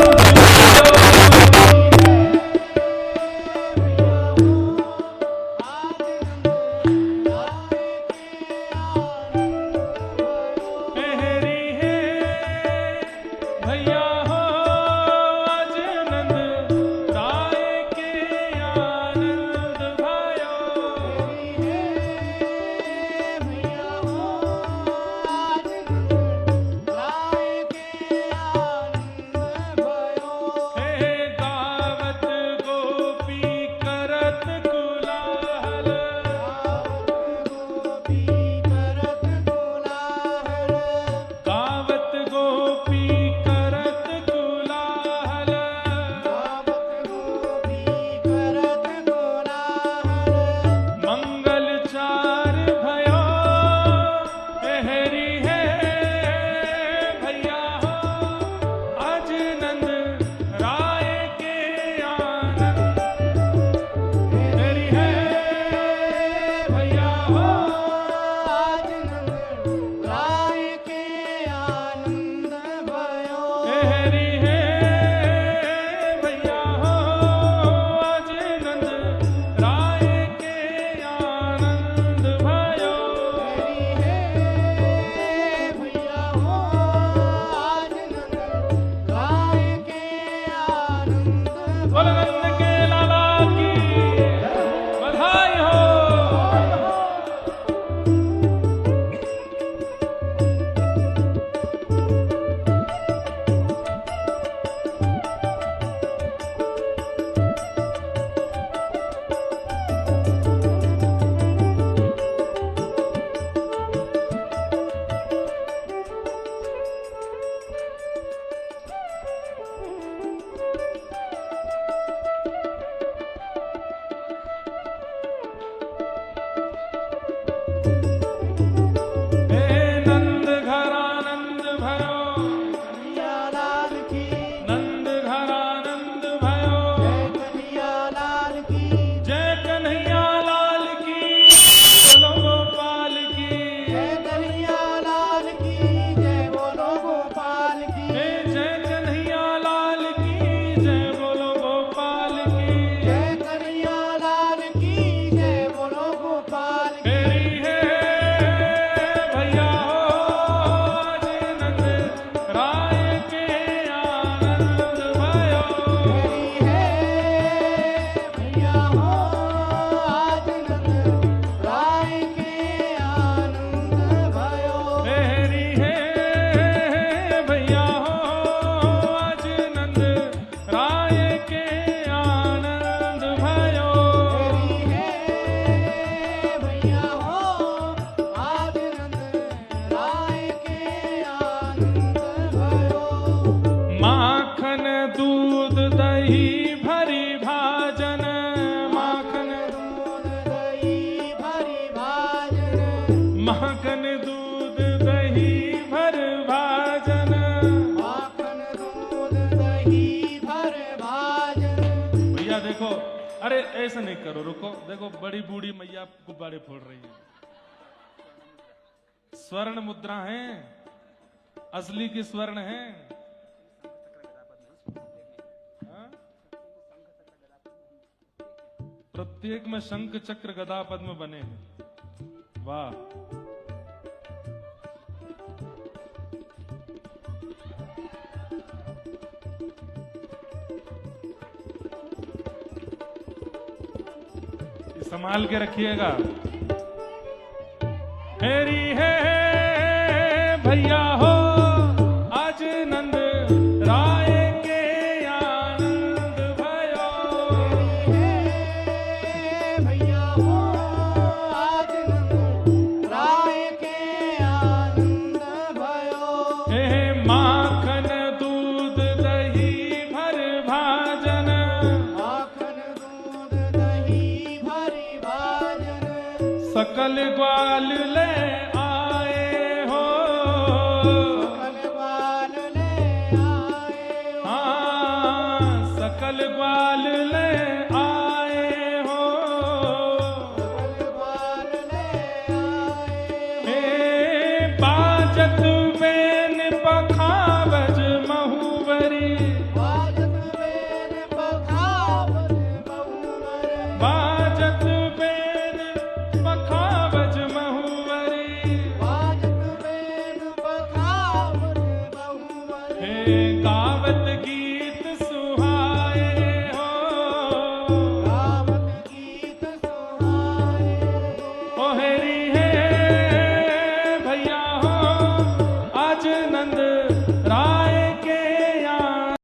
माखन दूध दही भर भाजन, देखो, अरे ऐसा नहीं करो, रुको, देखो बड़ी बूढ़ी मैया गुब्बारे फोड़ रही है। स्वर्ण मुद्रा है, असली की स्वर्ण है। हाँ? प्रत्येक में शंख चक्र गदा पद्म बने हैं। वाह, संभाल के रखिएगा। हेरी है भैया हो आज नंद राय के आनंद भयो। भैया हो आज नंद राय के आनंद भयो। हे माखन दूध दही भर भाजन, माखन दूध दही भरी भाजन। सकल ग्वाल ले आए हो। सकल ग्वाल ले आए हो। हाँ, सकल ग्वाल ले